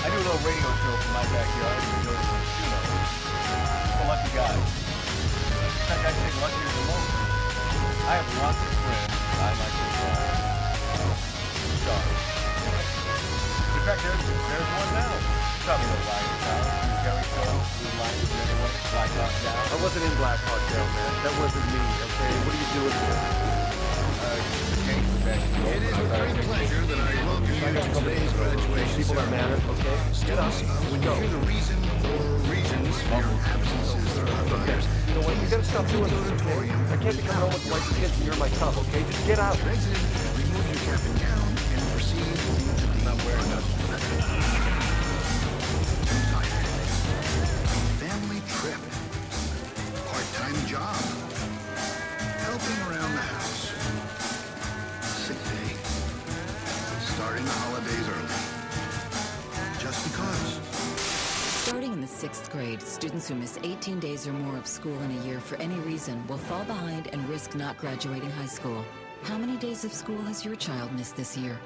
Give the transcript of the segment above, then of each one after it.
I do a little radio show from my backyard. You know, I'm a lucky guy. In fact, I say luckier than most. I have lots of friends I like to call stars. In fact, there's one now. Probably no lying down. Jerry Show, who's lying to anyone, Black Hawk Down. I wasn't in Black Hawk Down, man. That wasn't me, okay? What are you doing here? It is with great pleasure that I welcome you to today's graduation People are mad, ceremony. okay? Get up. Discussing We go. the reason or reasons for your absences or otherwise. You know what? You gotta stop doing this, okay? I can't be coming home with white kids and you're my tub, okay? Just get out. President, remove your cap and gown and proceed into the Not wearing nothing. family trip, part-time job, helping around the house, sick day, starting the holidays early, just because. Starting in the 6th grade, students who miss 18 days or more of school in a year for any reason will fall behind and risk not graduating high school. How many days of school has your child missed this year?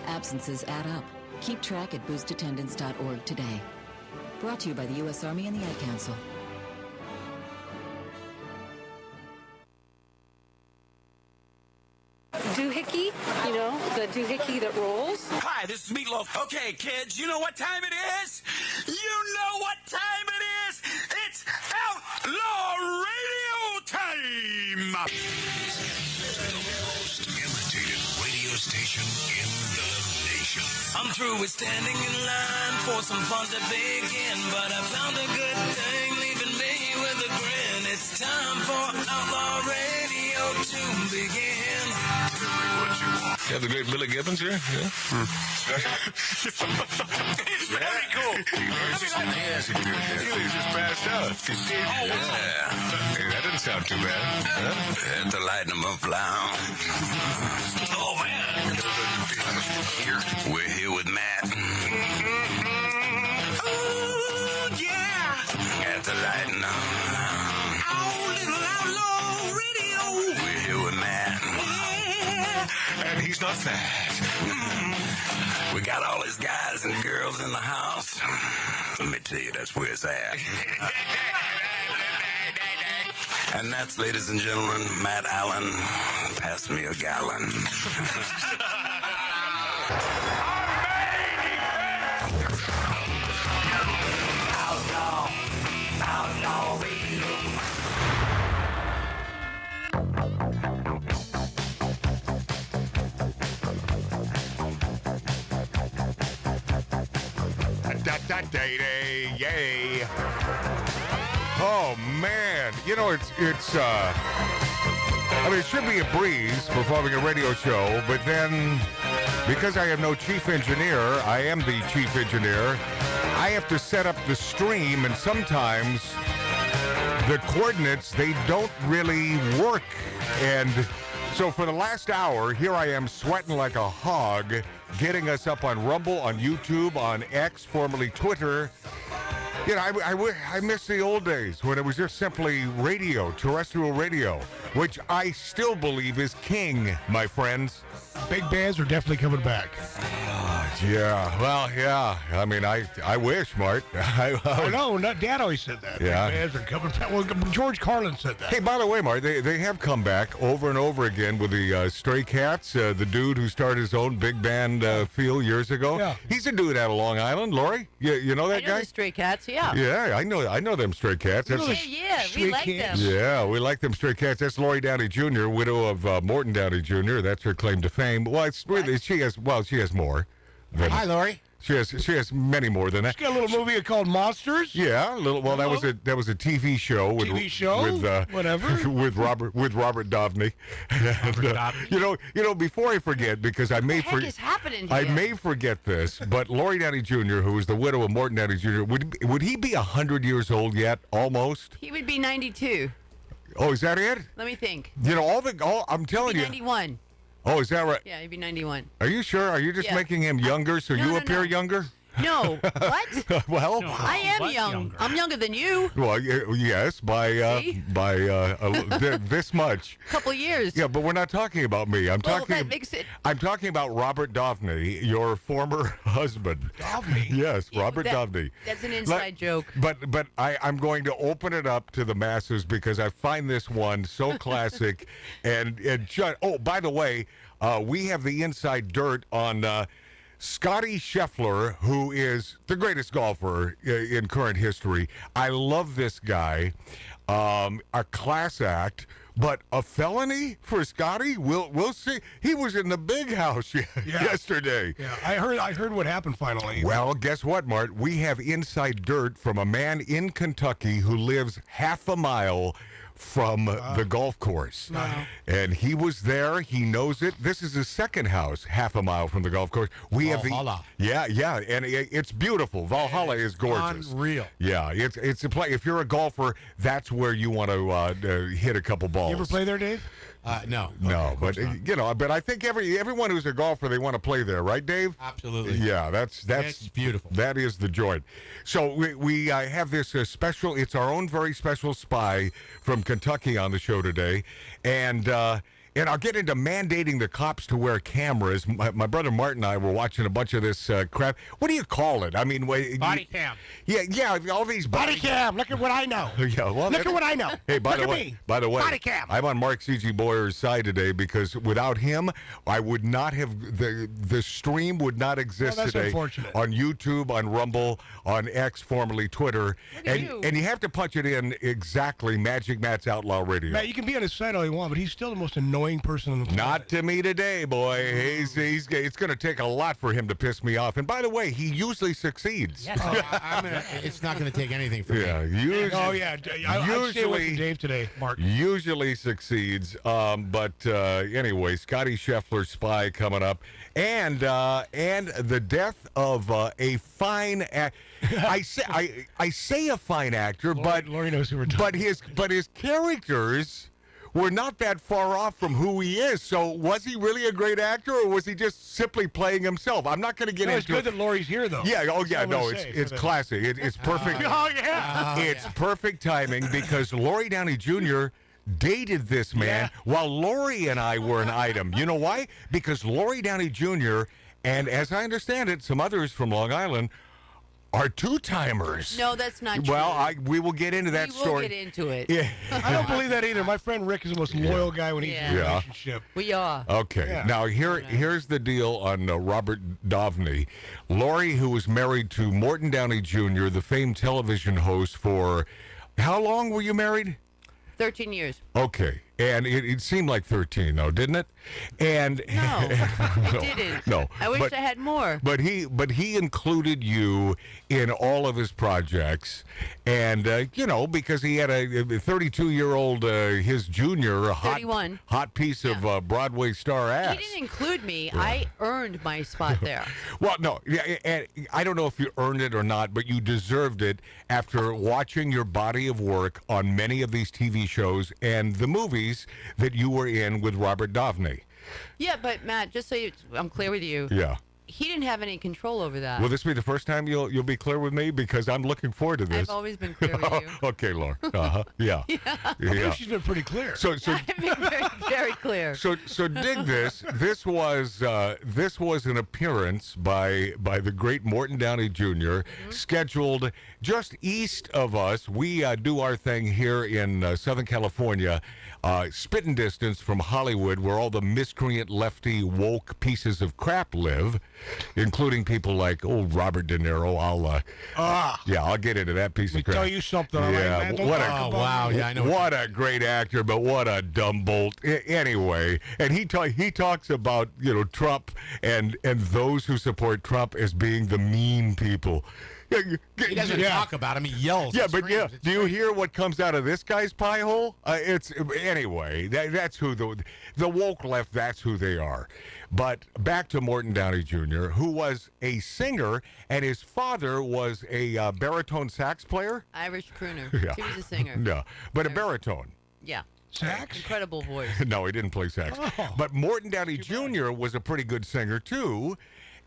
Absences add up. Keep track at boostattendance.org today. Brought to you by the U.S. Army and the Ad Council. Doohickey, you know, the doohickey that rolls. Hi, this is Meatloaf. Okay, kids, you know what time it is? You know what time it is? It's Outlaw Radio time! The most imitated radio station in the nation. I'm through with standing in line for some fun to begin, but I found a good thing leaving me with a grin. It's time for Outlaw Radio to begin. Tell me what you want. You have the great Billy Gibbons here? Yeah. It's very cool. He just passed out. Yeah. Hey, that didn't sound too bad. Huh? Had to lighten them up loud. Oh, man. We're here with Matt. Oh, yeah. Had to lighten them loud. Oh, little Outlaw Radio. We're here with Matt. And he's not fat. We got all his guys and girls in the house. Let me tell you, that's where it's at. And that's, ladies and gentlemen, Matt Allen. Pass me a gallon. Outlaw Radio. Yay. Oh, man. You know, it's I mean, it should be a breeze performing a radio show, but then because I have no chief engineer, I am the chief engineer, I have to set up the stream, and sometimes the coordinates, they don't really work. And so for the last hour, here I am sweating like a hog, getting us up on Rumble, on YouTube, on X, formerly Twitter. You know, I miss the old days when it was just simply radio, terrestrial radio, which I still believe is king, my friends. Big bands are definitely coming back. Yeah, well, yeah. I mean, I wish, Mart. I know, Dad always said that. Yeah. Big bands are coming back. Well, George Carlin said that. Hey, by the way, Mart, they have come back over and over again with the Stray Cats, the dude who started his own big band feel years ago. Yeah. He's a dude out of Long Island, Lori. You know that I know guy? the Stray Cats, yeah. Yeah, I know them Stray Cats. That's Yeah, we Stray like Cats. them. Yeah, we like them Stray Cats. That's Lori Downey Jr., widow of Morton Downey Jr. That's her claim to fame. Well, it's really she has more. Hi, Lori. She has many more than that. She's got a little movie called Monsters. Yeah, a little. Well, that was a TV show. With, TV show? with Whatever. with Robert Dabney. Dabney. You know. Before I forget, because I may What the heck is happening here? I may forget this, but Lori Downey Jr., who is the widow of Morton Downey Jr., would he be 100 years old yet? Almost. He would be 92. Oh, is that it? Let me think. You know, I'm telling He'd you. be 91. Oh, is that right? Yeah, he'd be 91. Are you sure? Are you just Yeah. making him younger so No, you no, appear no. younger? No. What? Well, I am young. younger? I'm younger than you. well, yes, by See? this much. Couple years. Yeah, but we're not talking about me. I'm Well, talking. that makes it. I'm talking about Robert Downey, your former husband. Downey? Yes, Robert that- Downey. That's an inside joke. But I'm going to open it up to the masses because I find this one so classic. and oh, by the way, we have the inside dirt on Scottie Scheffler, who is the greatest golfer in current history. I love this guy. A class act. But a felony for Scottie? We'll see. He was in the big house yesterday. Yeah, I heard what happened finally. Well, guess what, Mart? We have inside dirt from a man in Kentucky who lives half a mile from the golf course. Wow. And he was there. He knows it. This is his second house, half a mile from the golf course. We have Valhalla. yeah, and it's beautiful. Valhalla is gorgeous. Unreal. Yeah, it's a play. If you're a golfer, that's where you want to hit a couple balls. You ever play there, Dave? No. No, of course but not. but I think everyone who's a golfer, they want to play there, right, Dave? Absolutely. Yeah, that's It's beautiful. That is the joint. So we have this special. It's our own very special spy from Kentucky on the show today, and I'll get into mandating the cops to wear cameras. My brother Martin and I were watching a bunch of this crap. What do you call it? I mean, Body cam. Yeah, all these Body cam. Look at what I know. Yeah, well, Look at what I know. Hey, by Look the at way, me. by the way, Body cam. I'm on Mark C.G. Boyer's side today because without him, I would not have the stream would not exist Well, that's today unfortunate. on YouTube, on Rumble, on X, formerly Twitter, at you. and you have to punch it in exactly. Magic Matt's Outlaw Radio. Matt, you can be on his side all you want, but he's still the most annoying person on the planet. Not to me today, boy. It's going to take a lot for him to piss me off. And by the way, he usually succeeds. Yes. It's not going to take anything from Yeah, me. usually. Oh, yeah. I'd stay away Usually- from Dave today, Mark. Usually succeeds, but anyway, Scottie Scheffler spy coming up, and the death of a fine. I say a fine actor, Lori knows who we're talking but his characters were not that far off from who he is. So was he really a great actor, or was he just simply playing himself? I'm not going to get No, into it's good that Lori's here, though. Yeah, oh yeah, That's all I'm no, gonna say it's for the- classic. It's perfect. Oh, yeah. It's perfect timing because Lori Downey Jr. dated this man while Lori and I were an item. You know why? Because Lori Downey Jr. and, as I understand it, some others from Long Island are two-timers. No, that's not true. Well, we will get into that we will story. get into it. Yeah. I don't believe that either. My friend Rick is the most loyal guy when he's in a Yeah. relationship. We are. Okay. Yeah. Now here's the deal on Robert Downey. Lori, who was married to Morton Downey Jr., the famed television host for how long were you married? 13 years. Okay. And it seemed like 13, though, didn't it? And No, it didn't. No. I wish but- I had more. But he included you in all of his projects, and because he had a 32-year-old his junior, a 31. hot piece of Broadway star ass. He didn't include me. I earned my spot there. Well, no, and I don't know if you earned it or not, but you deserved it after watching your body of work on many of these TV shows and the movies that you were in with Robert Downey. Yeah, but Matt, just so I'm clear with you, Yeah. he didn't have any control over that. Will this be the first time you'll be clear with me? Because I'm looking forward to this. I've always been clear with you. Okay, Laura. Uh-huh. Yeah. I believe she's been pretty clear. So I've been very, very clear. So dig this. This was an appearance by the great Morton Downey Jr. Scheduled just east of us. We do our thing here in Southern California, spitting distance from Hollywood, where all the miscreant lefty woke pieces of crap live, including people like old Robert De Niro. I'll get into that piece Let me of crap. tell you something. all right, Yeah, man? Don't what talk a about wow, me. yeah, I know. What a great actor, but what a dumb bolt. Anyway, and he talks about Trump and those who support Trump as being the mean people. He doesn't talk about him. He yells. Yeah, and but screams. It's do you great. hear what comes out of this guy's pie hole? It's anyway. That's who the woke left. That's who they are. But back to Morton Downey Jr., who was a singer, and his father was a baritone sax player. Irish crooner. Yeah. He was a singer. No, but a baritone. Yeah. Sax? Incredible voice. No, he didn't play sax. Oh. But Morton Downey Jr. was a pretty good singer, too.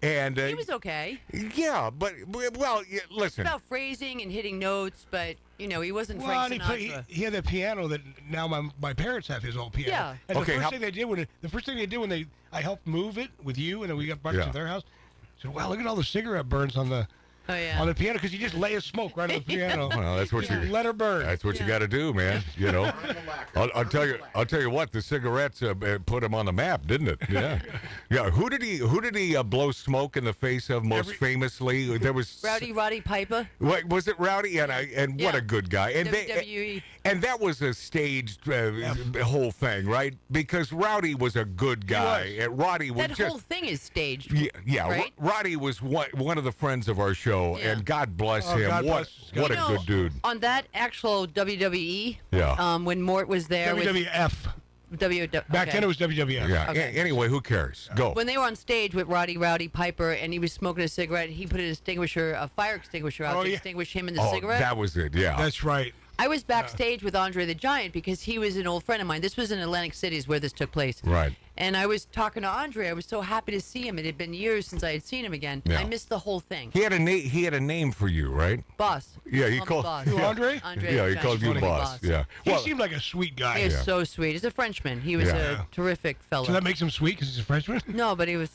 And He was okay. yeah, but well, listen. About phrasing and hitting notes, but he wasn't Well, Frank Sinatra. he had that piano that now my parents have his old piano. Yeah. And Okay, the first thing they did when I helped move it with you, and then we got buckets at their house. I said, "Wow, look at all the cigarette burns on the piano," because you just lay a smoke right on the piano. Well, that's what you let her burn. That's what you got to do, man. I'll tell you what. The cigarettes put him on the map, didn't it? Yeah, yeah. Who did he blow smoke in the face of most famously? There was Roddy Piper. What was it, Rowdy? And what a good guy. And WWE. and that was a staged whole thing, right? Because Rowdy was a good guy, and Roddy was That just whole thing is staged. yeah. right? Roddy was one of the friends of our show, Yeah. and God bless him. God what bless a good dude. On that actual WWE, Yeah. when Mort was there WWF. Back then it was WWF. Yeah. Okay. Anyway, who cares? Go. when they were on stage with Rowdy Piper, and he was smoking a cigarette, he put a fire extinguisher out to extinguish him in the cigarette. That was it. Yeah. That's right. I was backstage with Andre the Giant because he was an old friend of mine. This was in Atlantic City is where this took place. Right. And I was talking to Andre. I was so happy to see him. It had been years since I had seen him again. Yeah. I missed the whole thing. He had a name for you, right? Boss. Yeah, he Called me called Boss. You Andre? Andre Yeah, the he Giant. called you Called me boss. Yeah. He seemed like a sweet guy. He was so sweet. He's a Frenchman. He was Yeah. a terrific fellow. So that makes him sweet because he's a Frenchman? No, but he was.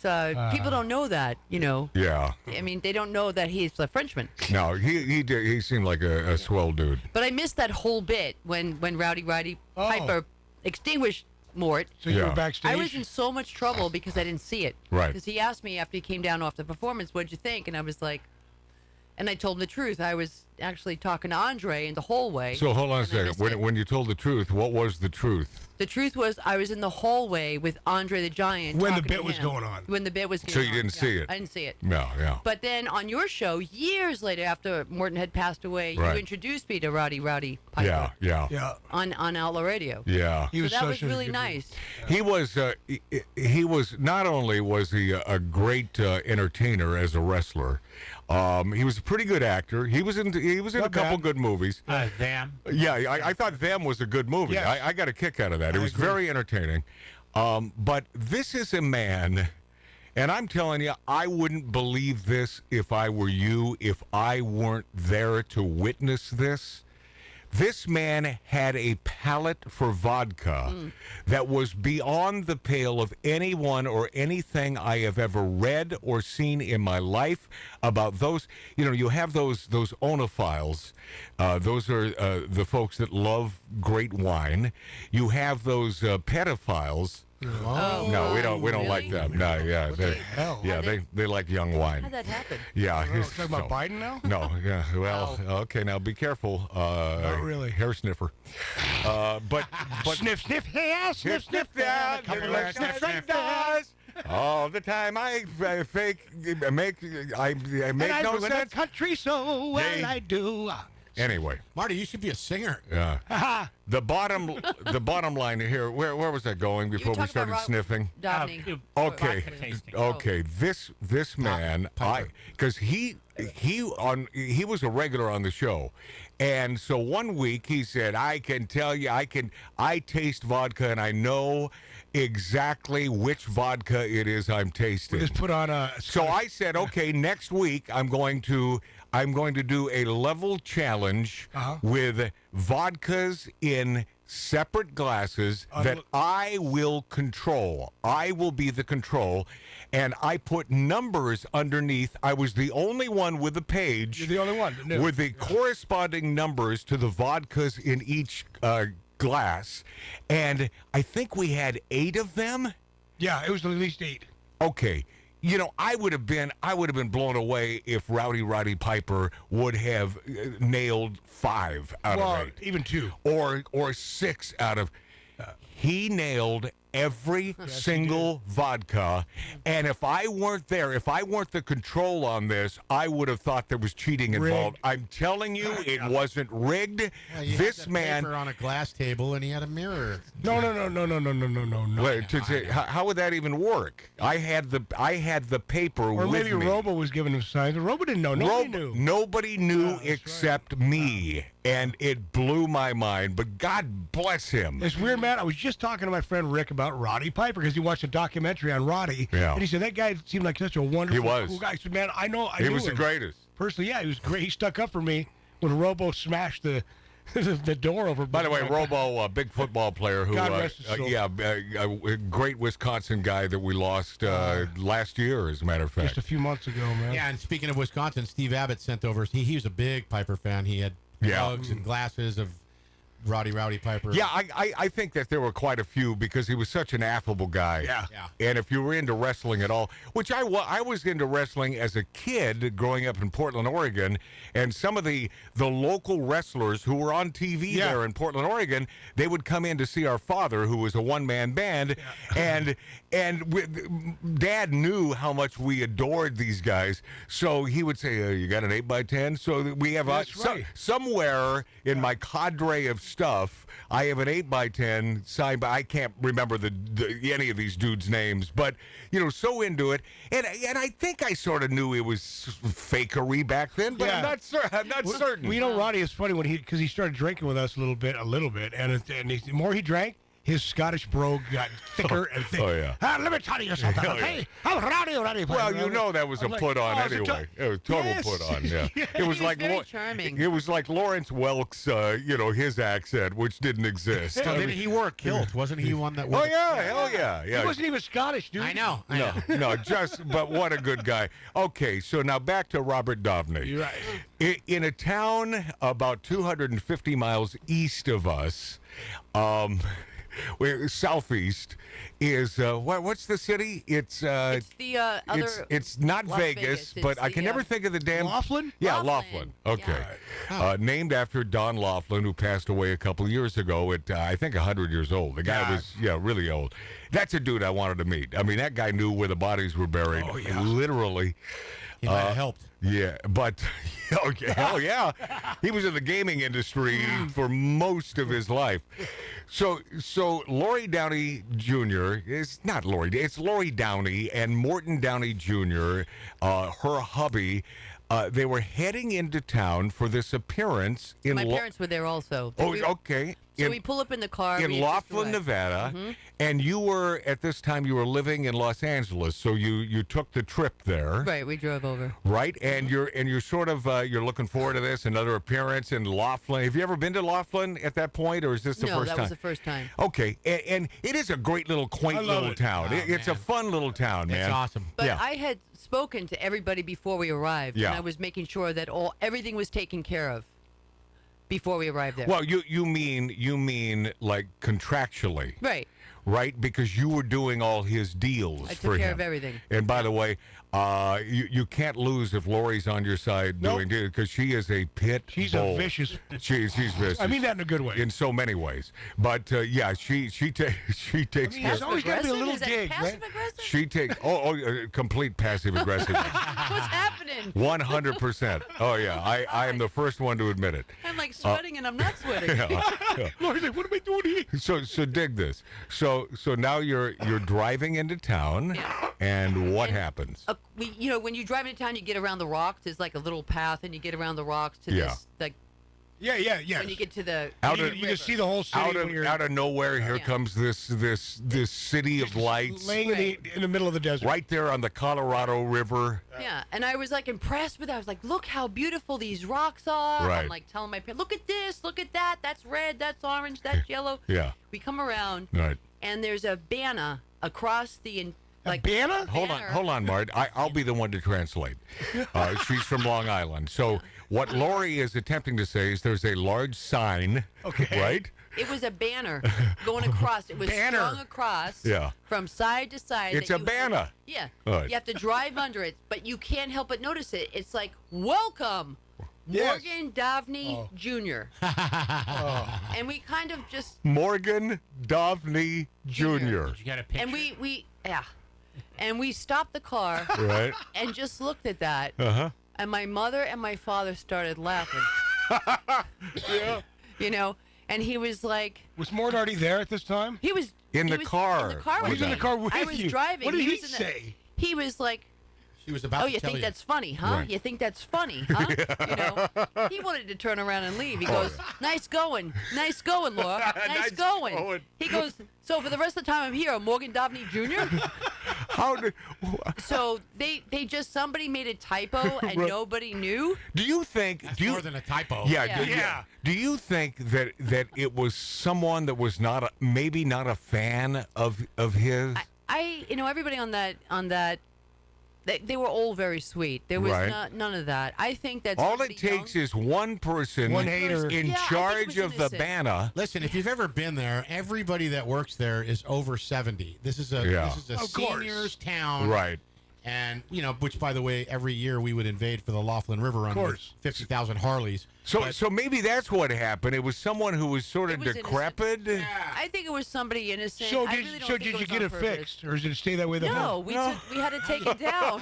People don't know that. Yeah. I mean, they don't know that he's a Frenchman. No, he seemed like a swell dude. But I missed that whole bit when Roddy Piper extinguished Mort. So you were backstage? I was in so much trouble because I didn't see it. Right. Because he asked me after he came down off the performance, "What'd you think?" And I was like, and I told him the truth. I was actually talking to Andre in the hallway. So hold on a and I second. missed it. When you told the truth, what was the truth? The truth was, I was in the hallway with Andre the Giant. When the talking bit to was him. going on. When the bit was So going you on, didn't yeah. see it? I didn't see it. No, yeah. But then on your show, years later, after Morton had passed away, Right. you introduced me to Rowdy Piper. Yeah. On Outlaw Radio. Yeah. He was So that was such a really good- nice. He was not only was he a great entertainer as a wrestler, he was a pretty good actor. He was in a Not couple bad. good movies. Them. Yeah, I thought Them was a good movie. Yes. I got a kick out of that. It I was agree. very entertaining. But this is a man, and I'm telling you, I wouldn't believe this if I were you, if I weren't there to witness this. This man had a palate for vodka that was beyond the pale of anyone or anything I have ever read or seen in my life about those. You have those onophiles. Those are the folks that love great wine. You have those pedophiles. Oh, No, we don't really? like them. No, yeah, What the hell? yeah, they like young wine. How'd that happen? Yeah, Oh, talking about Biden now? No, yeah. Well, okay. Now be careful. Not really. Hair sniffer. But Sniff, sniff, here, sniff, sniff, down. there. Couple of Sniff, sniff, sniff, sniff, there. all the time I make And I no live in the sense. country so well They- I do. Anyway, Marty, you should be a singer. yeah. The bottom line here. Where was I going before we talking started about sniffing? Dabney. Okay, tasting. okay. This man, because he was a regular on the show, and so one week he said, "I can tell you, I taste vodka, and I know exactly which vodka it is I'm tasting." Just put on a. So I said, "Okay, next week I'm going to do a level challenge with vodkas in separate glasses that I will control. I will be the control." And I put numbers underneath. I was the only one with a page. You're the only one that knew. With the corresponding numbers to the vodkas in each glass. And I think we had 8 of them. Yeah, it was at least 8. Okay. I would have been blown away if Roddy Piper would have nailed 5 out of 8. Even 2. Or 6 out of. He nailed every single vodka, and if I weren't there, if I weren't the control on this, I would have thought there was cheating involved. Rigged. I'm telling you, it wasn't rigged. Well, you This had the man. paper on a glass table, and he had a mirror. No. Wait, how would that even work? I had the paper Or with maybe me. Robo was giving him signs. Robo didn't know. Nobody knew. Nobody knew that's except me, and it blew my mind. But God bless him. It's weird, man. I was just talking to my friend Rick about about Roddy Piper because he watched a documentary on Roddy. Yeah. And he said that guy seemed like such a wonderful, cool guy. I said, man, I knew He was him. the greatest. Personally, yeah, he was great. He stuck up for me when Robo smashed the door over. By the way, Robo, a big football player who, God rest his soul. a great Wisconsin guy that we lost last year, as a matter of fact. Just a few months ago, man. Yeah, and speaking of Wisconsin, Steve Abbott sent over. He was a big Piper fan. He had mugs and glasses of Rowdy Piper. Yeah, I think that there were quite a few because he was such an affable guy. Yeah. And if you were into wrestling at all, which I was into wrestling as a kid growing up in Portland, Oregon, and some of the local wrestlers who were on TV there in Portland, Oregon, they would come in to see our father, who was a one-man band, and Dad knew how much we adored these guys, so he would say, you got an 8x10? So we have somewhere in my cadre of stuff, I have an 8x10 signed by, I can't remember any of these dudes' names, but, so into it. And I think I sort of knew it was fakery back then, but I'm not certain. Well, Roddy is funny because he started drinking with us a little bit, and the more he drank, his Scottish brogue got thicker and thicker. Oh, yeah. Let me tell you something. Hey, I'm Roddy. Well, that was a put on anyway. It was total put on. Yeah, it was like very charming. It was like Lawrence Welk's, his accent, which didn't exist. He wore a kilt, wasn't he? One that? Oh yeah, hell yeah. He wasn't even Scottish, dude. I know. No, but what a good guy. Okay, so now back to Robert Dabney. You're right. In a town about 250 miles east of us, southeast is what's the city? It's the other. It's not Las Vegas, but I can never think of the damn Laughlin. Yeah, Laughlin. Okay, named after Don Laughlin, who passed away a couple of years ago at I think 100 years old. The guy was really old. That's a dude I wanted to meet. I mean, that guy knew where the bodies were buried. Oh, yeah. Literally. He might have helped. Yeah, but hell yeah, he was in the gaming industry for most of his life. So Lori Downey Jr. It's not Lori. It's Lori Downey and Morton Downey Jr. Her hubby. They were heading into town for this appearance in. My parents were there also. Okay. So we pull up in the car in Laughlin, Nevada, and you were at this time you were living in Los Angeles, so you took the trip there. Right, we drove over. Right, and you're sort of you're looking forward to this, another appearance in Laughlin. Have you ever been to Laughlin at that point, or is this the first time? No, that was the first time. Okay, and it is a great little quaint little town. It's a fun little town, man. It's awesome. But I had spoken to everybody before we arrived, Yeah. and I was making sure that everything was taken care of before we arrived there. Well, you mean like contractually, right? Because you were doing all his deals. I for took care him. of everything. And by the way, you can't lose if Lori's on your side doing deals because she is a pit bull. A vicious. She's vicious. I mean that in a good way. In so many ways, but she takes. There's always got to be a little dig, passive man. aggressive? She takes complete passive aggressive. What's happening? 100%. Oh yeah, I am the first one to admit it. I'm like sweating and I'm not sweating. Lori's like, what am I doing here? So dig this. So now you're driving into town, and what happens? When you drive into town, you get around the rocks. There's like a little path, and you get around the rocks to this like. Yeah. When you get to the you just see the whole city. Out of nowhere, here comes this city of lights, laying in the middle of the desert, right there on the Colorado River. Yeah, and I was like impressed with it. I was like, look how beautiful these rocks are. Right. I'm like telling my parents, look at this, look at that. That's red, that's orange, that's yellow. Yeah. We come around, right, and there's a banner across the. Like banner? Hold on, Mart. I'll be the one to translate. She's from Long Island. So what Lori is attempting to say is there's a large sign, right? It was a banner going across. It was strung across from side to side. It's a banner. Yeah. Right. You have to drive under it, but you can't help but notice it. It's like, welcome, Morgan Downey Jr. And we kind of just... Morgan Downey Jr. You got a picture? And and we stopped the car right, and just looked at that. And my mother and my father started laughing. And he was like... Was Mort already there at this time? He was in the car. In the car He was in the car with you. I was driving. What did he say? He was like, She was about Oh, to you tell think that's funny, huh? Right. You think that's funny, huh? You know, he wanted to turn around and leave. He goes, nice going, Laura, nice going. He goes, so for the rest of the time I'm here, Morgan Dabney Jr. How did? So they just somebody made a typo and nobody knew. Do you think? That's do you, more than a typo. Yeah. Do you think that it was someone that was maybe not a fan of his? I everybody on that. They were all very sweet. There was none of that. I think that's all it takes is one person, one hater in charge of the banner. Listen, if you've ever been there, everybody that works there is over 70. This is a seniors town, right? And which, by the way, every year we would invade for the Laughlin River Run with 50,000 Harleys. So maybe that's what happened. It was someone who was sort of decrepit. Yeah. I think it was somebody innocent. So did you get it fixed, or did it stay that way the whole? No, we had it taken down.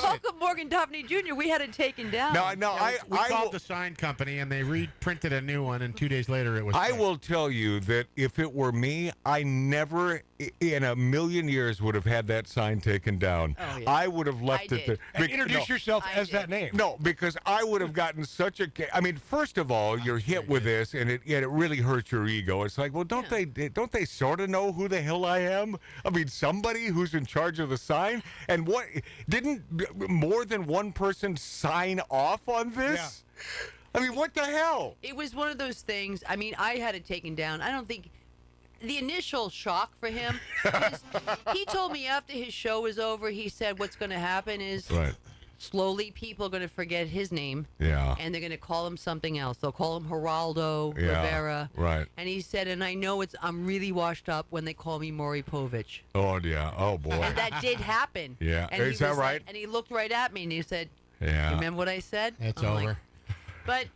Welcome, Morgan Dabney Jr. We had it taken down. We called the sign company and they reprinted a new one, and 2 days later it was. I will tell you that if it were me, I never in a million years would have had that sign taken down. Oh, yeah. I would have left it there. And introduce yourself as that name. No, because I would have gotten such a. I mean, first of all, you're hit with this, and it really hurts your ego. It's like, well, don't they sort of know who the hell I am? I mean, somebody who's in charge of the sign, and what didn't more than one person sign off on this? Yeah. I mean, what the hell? It was one of those things. I mean, I had it taken down. I don't think. The initial shock for him is he told me after his show was over, he said what's going to happen is slowly people are going to forget his name. Yeah. And they're going to call him something else. They'll call him Geraldo Rivera. Right. And he said, and I know I'm really washed up when they call me Maury Povich. Oh, yeah. Oh, boy. And that did happen. Yeah. And Is that right? Like, and he looked right at me and he said, yeah. Remember what I said? It's I'm over. like, but,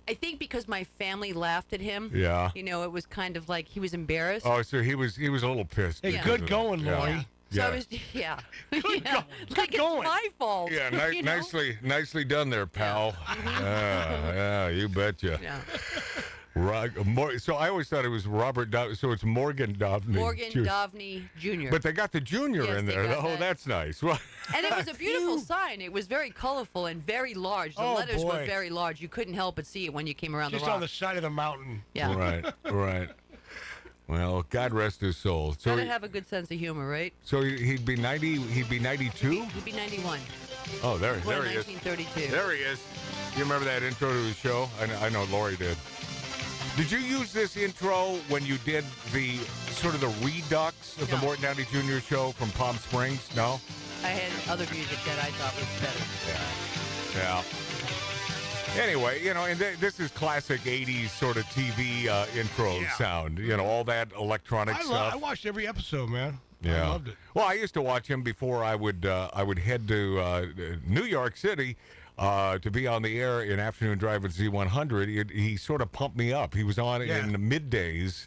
I think because my family laughed at him. Yeah. It was kind of like he was embarrassed. Oh, so he was a little pissed. Hey, good going, Lori. So I was, Good like going. It's my fault. Yeah, nicely done there, pal. Yeah, you betcha. Yeah. Right. So I always thought it was Robert. So it's Morgan Dabney. Dabney Jr. But they got the junior in there. Oh, that's nice. Well, and it was a beautiful sign. It was very colorful and very large. The letters were very large. You couldn't help but see it when you came around Just the rock. on the side of the mountain. Yeah. Right. Well, God rest his soul. So gotta have a good sense of humor, right? So he'd be 90. He'd be 92. He'd be 91. Oh, there he is. 1932. There he is. You remember that intro to his show? I know Lori did. Did you use this intro when you did the sort of the redux of the Morton Downey Jr. show from Palm Springs? No? I had other music that I thought was better. Yeah. Anyway, and this is classic 80s sort of TV intro sound. All that electronic stuff. I watched every episode, man. Yeah. I loved it. Well, I used to watch him before I would head to New York City to be on the air in Afternoon Drive with Z100. He sort of pumped me up. He was on in the middays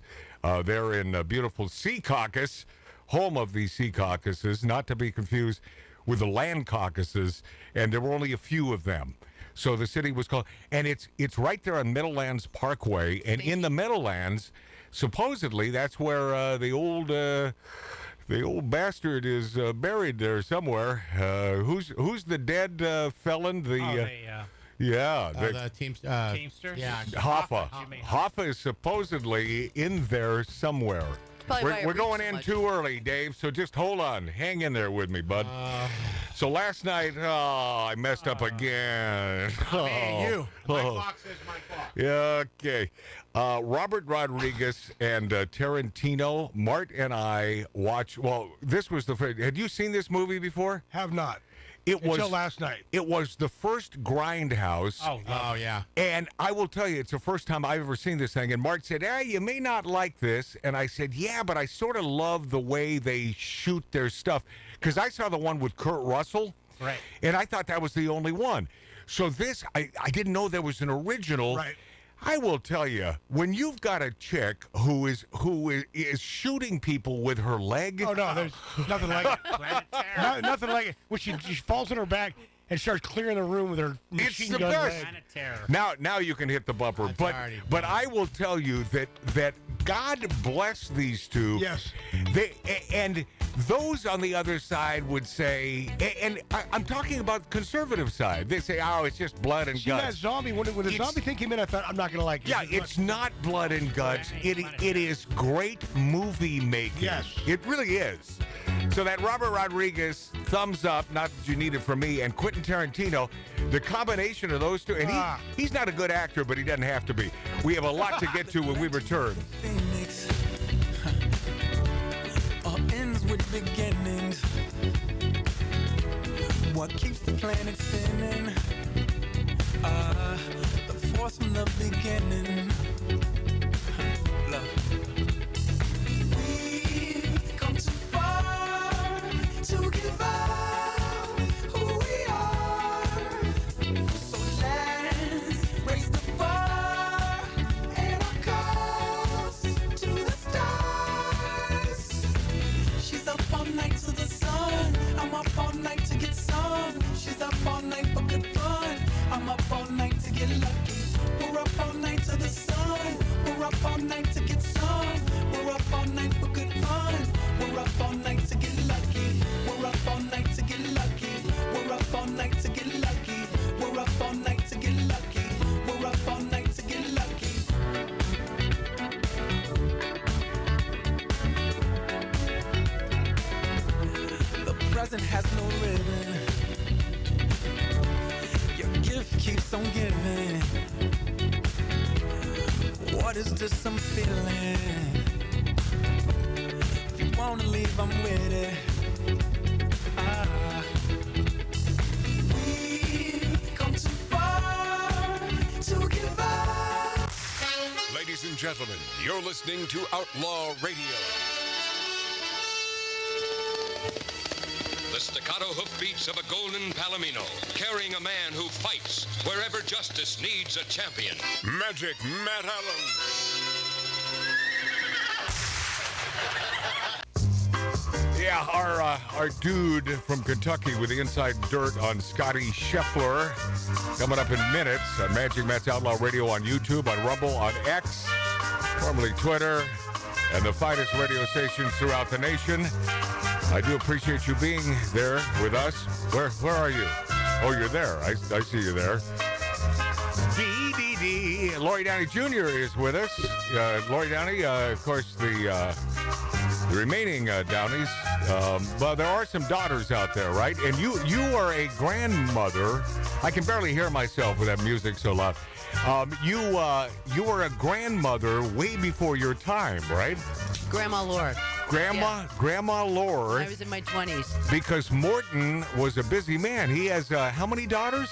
there in beautiful Sea Caucus, home of the Sea Caucuses, not to be confused with the Land Caucuses, and there were only a few of them. So the city was called, and it's right there on Meadowlands Parkway, and in the Meadowlands, supposedly that's where the old bastard is buried there somewhere. Who's the dead felon? The Teamster. Yeah, Hoffa is supposedly in there somewhere. We're going in too early, Dave, so just hold on. Hang in there with me, bud. So last night, I messed up again. You. My clock says my clock. Yeah, okay. Robert Rodriguez and Tarantino, Mart and I watched. Well, this was the first. Had you seen this movie before? Have not. Until last night. It was the first Grindhouse. Oh, yeah. And I will tell you, it's the first time I've ever seen this thing. And Mart said, you may not like this. And I said, yeah, but I sort of love the way they shoot their stuff. Because I saw the one with Kurt Russell. Right. And I thought that was the only one. So this, I didn't know there was an original. Right. I will tell you, when you've got a chick who is shooting people with her leg. Oh no, there's nothing like it. Nothing like it. When she falls on her back and starts clearing the room with her machine gun leg. Now you can hit the bumper. But I will tell you that God bless these two. Yes. Those on the other side would say, and I'm talking about conservative side. They say, "Oh, it's just blood and See guts." that zombie? When the zombie thing came in, I thought I'm not gonna like it. Yeah, it's not blood and guts. It is great movie making. Yes, it really is. So that Robert Rodriguez, thumbs up. Not that you need it from me. And Quentin Tarantino, the combination of those two, and he's not a good actor, but he doesn't have to be. We have a lot to get to when we return. Phoenix, all ends with beginnings. What keeps the planet spinning? The force from the beginning. Love. We've come too far to give up who we are. So let's raise the bar and our cause to the stars. She's up all night to the sun. I'm up all night to get some. She's up all night for good fun. I'm up all night to get lucky. We're up all night to the sun. We're up all night to get some. We're up all night for good fun. We're up all night to get lucky. We're up all night to get lucky. We're up all night to get lucky. We're up all night to get lucky. We're up all night to get lucky. The present has no ribbon. Your gift keeps on giving. What is this I'm feeling? If you wanna leave, I'm with it. We've come too far to give up. Ladies and gentlemen, you're listening to Outlaw Radio. The staccato hoofbeats of a golden palomino, carrying a man who fights wherever justice needs a champion. Magic Matt Allen. Yeah, our dude from Kentucky with the inside dirt on Scottie Scheffler coming up in minutes on Magic Matt's Outlaw Radio on YouTube, on Rumble, on X, formerly Twitter, and the finest radio stations throughout the nation. I do appreciate you being there with us. Where are you? Oh, you're there. I see you there. D. Lori Downey Jr. is with us. Lori Downey, of course, the remaining Downeys. Well, there are some daughters out there, right? And you are a grandmother. I can barely hear myself with that music so loud. You were a grandmother way before your time, right? Grandma Laura. Grandma Laura. I was in my 20s. Because Morton was a busy man. He has how many daughters?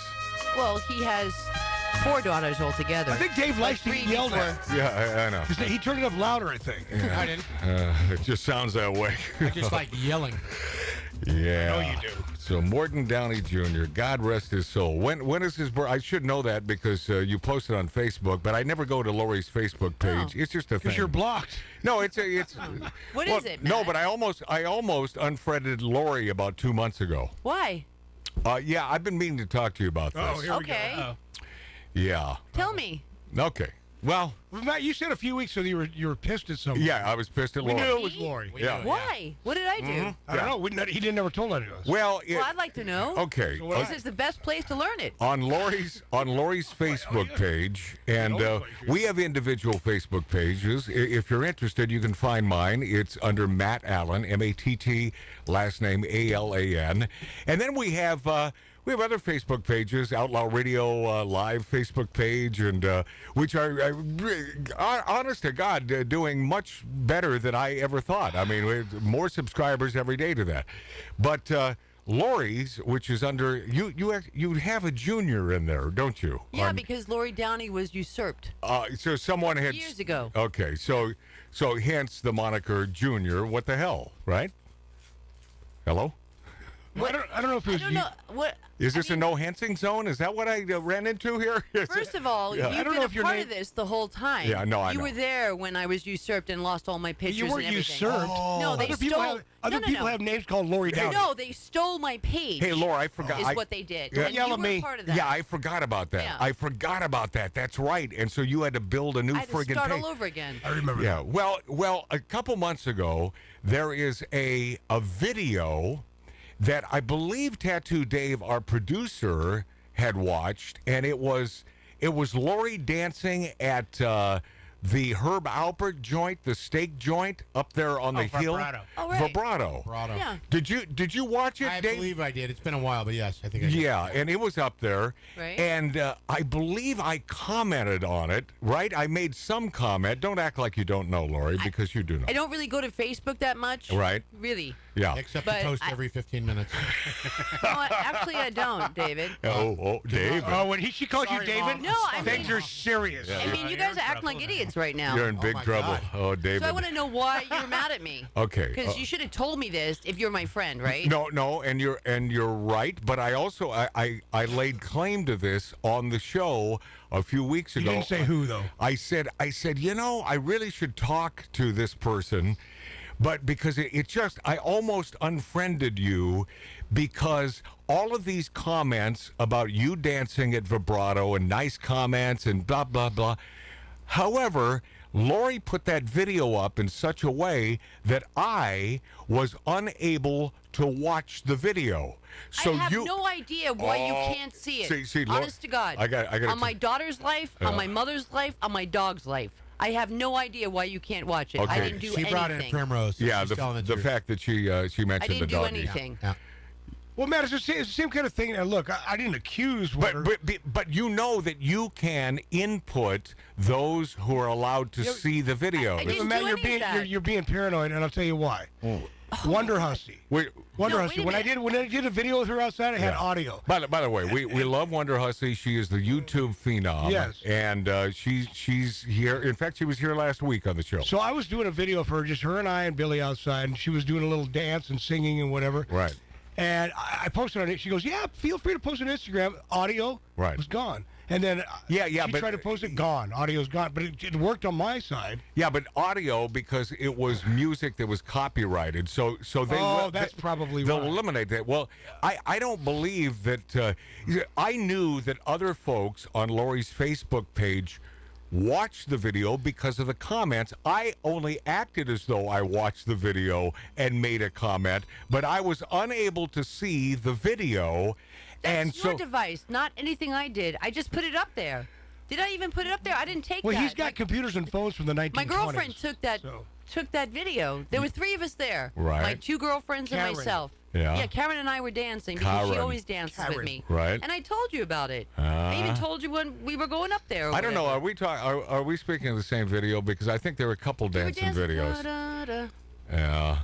Well, he has 4 daughters altogether. I think Dave likes to get yelled at. Yeah, I know. He turned it up louder, I think. Yeah. I didn't. It just sounds that way. I just like yelling. Yeah. I know you do. So Morton Downey Jr., God rest his soul. When is his birth? I should know that because you posted on Facebook, but I never go to Lori's Facebook page. It's just a thing. Because you're blocked. No, it's What is it, Matt? No, but I almost unfriended Lori about 2 months ago. Why? Yeah, I've been meaning to talk to you about this. Oh, here we go. Okay. Yeah. Tell me. Okay. Well, Matt, you said a few weeks ago you were pissed at someone. yeah, I was pissed at We Lori. knew it was Lori. Yeah. Why? What did I do? I don't know. He didn't never told any of us. Well, Well, I'd like to know. okay. So what This is the best place to learn it. On Lori's Facebook page, and we have individual Facebook pages. If you're interested, you can find mine. It's under Matt Allen, M-A-T-T, last name A-L-A-N. And then we have other Facebook pages, Outlaw Radio Live Facebook page, and which are, honest to God, doing much better than I ever thought. I mean, we have more subscribers every day to that. But Lori's, which is under, you have a junior in there, don't you? Yeah, because Lori Downey was usurped. So someone had... Years ago. Okay, so hence the moniker Junior. What the hell, right? Hello? Well, I don't know if it was I don't know what. Is this a no hensing zone? Is that what I ran into here? First of all, Yeah. you've been a part of this the whole time. Yeah, no, I You know. were there when I was usurped and lost all my pictures You weren't and everything. usurped. No, they Other people stole. Other people have names called Lori Downey. No, they stole my page. Hey, Laura, I forgot. Is what they did. Yeah. And Yell you at were me. part of that. Yeah, I forgot about that. Yeah. I forgot about that. That's right. And so you had to build a new I had to friggin' start page. all over again. I remember. Yeah. Well, a couple months ago, there is a video that I believe Tattoo Dave, our producer, had watched, and it was Lori dancing at the Herb Alpert joint, the steak joint up there on the hill. Vibrato. Oh, right. Vibrato. Yeah. Did you watch it, I Dave? believe I did. It's been a while, but yes, I think I did. Yeah, and it was up there. Right. And I believe I commented on it, right? I made some comment. Don't act like you don't know, Lori, because you do know. I don't really go to Facebook that much. Right. Really. Yeah. Except But to post I- every 15 minutes. No, actually, I don't, David. Oh, David. Oh, when she called you Sorry, David, Mom. No, I things mean- are serious. I mean, you guys are acting like idiots right now. You're in big my trouble. God. Oh, David. So I want to know why you're mad at me. Okay. Because you should have told me this if you're my friend, right? No, and you're right. But I also I laid claim to this on the show a few weeks You ago. didn't say who, though. I said, I really should talk to this person, but because it just, I almost unfriended you because all of these comments about you dancing at vibrato and nice comments and blah, blah, blah. However, Lori put that video up in such a way that I was unable to watch the video. So I have you, no idea why you Oh, can't see it. see, Laura, Honest to God. I got on my daughter's life, on my mother's life, on my dog's life. I have no idea why you can't watch it. I Okay. didn't do She anything. brought in Primrose. So yeah, she's telling the truth. fact that she mentioned I the didn't do doggy. anything. Yeah. Well, Matt, it's the same kind of thing. And look, I didn't accuse her. But you know that you can input those who are allowed to see the video. I didn't Matt, do you're any of being that. you're being paranoid, and I'll tell you why. Wonder Hussy. Wonder No, Hussy. wait a When I did a video with her outside, I had audio. By the way, we love Wonder Hussy. She is the YouTube phenom. Yes. And she's here. In fact, she was here last week on the show. So I was doing a video of her, just her and I and Billy outside, and she was doing a little dance and singing and whatever. Right. And I posted on it. She goes, "Yeah, feel free to post on Instagram." Audio was gone. And then she but- tried to post it, gone. Audio's gone. But it worked on my side. Yeah, but audio, because it was music that was copyrighted, so they that's probably they'll why. eliminate that. Well, I don't believe that. I knew that other folks on Lori's Facebook page watched the video because of the comments. I only acted as though I watched the video and made a comment, but I was unable to see the video. That's your device, not anything I did. I just put it up there. Did I even put it up there? I didn't take Well, that. he's got computers and phones from the 1920s. My girlfriend took that video. There were 3 of us there. Right. My 2 girlfriends Karen. and myself. Yeah. Yeah, Karen and I were dancing because she Karen. always dances with me. Right. And I told you about it. I even told you when we were going up there. Or I don't know. whatever. Are we speaking of the same video? Because I think there were a couple We were dancing dancing, videos. da-da-da. Yeah.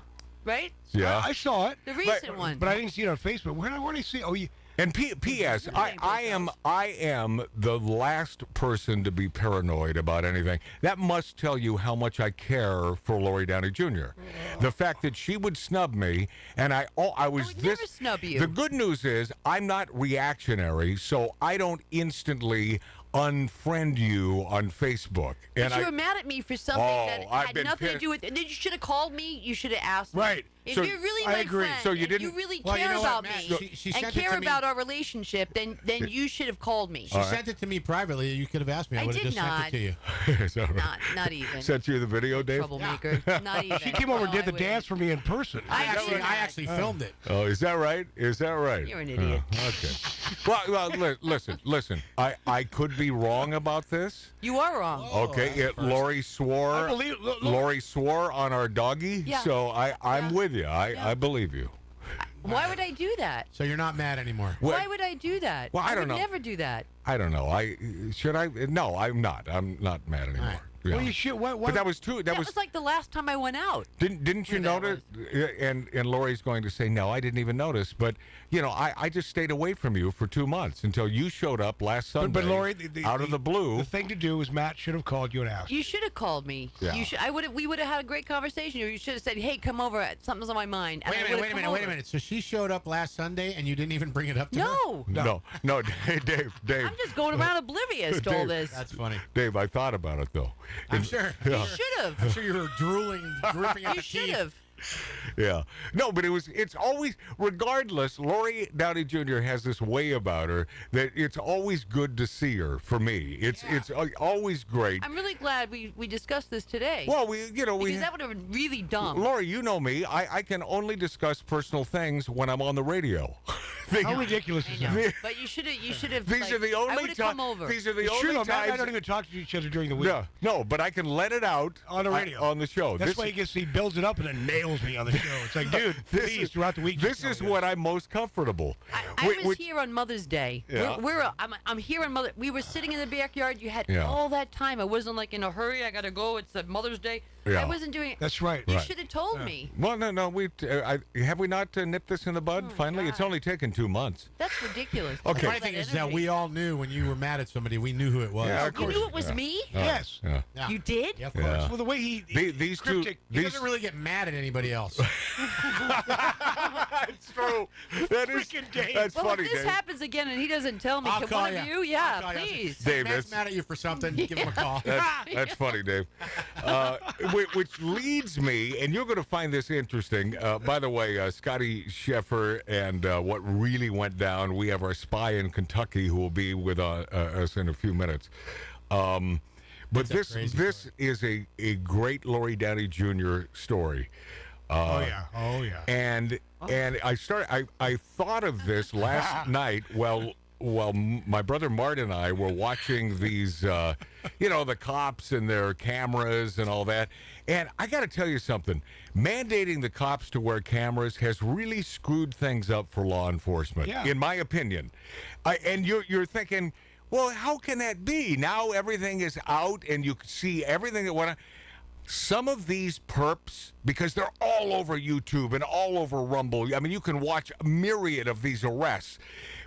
Right? Yeah. I saw it. The recent one. But I didn't see it on Facebook. Where did I see it? Oh, you. And P.S. I am the last person to be paranoid about anything. That must tell you how much I care for Lori Downey Jr. The fact that she would snub me, and I was would never snub you. The good news is I'm not reactionary, so I don't instantly unfriend you on Facebook. But you were mad at me for something that I've had been nothing to pissed. do with it. You should have called me. You should have asked me. Right. If So, you're really I my agree. friend So you and didn't- you really Well, you care know what, about Matt? me She and sent it care to me. about our relationship, then you should have called me. She sent it to me privately. You could have asked me. I I would have did just sent it to you. Is that right? Not even. Sent you the video, Dave? Troublemaker. Not even. She came over and No, did the I dance for me in person. I actually filmed it. Oh, is that right? Is that right? You're an idiot. Okay. Well, listen. I could be wrong about this. You are wrong. Okay, Lori swore. I believe- look- Lori swore on our doggy. Yeah. So I'm with you. I believe you. Why would I do that? So you're not mad anymore. Why would I do that? Well, I don't would know. never do that. I don't know. Should I? No, I'm not. I'm not mad anymore. All right. Yeah. Well, you should. What? But that was true. That was like the last time I went out. Didn't you notice? And Lori's going to say, no, I didn't even notice. But, I just stayed away from you for 2 months until you showed up last Sunday. But Lori, out of the blue. The thing to do is Matt should have called you and asked. You should have called me. Yeah. We would have had a great conversation. Or you should have said, "Hey, come over. Something's on my mind." And Wait a minute. So she showed up last Sunday and you didn't even bring it up to her? No. No, Dave. I'm just going around oblivious to all this. That's funny. Dave, I thought about it, though. I'm sure. You should have. I'm sure you were drooling, dripping out You the should teeth. have. Yeah. No, but it's always, regardless, Lori Downey Jr. has this way about her that it's always good to see her for me. It's always great. I'm really glad we discussed this today. Well, because that would have been really dumb. Lori, you know me. I can only discuss personal things when I'm on the radio. How ridiculous is that? But you should have. These are the only I would have come over. These are the It's only true, though, times. Matt and I don't even talk to each other during the week. No, but I can let it out on the radio, on the show. That's why he builds it up and then nails me on the show. It's like, dude, please, throughout the week. This is what I'm most comfortable. I was here on Mother's Day. Yeah. I'm here on Mother. We were sitting in the backyard. You had all that time. I wasn't like in a hurry. I gotta go. It's Mother's Day. Yeah. I wasn't doing. That's right. You should have told me. Well, no. Have we not nipped this in the bud? Finally, God. It's only taken 2 months. That's ridiculous. Okay. The funny thing is that we all knew when you were mad at somebody, we knew who it was. Yeah, of You course. knew it was me? Yes. Yeah. You did? Yeah, of course. Yeah. Well, the way he These two. cryptic. He doesn't really get mad at anybody else. It's true. That is. Freaking Dave. That's Well, funny, if this Dave. happens again and he doesn't tell me, I'll can call one ya. of you? I'll Yeah, call ya. please. Dave, Matt's mad at you for something. Give him a call. That's funny, Dave. Which leads me, and you're going to find this interesting. By the way, Scottie Scheffler and what really went down. We have our spy in Kentucky who will be with us in a few minutes. But this is a great Lori Downey Jr. story. Oh yeah. And I thought of this last night. Well, my brother Martin and I were watching these, the cops and their cameras and all that. And I got to tell you something. Mandating the cops to wear cameras has really screwed things up for law enforcement, in my opinion. And you're thinking, well, how can that be? Now everything is out and you can see everything that went on. Some of these perps, because they're all over YouTube and all over Rumble, I mean, you can watch a myriad of these arrests.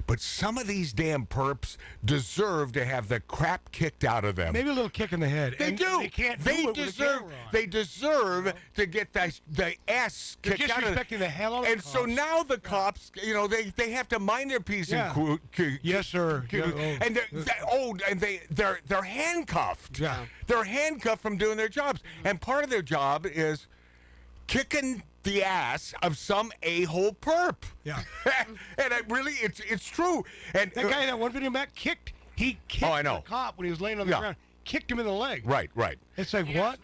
But some of these damn perps deserve to have the crap kicked out of them. Maybe a little kick in the head. They do. They can't. They deserve to get the ass kicked out of them. Disrespecting the hell out of them. And so now the cops, they have to mind their P's and Q's. Yes, sir. And they're handcuffed. Yeah. They're handcuffed from doing their jobs. And part of their job is kicking the ass of some a-hole perp. Yeah. And it's true. And that guy in that one video, Matt, kicked the cop when he was laying on the ground. Kicked him in the leg. Right. It's like, what?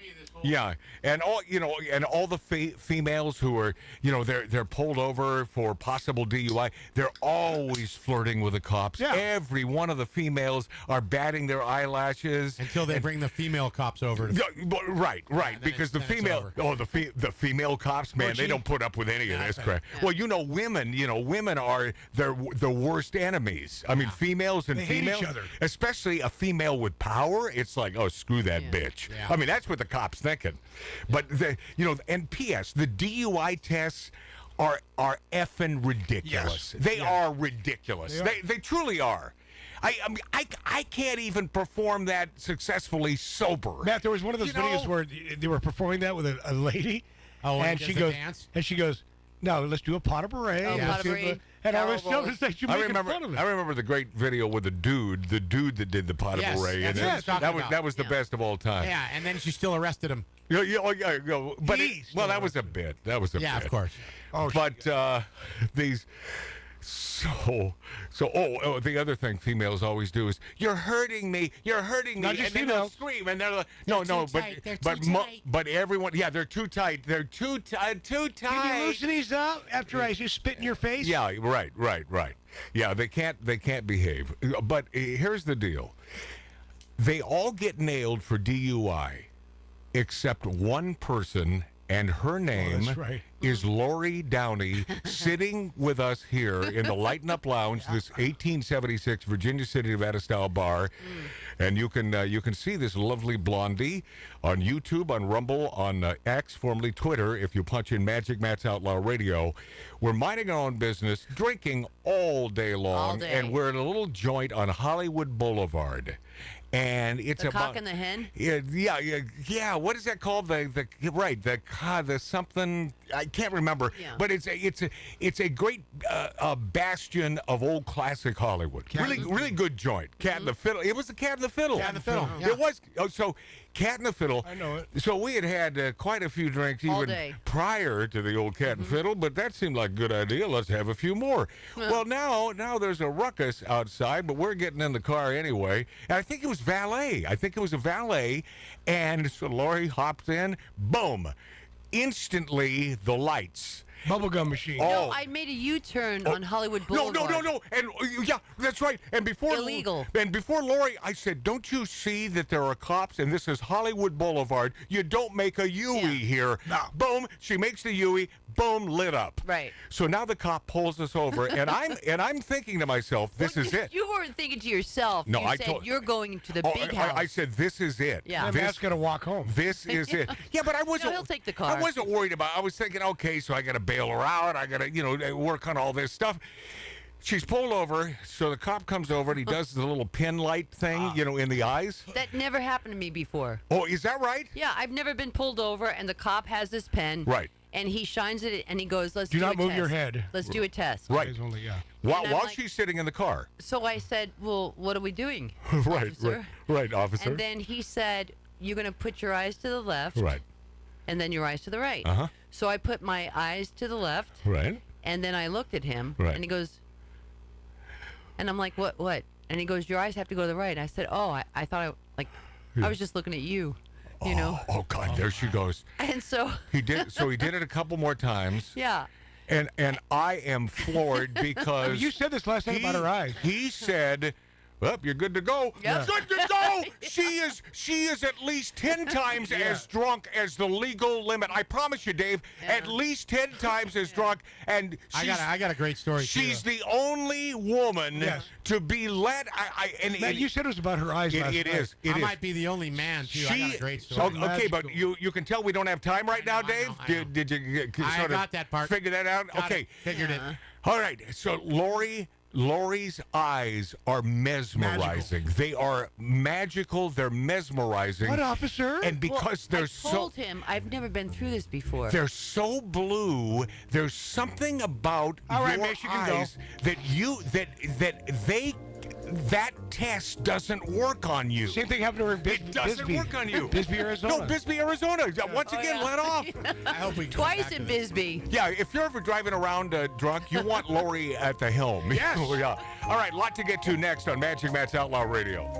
Yeah, and all the females who are, they're pulled over for possible DUI. They're always flirting with the cops. Yeah. Every one of the females are batting their eyelashes until they bring the female cops over. Right. Because the female, the female cops, man, they don't put up with any of this crap. Yeah. Well, women are the worst enemies. I mean, females and females, hate each other. Especially a female with power. It's like, oh, screw that bitch. Yeah. I mean, that's what the cops thinking. But and P.S. the DUI tests are effing ridiculous. Yes. They are ridiculous. They truly are. I can't even perform that successfully sober. Matt, there was one of those videos where they were performing that with a lady, and she goes, no, let's do a pot of beret. Pot of beret. And I was still just like, you're making fun of it. I remember the great video with the dude that did the pot of beret. And that was the best of all time. Yeah, and then she still arrested him. But that was a bit. That was a bit. Yeah, of course. But these. So, the other thing females always do is, you're hurting me, and then they'll scream, and they're like, but everyone, they're too tight, Can you loosen these up after I just spit in your face? Yeah, right. Yeah, they can't behave. But here's the deal: they all get nailed for DUI, except one person. And her name is Lori Downey, sitting with us here in the Lighten Up Lounge, this 1876 Virginia City, Nevada style bar. And you can see this lovely blondie on YouTube, on Rumble, on X, formerly Twitter. If you punch in Magic Matt's Outlaw Radio, we're minding our own business, drinking all day long, All day. and we're at a little joint on Hollywood Boulevard. And it's The about cock and the hen? Yeah. What is that called? The something I can't remember. Yeah. But it's a great bastion of old classic Hollywood. Really good joint. Cat and the Fiddle. It was the Cat and the Fiddle. Cat and the Fiddle. Yeah. It was. So Cat and the Fiddle. I know it. So we had quite a few drinks All even day. prior to the old Cat and Fiddle, but that seemed like a good idea. Let's have a few more. Well, now there's a ruckus outside, but we're getting in the car anyway. And I think it was valet. I think it was a valet. And so Lori hops in. Boom. Instantly, the lights. Bubblegum machine. No, I made a U-turn on Hollywood Boulevard. No. And yeah, that's right. And before Illegal. And before Lori, I said, "Don't you see that there are cops and this is Hollywood Boulevard? You don't make a U-ey here." No. Boom. She makes the U-ey. Boom. Lit up. Right. So now the cop pulls us over, and I'm thinking to myself, "This is it." You weren't thinking to yourself. No, you I said told- you're going to the Oh, big house. I said, "This is it." Yeah. That man's got to walk home. This is it. Yeah, but I wasn't. he'll take the car. I wasn't worried about. I was thinking, okay, so I got to bail her out. I got to, work on all this stuff. She's pulled over, so the cop comes over and he does the little pin light thing, in the eyes. That never happened to me before. Oh, is that right? Yeah, I've never been pulled over, and the cop has this pen. Right. And he shines it, and he goes, "Let's Do do a not move test. your head. Let's do a test." Right. Eyes only, yeah. While And I'm like- she's sitting in the car. So I said, "Well, what are we doing, Right, officer?" right, officer. And then he said, "You're going to put your eyes to the left, Right, and then your eyes to the right." Uh-huh. So I put my eyes to the left, right. and then I looked at him, Right. and he goes, and I'm like, "What?" And he goes, "Your eyes have to go to the right." And I said, "Oh, I thought I was just looking at you, you know." Oh God, there she goes. And so He did it a couple more times. yeah. And I am floored because You said this last night about her eyes. He said, "Well, you're good to go." Yep. Good to go. She is at least 10 times as drunk as the legal limit. I promise you, Dave. Yeah. At least 10 times as drunk. And I got a great story. she's too. the only woman Yes. to be let. Man, you said it was about her eyes last It night. is. It I is. might be the only man too. I got a great story. Okay, but Magical. you can tell we don't have time right now, Dave. I know. Did you I sort got of that part. figure that out? Got Okay, it. Figured it. all right. So Lori's eyes are mesmerizing. They are magical. They're mesmerizing. What, officer? And because they're I told him I've never been through this before. they're so blue. There's something about All right, your Miss, you can go. eyes that test doesn't work on you. Same thing happened to her in It doesn't Bisbee. work on you. Bisbee, Arizona. No, Bisbee, Arizona. Once Oh, again, yeah. let off. I hope we come Twice back in to this. Bisbee. Yeah, if you're ever driving around drunk, you want Lori at the helm. Yes. Yeah. All right, lot to get to next on Magic Matt's Outlaw Radio.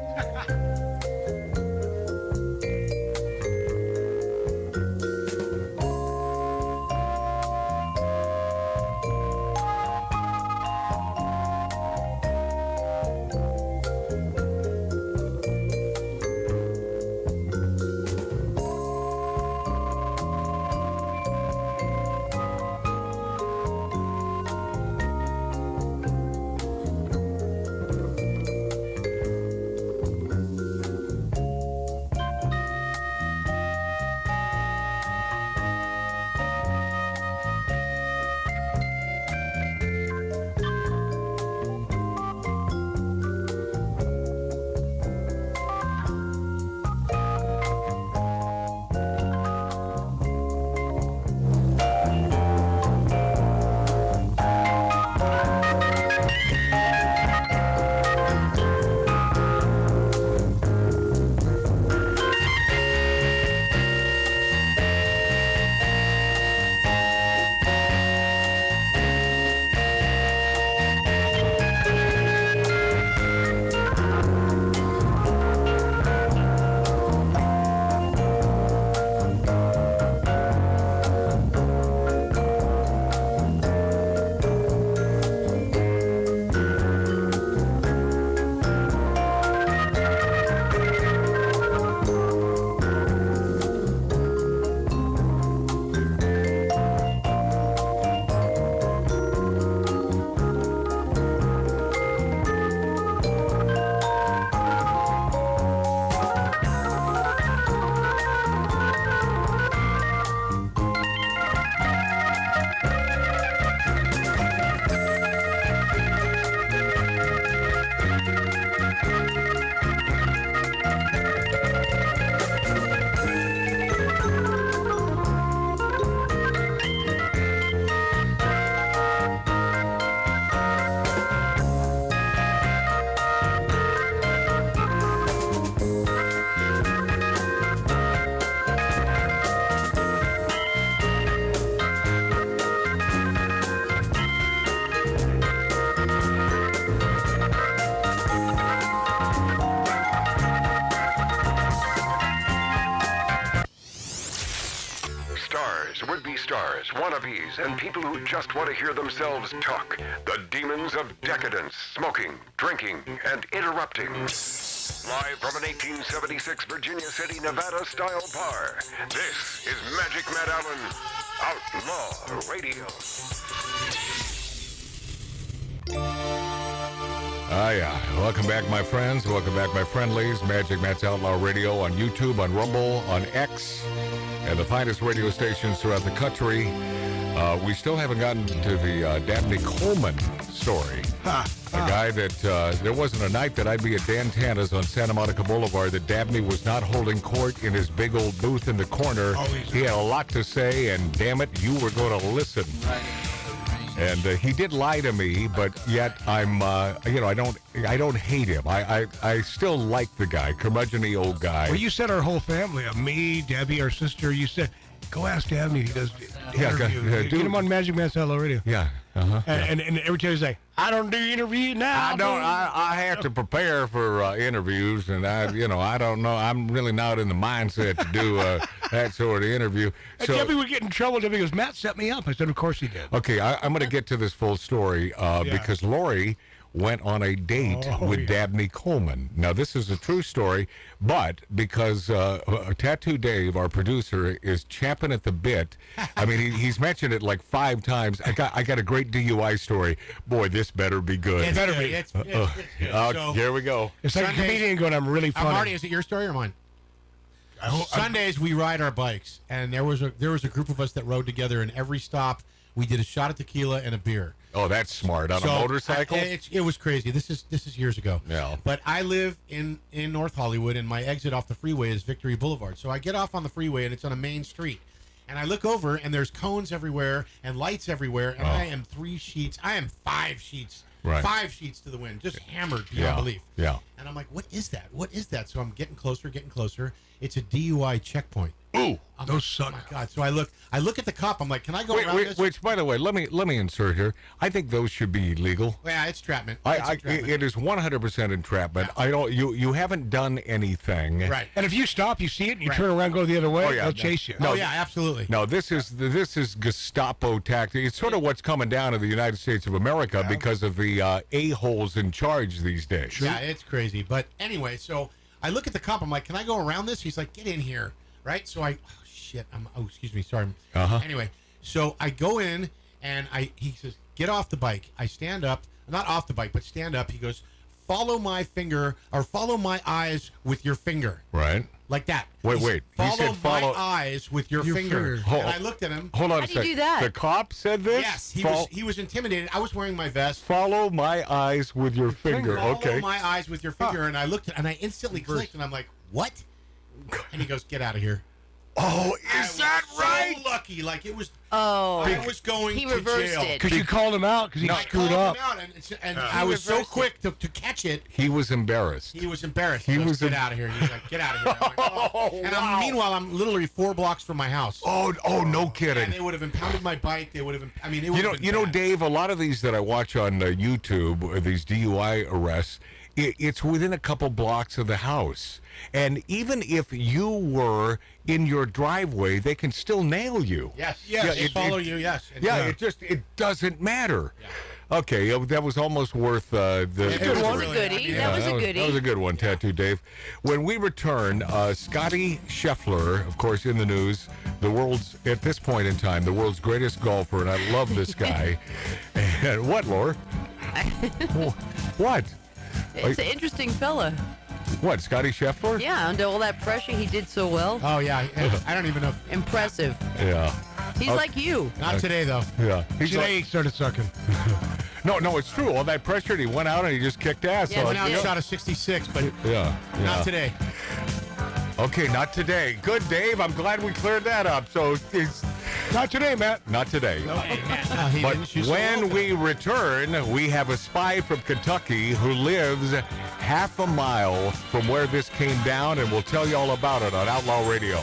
would-be stars, wannabes, and people who just want to hear themselves talk. The demons of decadence, smoking, drinking, and interrupting. Live from an 1876 Virginia City, Nevada-style bar, this is Magic Matt Allen, Outlaw Radio. Yeah. Welcome back, my friends. Welcome back, my friendlies. Magic Matt's Outlaw Radio on YouTube, on Rumble, on X, and the finest radio stations throughout the country. We still haven't gotten to the Dabney Coleman story. The guy that there wasn't a night that I'd be at Dan Tana's on Santa Monica Boulevard that Dabney was not holding court in his big old booth in the corner. He had a lot to say, and damn it, you were going to listen. And he did lie to me, but yet I'm, I don't hate him. I still like the guy, curmudgeon-y old guy. Well, you said our whole family, me, Debbie, our sister, you said, go ask Dabney. He does interview. Get him on Magic Matt's Outlaw Radio. Yeah. Uh-huh. And every time you say, I don't do interview now. I have to prepare for interviews, and I don't know. I'm really not in the mindset to do that sort of interview. And Debbie would get in trouble. Debbie goes, Matt set me up. I said, of course he did. Okay, I'm going to get to this full story because Lori went on a date with Dabney Coleman. Now, this is a true story, but because Tattoo Dave, our producer, is champing at the bit. I mean, he's mentioned it like 5 times. I got a great DUI story. Boy, this better be good. It better be. It's good. So, here we go. It's like Sundays, a comedian going, I'm really funny. Marty, is it your story or mine? Sundays we ride our bikes, and there was a group of us that rode together, and every stop we did a shot of tequila and a beer. Oh, that's smart. On a motorcycle? It was crazy. This is years ago. Yeah. But I live in North Hollywood, and my exit off the freeway is Victory Boulevard. So I get off on the freeway, and it's on a main street. And I look over, and there's cones everywhere and lights everywhere, and I am 5 sheets. Right. 5 sheets to the wind, just hammered beyond belief. Yeah. And I'm like, what is that? What is that? So I'm getting closer. It's a DUI checkpoint. Ooh, those suck. Oh my God! So I look at the cop. I'm like, can I go around this? Which, by the way, let me insert here. I think those should be legal. Yeah, it's entrapment. It is 100% entrapment. I don't. You haven't done anything. Right. And if you stop, you see it, and you turn around, and go the other way, they'll chase you. No, absolutely. No, this is Gestapo tactic. It's sort of what's coming down to the United States of America because of the a-holes in charge these days. Yeah, it's crazy. But anyway, so I look at the cop. I'm like, can I go around this? He's like, get in here. Right? So excuse me, sorry. Anyway, so I go in and he says, get off the bike. I stand up, not off the bike, but stand up. He goes, follow my finger or follow my eyes with your finger. Right. Like that. Wait. Follow, He said follow my eyes with your finger. And I looked at him. Hold on How a do you second. do that? The cop said this? Yes, he was intimidated. I was wearing my vest. Follow my eyes with your finger. Follow Okay. my eyes with your finger. And I looked and I instantly clicked and I'm like, what? And he goes, get out of here. Oh, is that right? So lucky, like it was. Oh, I was going he to reversed jail it. Because you called him out because he screwed up. I called him out, and I was so quick to catch it. He was embarrassed. He was embarrassed. He was get out of here. He's like, get out of here. I'm like, oh. And meanwhile, I'm literally 4 blocks from my house. Oh, no kidding. And they would have impounded my bike. They would have. I mean, it would you know, Dave. A lot of these that I watch on YouTube, these DUI arrests, it's within a couple blocks of the house. And even if you were in your driveway, they can still nail you. Yes. They follow you. Yes. It doesn't matter. Yeah. Okay, that was almost worth the. That was a goodie. That was a goodie. That was a good one, Tattoo Dave. When we return, Scottie Scheffler, of course, in the news, at this point in time, the world's greatest golfer, and I love this guy. And what, Laura? What? It's an interesting fella. What, Scottie Scheffler? Yeah, under all that pressure, he did so well. Oh, yeah. I don't even know. Impressive. Yeah. He's like you. Not today, though. Yeah. Today he started sucking. No, it's true. All that pressure, he went out and he just kicked ass. Yes, Went out he and did. shot a 66, but not today. Okay, not today. Good, Dave. I'm glad we cleared that up. So it's not today, Matt. Not today. But when we return, we have a spy from Kentucky who lives half a mile from where this came down, and we'll tell you all about it on Outlaw Radio.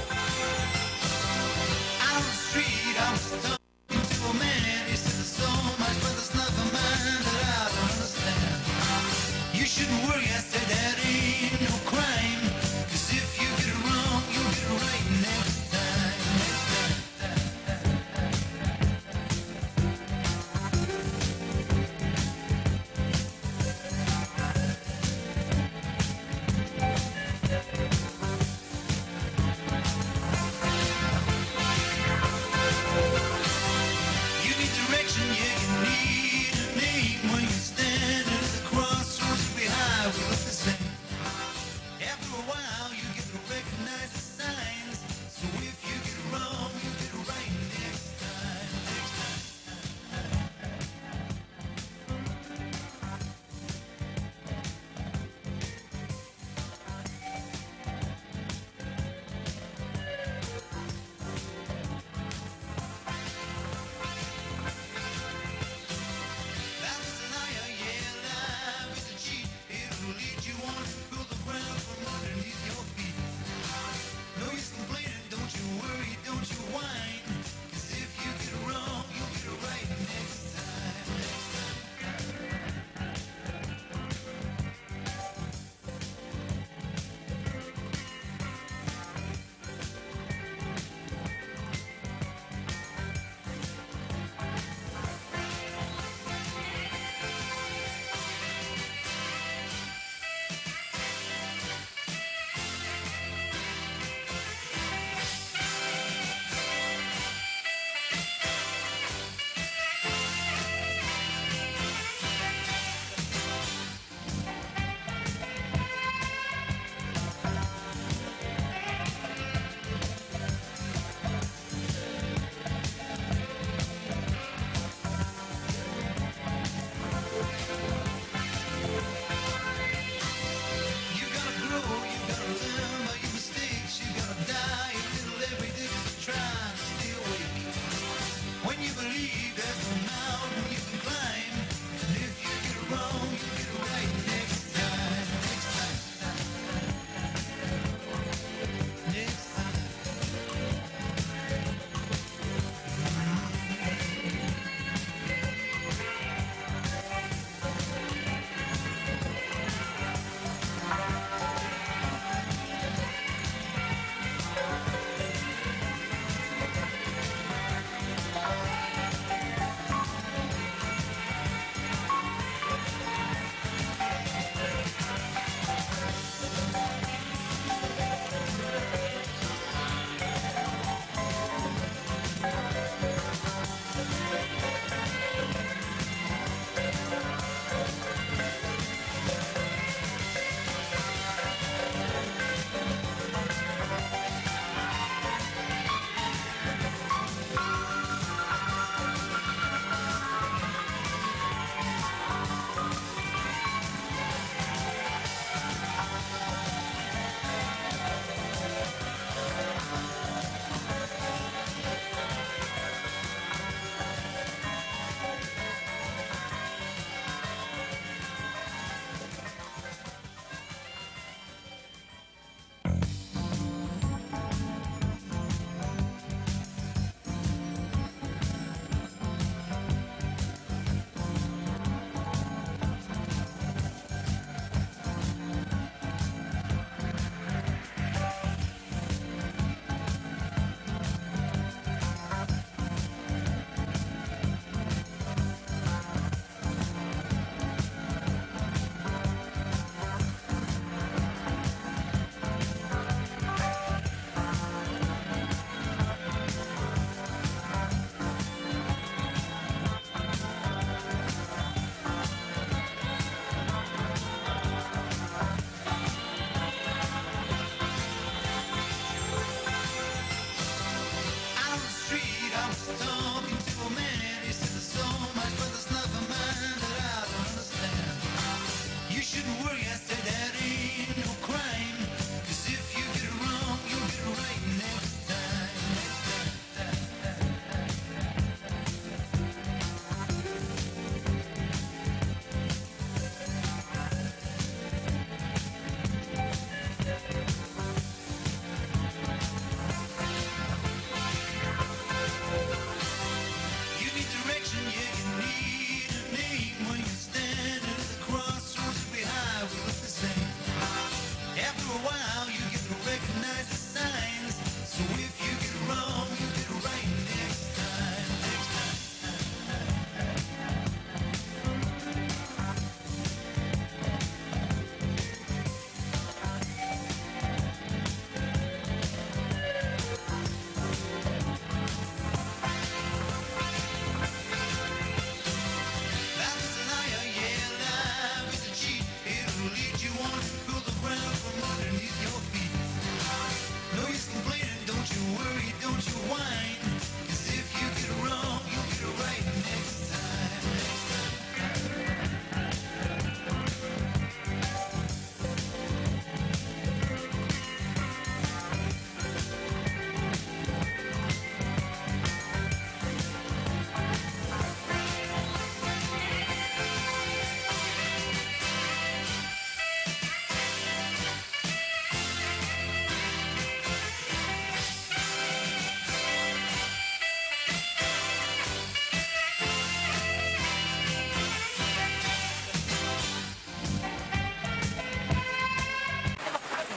After a while, you get to recognize the signs. So if you get it wrong, you get it right next time. Next time. Life is a liar, yeah, life is a cheat. It'll lead you on, pull the ground from underneath your feet. No use complaining, don't you worry, don't you whine. 'Cause if you get it wrong, you get it right next time. Next time.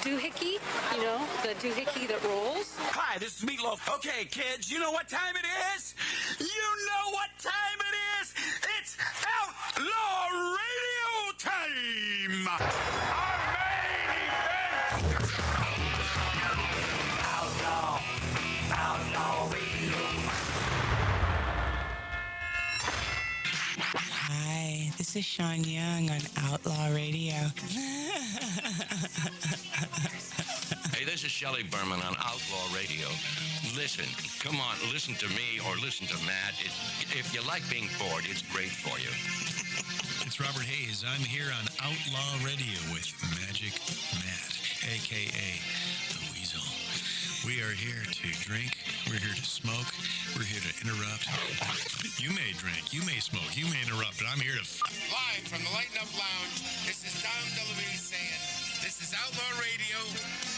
Doohickey, you know, the doohickey that rolls. Hi, this is Meatloaf. Okay, kids, you know what time it is? You know what time it is? It's Outlaw Radio time! Our main event! Outlaw Radio. Hi, this is Sean Young on Outlaw Radio. Hey, this is Shelley Berman on Outlaw Radio. Listen, come on, listen to me or listen to Matt. If you like being bored, it's great for you. It's Robert Hayes. I'm here on Outlaw Radio with Magic Matt, a.k.a. The Weasel. We are here to drink. We're here to smoke. We're here to interrupt. You may drink. You may smoke. You may interrupt, but I'm here to... Live from the Lighten Up Lounge, this is Tom DeLuise saying, this is Outlaw Radio.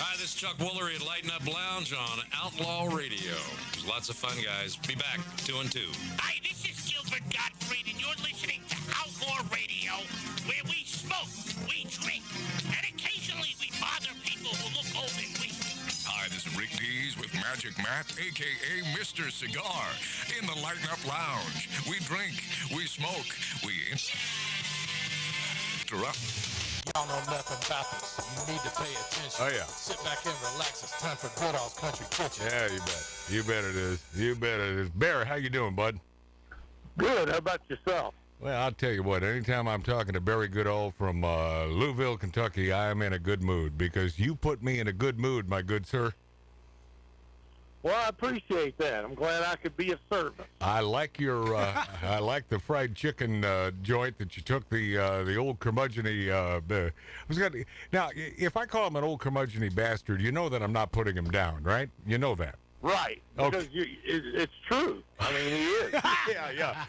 Hi, this is Chuck Woolery at Lighten Up Lounge on Outlaw Radio. There's lots of fun, guys. Be back, 2 and 2. Hi, this is Gilbert Gottfried, and you're listening to Outlaw Radio, where we smoke, we drink, and occasionally we bother people who look old and weak. Hi, this is Rick Dees with Magic Matt, a.k.a. Mr. Cigar, in the Lighten Up Lounge. We drink, we smoke, we interrupt. Y'all know nothing about this. You need to pay attention. Oh, yeah. Sit back and relax. It's time for Goodall's Country Kitchen. Yeah, you bet. You bet it is. You bet it is. Bear, how you doing, bud? Good. How about yourself? Well, I'll tell you what. Anytime I'm talking to Barry Goodall from Louisville, Kentucky, I am in a good mood because you put me in a good mood, my good sir. Well, I appreciate that. I'm glad I could be of service. I like your, I like the fried chicken joint that you took the old curmudgeon-y. Now, if I call him an old curmudgeon-y bastard, you know that I'm not putting him down, right? You know that. Right, because it's true. I mean, he is. yeah.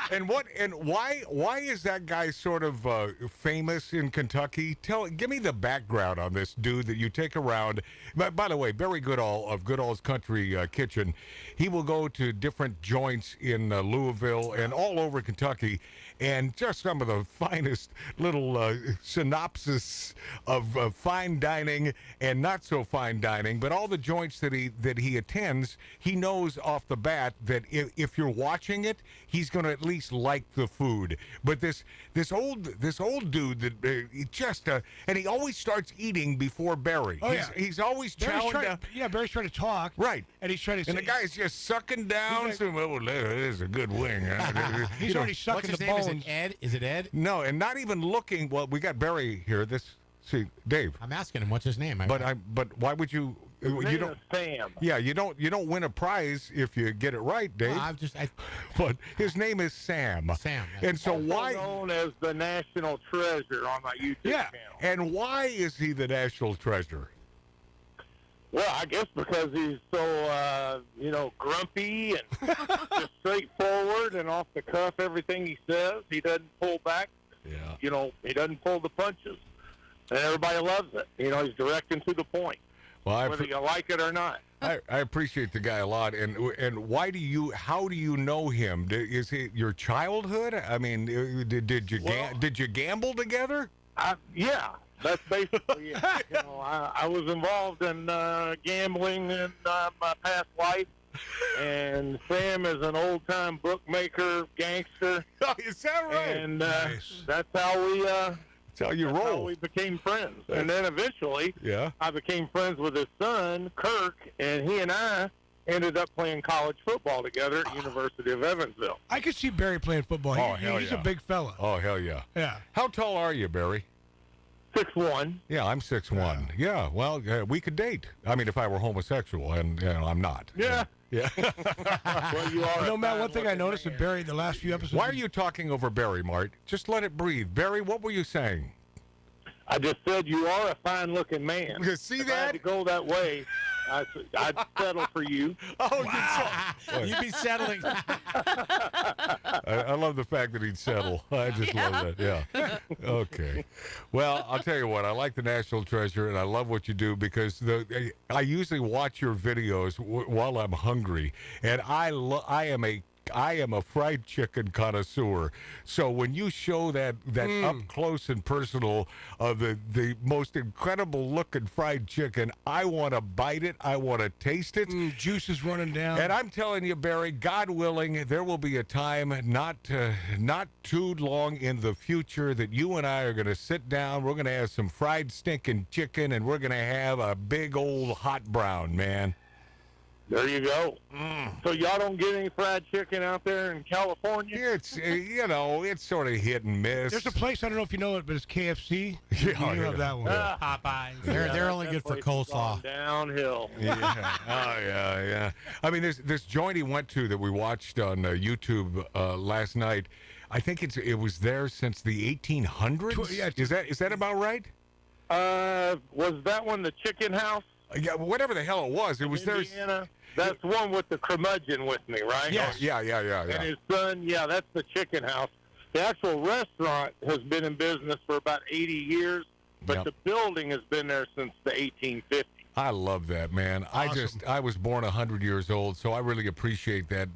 And why is that guy sort of famous in Kentucky? Give me the background on this dude that you take around. By the way, Barry Goodall of Goodall's Country Kitchen, he will go to different joints in Louisville and all over Kentucky, and just some of the finest little synopsis of fine dining and not so fine dining, but all the joints that he attends, he knows off the bat that if you're watching it, he's going to at least like the food. But this old dude that just and he always starts eating before Barry. Oh, he's always chowing. Barry's trying to talk. Right. And he's trying to. And the guy's just sucking down. Like, there's a good wing. He's already sucking the bones. Is it Ed? Is it Ed? No, and not even looking. Well, we got Barry here. See, Dave. I'm asking him what's his name. But why would you? You don't. Sam. Yeah, you don't win a prize if you get it right, Dave. No, But his name is Sam. Sam. And so also why? known as the National Treasure on my YouTube channel. And why is he the national treasure? Well, I guess because he's so, grumpy and just straightforward and off the cuff. Everything he says, he doesn't pull back. Yeah. He doesn't pull the punches, and everybody loves it. He's direct and to the point. Well, whether you like it or not. I appreciate the guy a lot, and how do you know him? Is it your childhood? I mean, did you gamble together? Yeah. That's basically it. You know, I was involved in gambling in my past life, and Sam is an old-time bookmaker, gangster. Oh, is that right? And nice. that's how we. That's how you roll. How we became friends, and then eventually, I became friends with his son, Kirk, and he and I ended up playing college football together at University of Evansville. I could see Barry playing football. He's a big fella. Oh, hell yeah. Yeah. How tall are you, Barry? 6'1". Yeah, I'm 6'1". Yeah, well, we could date. I mean, if I were homosexual, and I'm not. Yeah. Yeah. Well, you are. You know, Matt, one thing I noticed with Barry the last few episodes. Why are you talking over Barry, Mart? Just let it breathe. Barry, what were you saying? I just said you are a fine-looking man. You see if that? I had to go that way, I'd settle for you. Oh, wow. You'd be settling. I love the fact that he'd settle. I just love that. Yeah. Okay. Well, I'll tell you what. I like the National Treasure, and I love what you do because I usually watch your videos while I'm hungry, and I am a fried chicken connoisseur. So when you show that up close and personal of the most incredible looking fried chicken, I want to bite it. I want to taste it. Juice is running down. And I'm telling you, Barry, God willing, there will be a time not too long in the future that you and I are going to sit down. We're going to have some fried stinking chicken, and we're going to have a big old hot brown, man. There you go. So y'all don't get any fried chicken out there in California? It's it's sort of hit and miss. There's a place, I don't know if you know it, but it's KFC. Yeah, you have that one. Popeyes. They're only good for coleslaw. Downhill. Yeah. Oh yeah. I mean, this joint he went to that we watched on YouTube last night. I think it was there since the 1800s. Yeah, is that about right? Was that one the Chicken House? Yeah, whatever the hell it was. It was Indiana? That's one with the curmudgeon with me, right? Yes. Yeah. And his son, that's the Chicken House. The actual restaurant has been in business for about 80 years, but the building has been there since the 1850s. I love that, man. Awesome. I was born 100 years old, so I really appreciate that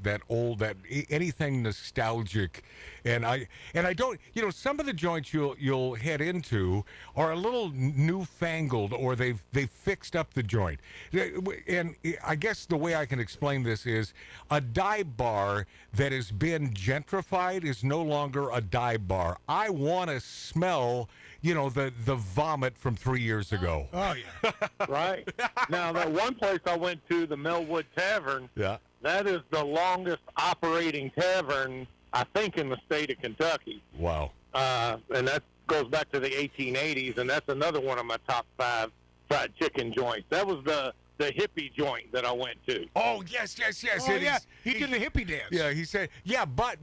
anything nostalgic, and I don't, some of the joints you'll head into are a little newfangled, or they've fixed up the joint, and I guess the way I can explain this is a dive bar that has been gentrified is no longer a dive bar. I want to smell the vomit from 3 years ago. Oh, yeah. Right. Now, that one place I went to, the Melwood Tavern, that is the longest operating tavern, I think, in the state of Kentucky. Wow. And that goes back to the 1880s, and that's another one of my top 5 fried chicken joints. That was the hippie joint that I went to. Oh, yes. Oh, yeah. He did the hippie dance. Yeah, he said, but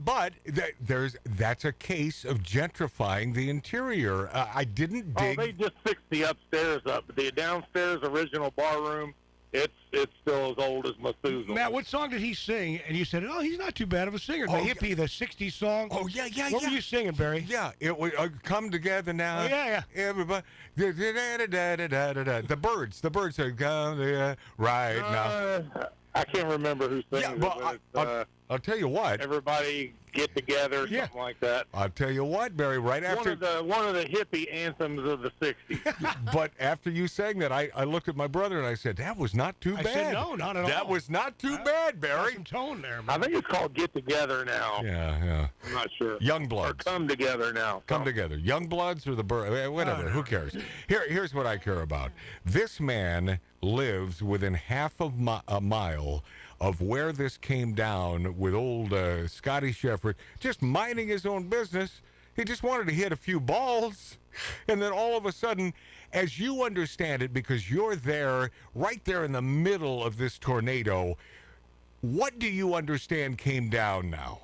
that's a case of gentrifying the interior. I didn't dig. Oh, they just fixed the upstairs up. The downstairs original bar room, it's still as old as Methuselah. Matt, what song did he sing? And you said, he's not too bad of a singer. The hippie, the 60s song. Oh, yeah. What were you singing, Barry? Yeah, it would come together now. Oh, yeah. Everybody. The birds are come together right now. I can't remember who sings it, but I'll tell you what. Everybody get together, something like that. I'll tell you what, Barry, right after... One of the hippie anthems of the 60s. But after you sang that, I looked at my brother and I said, that was not too bad. I said, no, not at all. That was not too bad, Barry. Some tone there, man. I think it's called Get Together now. Yeah. I'm not sure. Young Bloods. Or Come Together now. Come Together. Young Bloods or the whatever. Who cares? Here's what I care about. This man lives within half of a mile of where this came down with old Scottie Scheffler, just minding his own business. He just wanted to hit a few balls. And then all of a sudden, as you understand it, because you're there, right there in the middle of this tornado, what do you understand came down now?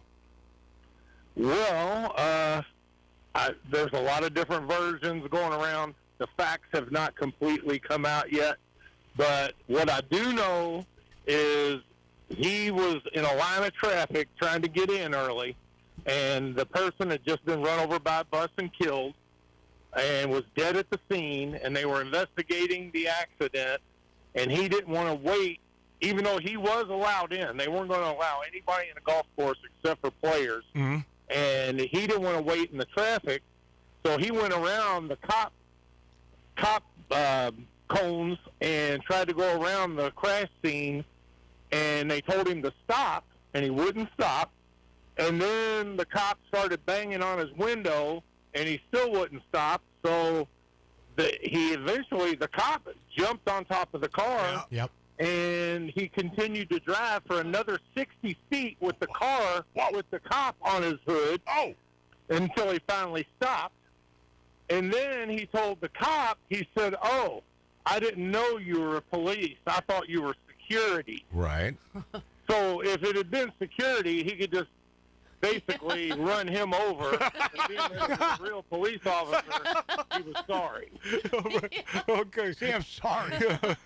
Well, there's a lot of different versions going around. The facts have not completely come out yet. But what I do know is he was in a line of traffic trying to get in early, and the person had just been run over by a bus and killed and was dead at the scene, and they were investigating the accident, and he didn't want to wait, even though he was allowed in. They weren't going to allow anybody in the golf course except for players, and he didn't want to wait in the traffic, so he went around. The cop cop cones and tried to go around the crash scene, and they told him to stop, and he wouldn't stop. And then the cop started banging on his window, and he still wouldn't stop. So the cop jumped on top of the car. Yep. And he continued to drive for another 60 feet with the car, with the cop on his hood, until he finally stopped. And then he told the cop, he said, "Oh, I didn't know you were police. I thought you were security." Right. So if it had been security, he could just basically run him over. And being that he was a real police officer, he was sorry. Okay. See, I'm sorry.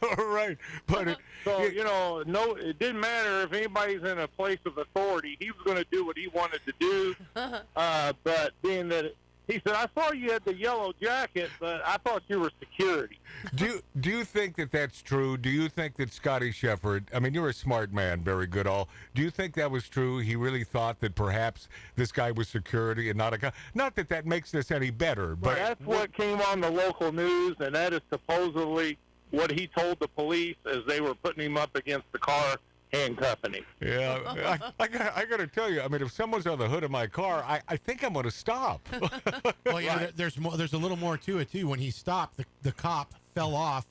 All right. But it didn't matter if anybody's in a place of authority. He was going to do what he wanted to do. But being that he said, "I saw you had the yellow jacket, but I thought you were security." Do you think that that's true? Do you think that Scottie Scheffler, I mean, you're a smart man, Barry Goodall. Do you think that was true? He really thought that perhaps this guy was security and not a guy? Not that that makes this any better, but that's what came on the local news, and that is supposedly what he told the police as they were putting him up against the car, handcuffing him. Yeah, I got to tell you, I mean, if someone's on the hood of my car, I think I'm going to stop. Well, yeah, there's a little more to it, too. When he stopped, the cop fell off,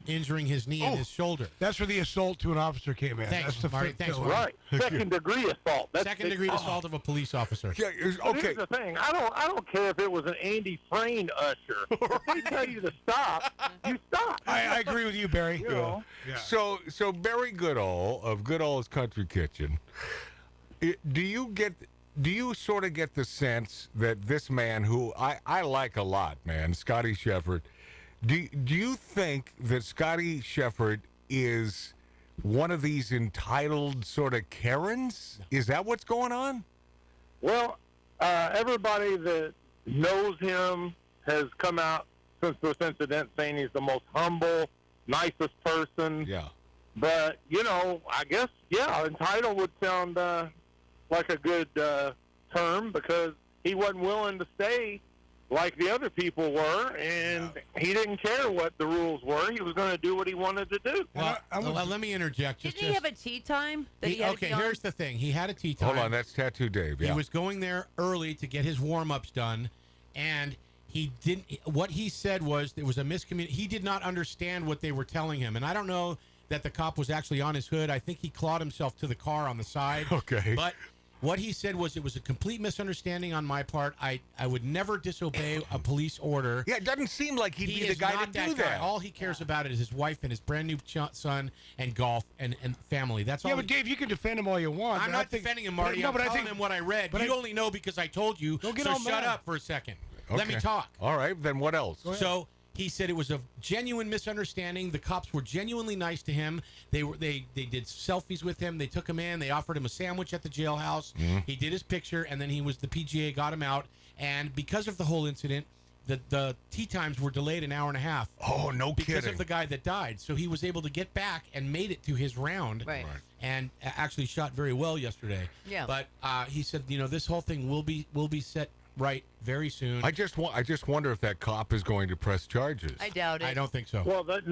injuring his knee and his shoulder. That's where the assault to an officer came in. Thanks, That's the Marty. Thanks, Marty. Right. Second-degree assault. Second-degree assault of a police officer. Yeah, But here's the thing. I don't care if it was an Andy Frayne usher. If they tell you to stop, you stop. I agree with you, Barry. You know? Yeah. So Barry Goodall of Goodall's Country Kitchen, do you sort of get the sense that this man, who I like a lot, man, Scottie Scheffler, do you think that Scottie Scheffler is one of these entitled sort of Karens? Is that what's going on? Well, everybody that knows him has come out since this incident saying he's the most humble, nicest person. Yeah. But, I guess, entitled would sound like a good term, because he wasn't willing to stay like the other people were, and he didn't care what the rules were. He was going to do what he wanted to do. Well, let me interject. Didn't he have a tea time? That he had to be on? Here's the thing. He had a tea time. Hold on, that's Tattoo Dave. Yeah. He was going there early to get his warm-ups done, and he didn't. What he said was there was a miscommunication. He did not understand what they were telling him, and I don't know that the cop was actually on his hood. I think he clawed himself to the car on the side. Okay. But what he said was it was a complete misunderstanding on my part. I would never disobey a police order. Yeah, it doesn't seem like he'd be the is guy not to do guy. that. All he cares about is his wife and his brand new son and golf and family. That's all. Yeah, but Dave, you can defend him all you want. I'm not defending him, Marty. I'm telling him what I read. But you only know because I told you. Don't get so all shut mad. up for a second. Okay. Let me talk. All right, then what else? So he said it was a genuine misunderstanding. The cops were genuinely nice to him. They did selfies with him. They took him in. They offered him a sandwich at the jailhouse. Mm-hmm. He did his picture, and then the PGA got him out. And because of the whole incident, the tee times were delayed an hour and a half. Oh, no because kidding. of the guy that died. So he was able to get back and made it to his round. Right. And actually shot very well yesterday. Yeah. But he said, this whole thing will be set right very soon. I just wonder if that cop is going to press charges. I doubt it. I don't think so. Well, there's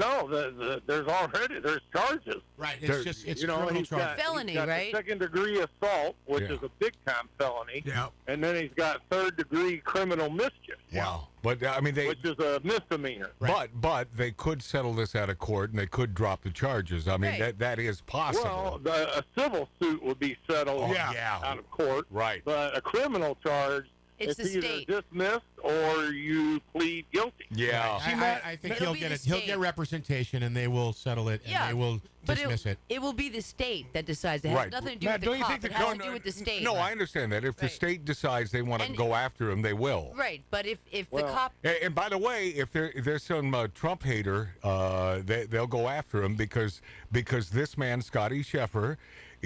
charges. Right. It's he's criminal charge. got, Felony, he's got right? Second-degree assault, which is a big-time felony. Yeah. And then he's got third-degree criminal mischief. Wow. But I mean, which is a misdemeanor. Right. But they could settle this out of court and they could drop the charges. I mean, that is possible. Well, a civil suit would be settled out of court. Right. But a criminal charge, it's either state. dismissed or you plead guilty. Yeah. I think he'll get representation and they will settle it and they will dismiss it. It will be the state that decides. It has nothing to do with the cop. It has to do with the state. No, I understand that. If the state decides they want to go after him, they will. Right, but if the cop... And by the way, if there's some Trump hater, they'll go after him because this man, Scottie Scheffler,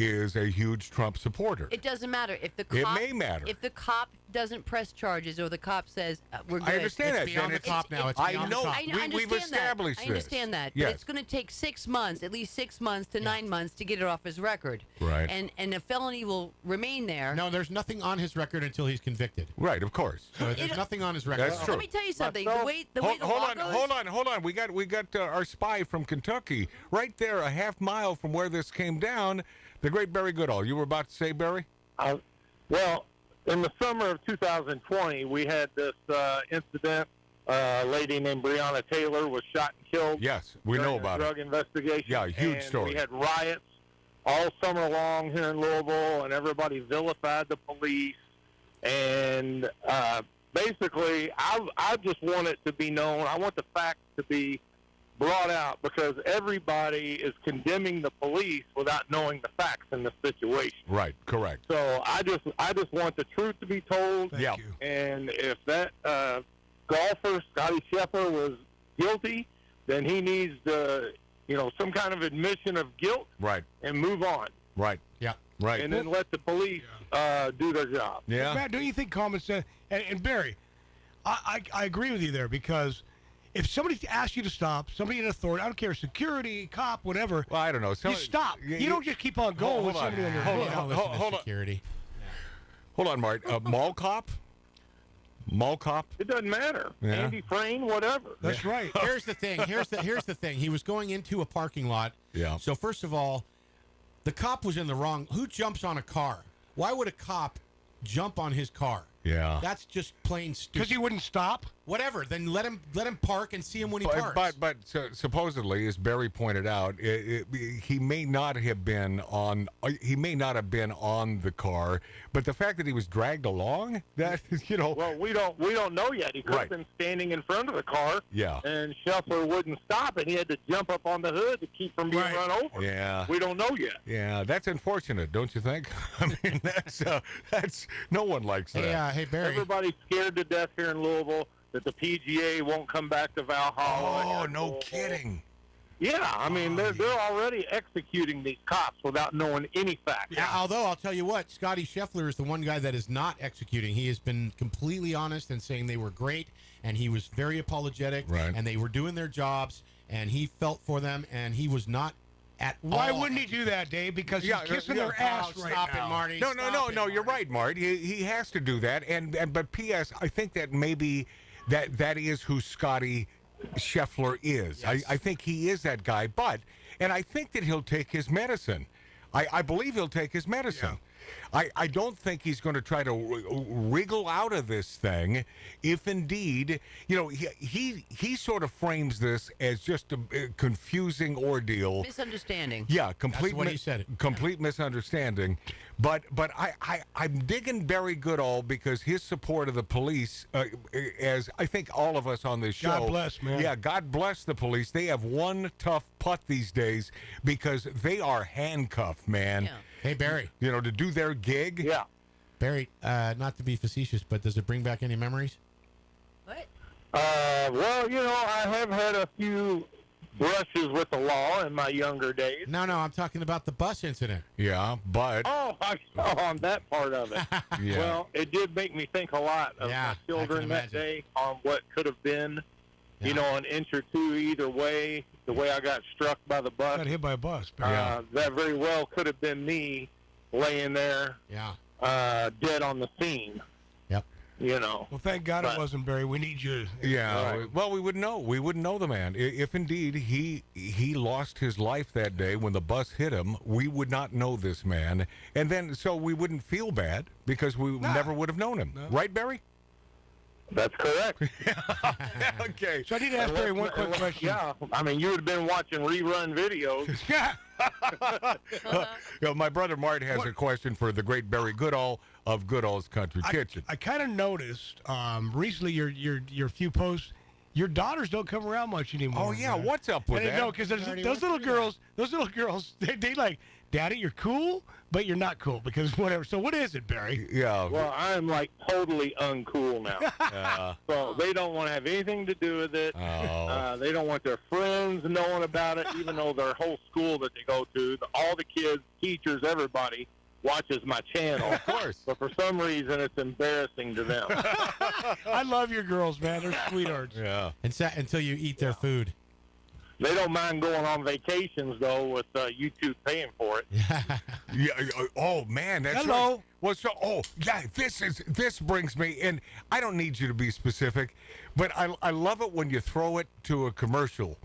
is a huge Trump supporter. It doesn't matter if the cop. It may matter. If the cop doesn't press charges or the cop says we're good. I understand that. It's beyond the cop now. It's I beyond know. the cop. We've established I understand that. Yes. But it's going to take 6 months, at least 6 months to 9 months to get it off his record. Right. And a felony will remain there. No, there's nothing on his record until he's convicted. Right, of course. So there's nothing on his record. That's true. Let me tell you something. The way the hold law on, goes, hold on. We got our spy from Kentucky right there, a half mile from where this came down. The great Barry Goodall. You were about to say, Barry? Well, in the summer of 2020, we had this incident. A lady named Breonna Taylor was shot and killed. Yes, we know about drug investigation. Yeah, huge and story. We had riots all summer long here in Louisville, and everybody vilified the police. And basically, I just want it to be known. I want the facts to be brought out because everybody is condemning the police without knowing the facts in the situation. Right, correct. So I just want the truth to be told. Thank you. And if that golfer, Scottie Scheffler, was guilty, then he needs to, some kind of admission of guilt. Right. And move on. Right. Yeah. Right. And then let the police do their job. Yeah. Matt, don't you think common sense? And Barry, I agree with you there because if somebody asks you to stop, somebody in authority, I don't care, security, cop, whatever. Well, I don't know. You stop. You don't just keep on going with somebody on your head. Hold on. Security. Hold on, Mart. Mall cop? Mall cop? It doesn't matter. Yeah. Andy Frayne, whatever. That's right. Here's the thing. Here's the thing. He was going into a parking lot. Yeah. So first of all, the cop was in the wrong. Who jumps on a car? Why would a cop jump on his car? Yeah. That's just plain stupid. Because he wouldn't stop? Whatever. Then let him park and see him when he parks. But supposedly, as Barry pointed out, he may not have been on. He may not have been on the car, but the fact that he was dragged along, that Well, we don't know yet. He could have been standing in front of the car. Yeah. And Scheffler wouldn't stop, and he had to jump up on the hood to keep from being run over. Yeah. We don't know yet. Yeah, that's unfortunate, don't you think? I mean, that's no one likes that. Hey Barry. Everybody's scared to death here in Louisville that the PGA won't come back to Valhalla. Oh, no kidding. Yeah, I mean, they're already executing these cops without knowing any facts. Yeah, although I'll tell you what, Scottie Scheffler is the one guy that is not executing. He has been completely honest and saying they were great, and he was very apologetic, and they were doing their jobs, and he felt for them, and he was not at Why all. wouldn't he do that, Dave? Because he's kissing their ass right stop now. it, Marty. No, you're right, Mart. He has to do that, but P.S. I think that maybe that is who Scottie Scheffler is. Yes. I think he is that guy, and I think that he'll take his medicine. I believe he'll take his medicine. I don't think he's going to try to wriggle out of this thing if indeed, he sort of frames this as just a confusing ordeal. Misunderstanding. Yeah, complete. That's what he said. Complete misunderstanding. But I'm digging Barry Goodall because his support of the police, as I think all of us on this show. God bless, man. Yeah, God bless the police. They have one tough putt these days because they are handcuffed, man. Yeah. Hey, Barry. To do their gig. Yeah. Barry, not to be facetious, but does it bring back any memories? What? Well, I have had a few brushes with the law in my younger days. No, I'm talking about the bus incident. Yeah, but... on that part of it. Yeah. Well, it did make me think a lot of my children that day on what could have been, an inch or two either way, the way I got struck by the bus. Got hit by a bus. Yeah. That very well could have been me laying there dead on the scene. Yep. Well, thank God it wasn't, Barry. We need you. Yeah. Right. Well, we wouldn't know. We wouldn't know the man. If indeed he lost his life that day when the bus hit him, we would not know this man. And then, so we wouldn't feel bad because we never would have known him. No. Right, Barry? That's correct. Okay. So I need to ask Barry one quick question. Yeah. I mean, you would have been watching rerun videos. Yeah. My brother Mart has a question for the great Barry Goodall of Goodall's Country Kitchen. I kind of noticed recently your few posts. your daughters don't come around much anymore. Oh yeah, man. what's up with that? No, because those little girls, they like, Daddy, you're cool, but you're not cool because whatever. So what is it, Barry? Yeah. Well, I'm like totally uncool now. So they don't want to have anything to do with it. Oh. They don't want their friends knowing about it, even though their whole school that they go to, all the kids, teachers, everybody watches my channel. Of course. But for some reason, it's embarrassing to them. I love your girls, man. They're sweethearts. Yeah. Until you eat their food. They don't mind going on vacations, though, with YouTube paying for it. Yeah. Oh man, that's Hello. Right. Well, so yeah, this brings me, and I don't need you to be specific, but I love it when you throw it to a commercial.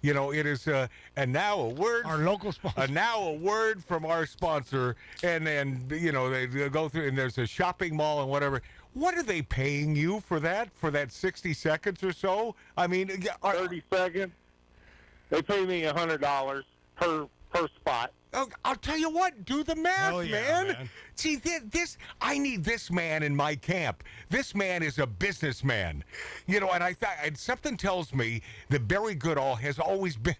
You know, it is and now a word. Our local sponsor. Now a word from our sponsor, and then you know they go through, and there's a shopping mall and whatever. What are they paying you for that? For that 60 seconds or so? I mean, 30 seconds. They pay me $100 per spot. I'll tell you what, do the math, man. See, this I need this man in my camp. This man is a businessman. You know, and and something tells me that Barry Goodall has always been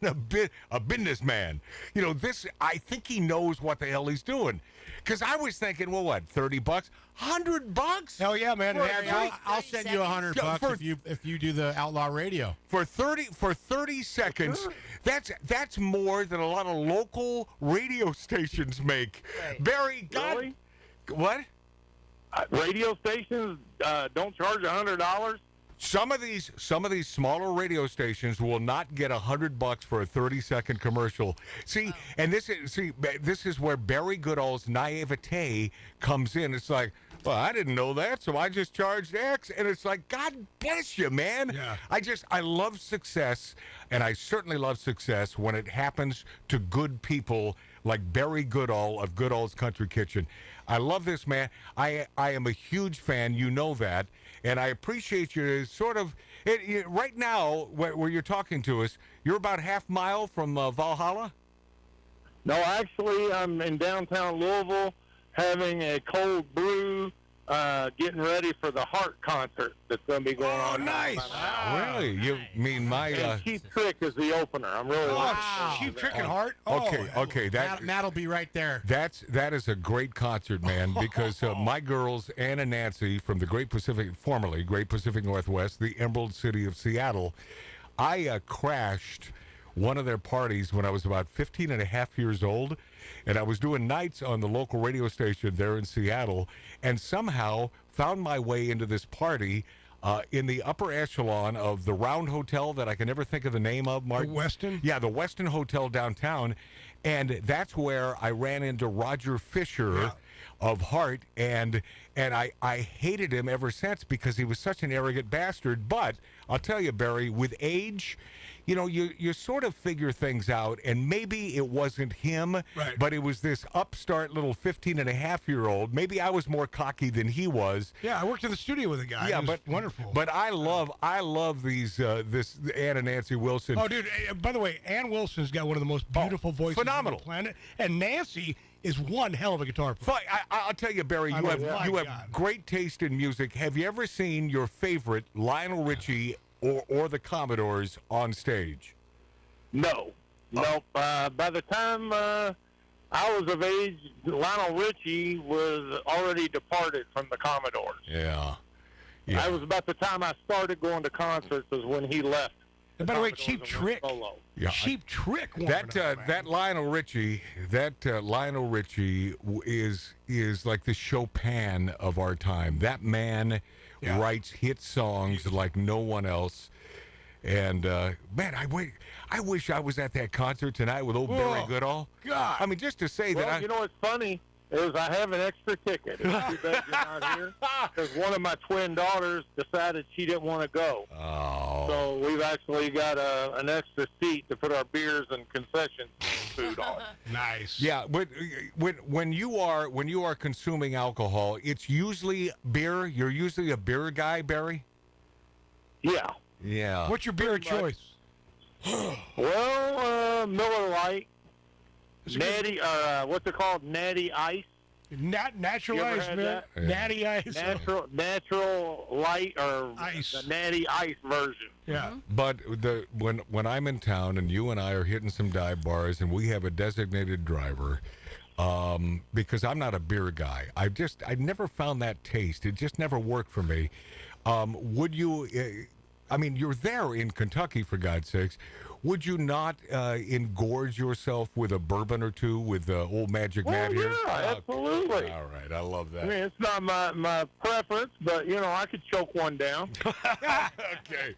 a businessman. You know, I think he knows what the hell he's doing. Because I was thinking, well, what, $30? $100? Hell yeah, man. I'll send you $100 if you do the Outlaw Radio for 30 seconds. That's more than a lot of local radio stations make. Right. Barry, God, really? What? Radio stations don't charge $100. Some of these smaller radio stations will not get $100 for a 30-second commercial. See, and this is where Barry Goodall's naivete comes in. It's like, well, I didn't know that, so I just charged X. And it's like, God bless you, man. Yeah. I love success, and I certainly love success when it happens to good people like Barry Goodall of Goodall's Country Kitchen. I love this man. I am a huge fan. You know that. And I appreciate you sort of, right now, where you're talking to us, you're about half mile from Valhalla? No, actually, I'm in downtown Louisville having a cold brew, getting ready for the Heart concert that's going to be going on. Oh, nice. Wow. Really? You mean my... And Cheap Trick is the opener. I'm really Cheap Trick and Heart? Okay. Matt'll be right there. That is a great concert, man, because my girls, Ann and Nancy, from the formerly Great Pacific Northwest, the Emerald City of Seattle, I crashed one of their parties when I was about 15 and a half years old, and I was doing nights on the local radio station there in Seattle, and somehow found my way into this party in the upper echelon of the Round Hotel that I can never think of the name of, Mark. The Westin? Yeah, the Westin Hotel downtown, and that's where I ran into Roger Fisher of Heart, and I hated him ever since because he was such an arrogant bastard. But I'll tell you, Barry, with age, you know, you sort of figure things out, and maybe it wasn't him, right, but it was this upstart little 15-and-a-half-year-old. Maybe I was more cocky than he was. Yeah, I worked in the studio with a guy. Yeah, but wonderful. But I love these this Ann and Nancy Wilson. Oh, dude! By the way, Ann Wilson's got one of the most beautiful voices phenomenal on the planet, and Nancy is one hell of a guitar player. I'll tell you, Barry, you have great taste in music. Have you ever seen your favorite Lionel Richie or the Commodores on stage? No. Nope. By the time I was of age, Lionel Richie was already departed from the Commodores. Yeah. That was about the time I started going to concerts was when he left. And by the way, Cheap Trick. Yeah, Cheap Trick. That Lionel Richie is like the Chopin of our time. That man writes hit songs like no one else. And man, I wish I was at that concert tonight with old Barry Goodall. God, I mean, just to say that. You know what's funny is I have an extra ticket. It's too bad you're not here because one of my twin daughters decided she didn't want to go. Oh. So we've actually got an extra seat to put our beers and concession food on. Nice. Yeah, but when you are consuming alcohol, it's usually beer. You're usually a beer guy, Barry. Yeah. Yeah. What's your beer of choice? Well, Miller Lite. Natty, what's it called? Natty Ice. Natural You ever ice, had man. that? Natty ice. Natural light or ice. The natty ice version. Yeah. But when I'm in town and you and I are hitting some dive bars and we have a designated driver, because I'm not a beer guy, I never found that taste. It just never worked for me. Would you? I mean, you're there in Kentucky, for God's sakes. Would you not engorge yourself with a bourbon or two with old Magic Matt here? Yeah, absolutely. All right, I love that. I mean, it's not my preference, but, I could choke one down. Okay.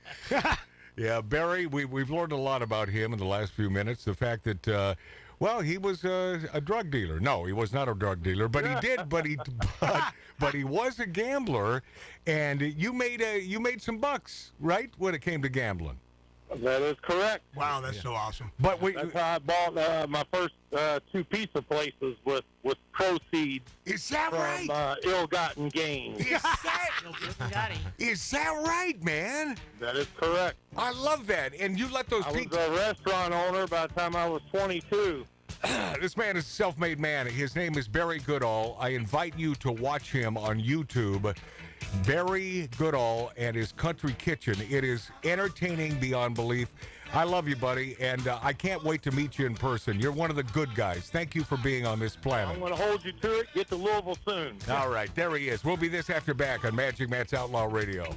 Yeah, Barry, we've learned a lot about him in the last few minutes. The fact that, he was a drug dealer. No, he was not a drug dealer, but he was a gambler, and you made some bucks, right, when it came to gambling. That is correct. Wow, that's so awesome. But that's how I bought my first two pizza places with proceeds. Is that from, right? Ill-gotten gains. Is that right, man? That is correct. I love that. And you let those I was a restaurant owner by the time I was 22. This man is a self-made man. His name is Barry Goodall. I invite you to watch him on YouTube. Barry Goodall and his Country Kitchen. It is entertaining beyond belief. I love you, buddy, and I can't wait to meet you in person. You're one of the good guys. Thank you for being on this planet. I'm going to hold you to it. Get to Louisville soon. All right, there he is. We'll be this after back on Magic Matt's Outlaw Radio.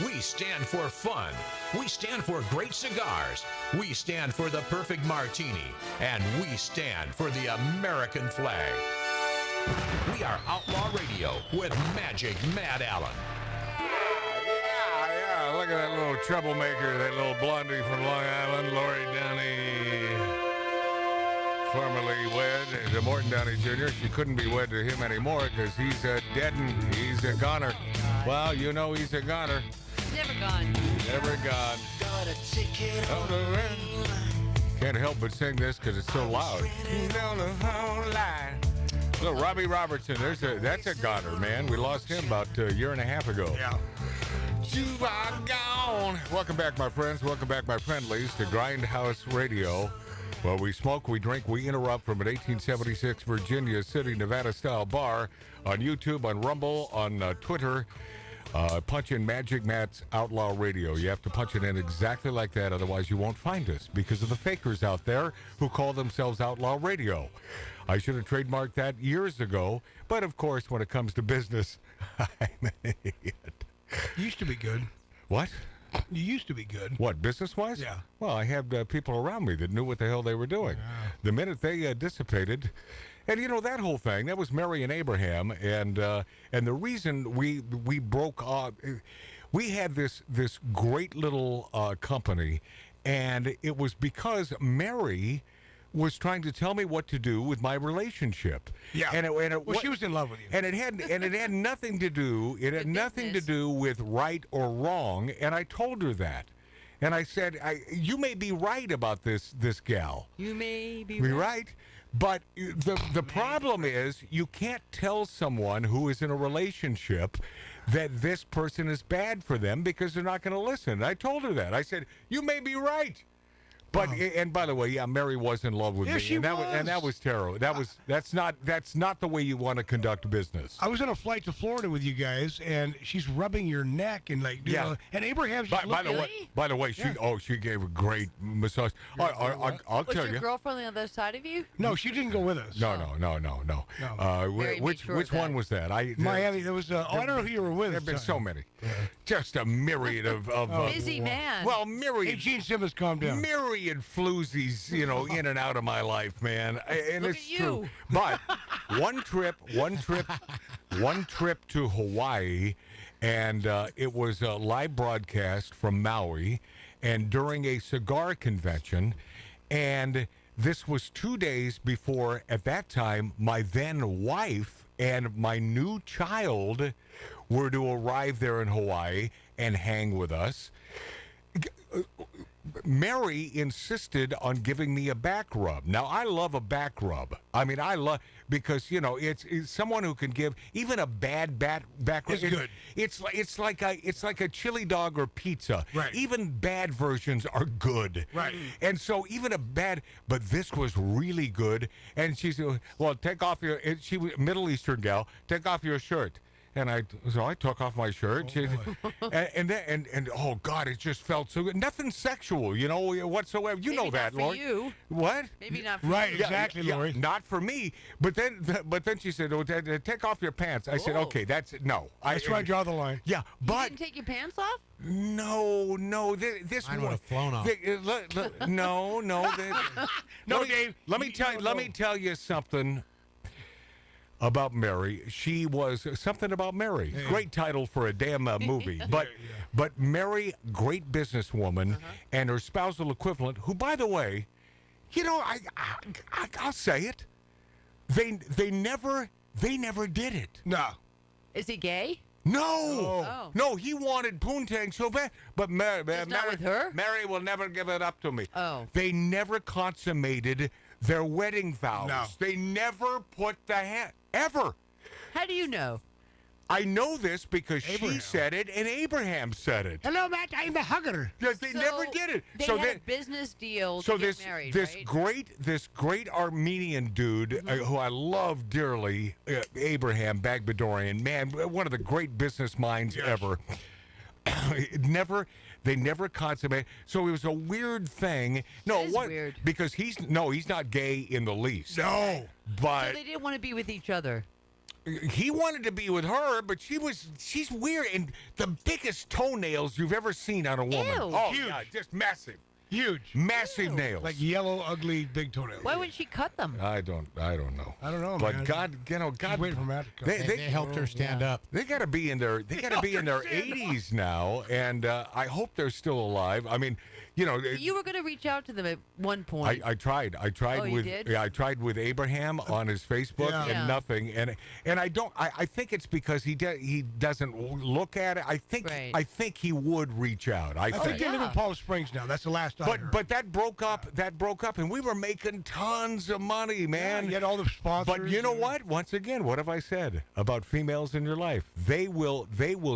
We stand for fun. We stand for great cigars. We stand for the perfect martini. And we stand for the American flag. We are Outlaw Radio with Magic Matt Allen. Yeah, look at that little troublemaker, that little blondie from Long Island, Lori Downey, formerly wed to Morton Downey Jr. She couldn't be wed to him anymore because he's dead and he's a goner. Well, you know he's a goner. Never gone. Never gone. Can't help but sing this because it's so loud. Down the whole line. Look, Robbie Robertson, that's a goner, man. We lost him about a year and a half ago. Yeah. You are gone. Welcome back, my friends. Welcome back, my friendlies, to Grindhouse Radio. Well, we smoke, we drink, we interrupt from an 1876 Virginia City, Nevada-style bar on YouTube, on Rumble, on Twitter. Punch in Magic Matt's Outlaw Radio. You have to punch it in exactly like that, otherwise you won't find us because of the fakers out there who call themselves Outlaw Radio. I should have trademarked that years ago, but of course, when it comes to business, I'm an idiot. You used to be good. What? You used to be good. What, business-wise? Yeah. Well, I had people around me that knew what the hell they were doing. Yeah. The minute they dissipated, and you know that whole thing, that was Mary and Abraham, and the reason we broke off, we had this great little company, and it was because Mary was trying to tell me what to do with my relationship. Yeah. She was in love with you. And it had nothing to do. It had nothing to do with right or wrong. And I told her that. And I said, "You may be right about this gal. You may be right. But the problem is you can't tell someone who is in a relationship that this person is bad for them because they're not going to listen." And I told her that. I said, "You may be right." But and by the way, yeah, Mary was in love with me, she and that was terrible. That's not the way you want to conduct business. I was on a flight to Florida with you guys, and she's rubbing your neck and like, and Abraham's. By the way, she gave a great massage. I'll tell you. Was your girlfriend on the other side of you? No, she didn't go with us. No. Which one was that? Miami. There was. I don't know who you were with. There have been so many. Just a myriad of busy man. Well, myriad. Hey, Gene Simmons, calm down. Myriad floozies, in and out of my life, man. And Look it's at true. you. But one trip to Hawaii, and it was a live broadcast from Maui, and during a cigar convention, and this was 2 days before, at that time, my then wife and my new child were to arrive there in Hawaii and hang with us. Mary insisted on giving me a back rub. Now, I love a back rub. I mean, because, it's someone who can give even a bad back rub. It's good. It's like a chili dog or pizza. Right. Even bad versions are good. Right. And so even but this was really good. And she said, well, take off she was a Middle Eastern gal, take off your shirt. And I took off my shirt, and oh God, it just felt so good. Nothing sexual, whatsoever. You Maybe know that, not for Lori. you. What? Maybe not for right, you. exactly, Lori. Not for me. But then she said, "Take off your pants." I said, "Okay, that's no." That's where I draw the line. Yeah, but you didn't take your pants off? No. This Mine would have flown off. No, Dave. Let me tell you something. About Mary. She was Something About Mary. Hey. Great title for a damn movie. But Mary, great businesswoman, and her spousal equivalent, who, by the way, I'll say it. They never did it. No. Is he gay? No. No, he wanted poontang so bad. But Mary with her? Mary will never give it up to me. Oh. They never consummated their wedding vows. No. They never put the hand. Ever. How do you know? I know this because she said it and Abraham said it. Hello, Matt. I'm the hugger. Yes, they never did it. They had a business deal to get married, right? This great Armenian dude who I love dearly, Abraham Bagbadorian, man, one of the great business minds ever. They never consummate. So it was a weird thing. No, weird. Because he's not gay in the least. No. But so they didn't want to be with each other. he wanted to be with her, but she's weird and the biggest toenails you've ever seen on a woman. Ew. Oh, Huge. yeah, just massive. Huge. Massive nails. Like yellow, ugly, big toenails. Why would she cut them? I don't know. I don't know, But man. God, She's waiting for Matt to come. They helped her stand up. They got to be in their 80s now, and I hope they're still alive. I mean, You were going to reach out to them at one point. I tried. I tried Oh, you with did? I tried with Abraham on his Facebook Yeah. and nothing. And I don't. I think it's because he doesn't look at it. I think he would reach out. I think they live in Palm Springs now. That's the last I heard. But that broke up. That broke up, and we were making tons of money, man. You get all the sponsors. But you know what? Once again, what have I said about females in your life? They will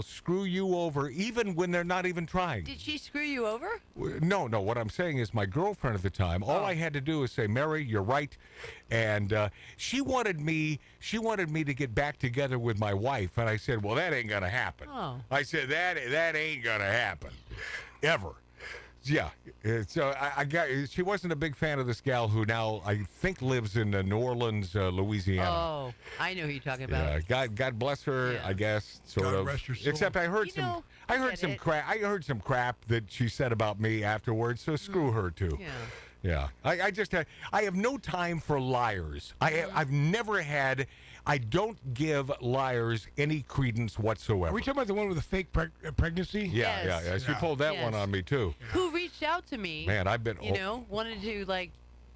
screw you over even when they're not even trying. Did she screw you over? No. What I'm saying is my girlfriend at the time, all I had to do is say, Mary, you're right. And she wanted me to get back together with my wife. And I said, well, that ain't going to happen. Oh. I said, that ain't going to happen. Ever. Yeah. So she wasn't a big fan of this gal who now I think lives in New Orleans, Louisiana. Oh, I know who you're talking about. Yeah, God bless her, I guess, sort God of. rest her soul. Except I heard some crap that she said about me afterwards. So screw her too. Yeah. Yeah. I have no time for liars. I've never had. I don't give liars any credence whatsoever. Are we talking about the one with the fake pregnancy? Yeah. She pulled that one on me too. Who reached out to me? Man, I've been. Wanted to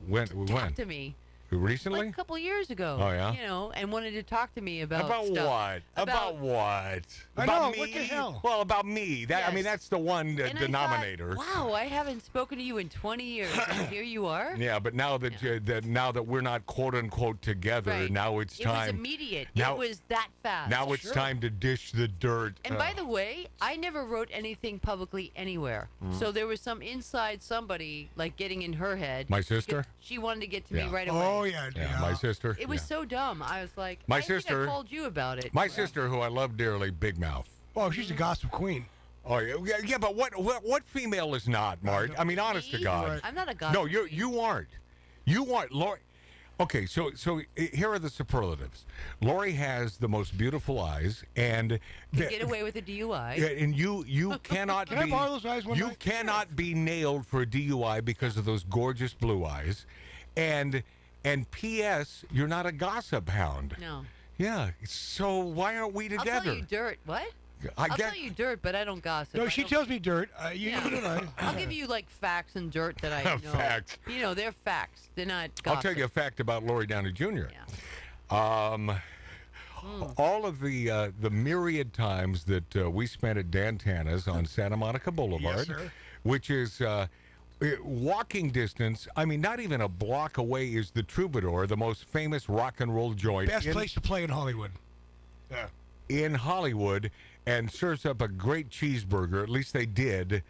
when? to me. Recently? Like a couple of years ago. Oh, yeah? And wanted to talk to me about what? About what? About me? What the hell? Well, about me. I mean, that's the one denominator. Wow, I haven't spoken to you in 20 years, and here you are. Yeah, but now that we're not quote unquote together, now it's time. It was immediate. Now, it was that fast. Now it's time to dish the dirt. And by the way, I never wrote anything publicly anywhere. So there was some inside somebody like getting in her head. My sister? She wanted to get to me right away. Oh yeah. My sister. It was so dumb. I was like, my I sister think I called you about it. My sister, who I love dearly, big mouth. Oh, she's a gossip queen. Oh yeah, but what female is not, Mart? I mean, honest to God. I'm not a gossip. No, you aren't. You aren't, Lori. Okay, so here are the superlatives. Lori has the most beautiful eyes, and get away with a DUI. And you cannot Can I borrow those eyes one night? cannot be nailed for a DUI because of those gorgeous blue eyes, and P.S. You're not a gossip hound. No. Yeah. So why aren't we together? I'll tell you dirt. What? I'll tell you dirt, but I don't gossip. No, she tells me dirt. I'll give you like facts and dirt that I know. Facts. They're facts. They're not gossip. I'll tell you a fact about Lori Downey Jr. All of the myriad times that we spent at Dan Tana's on Santa Monica Boulevard, which is walking distance. I mean, not even a block away is the Troubadour, the most famous rock and roll joint. Best place to play in Hollywood. Yeah. In Hollywood, and serves up a great cheeseburger. At least they did.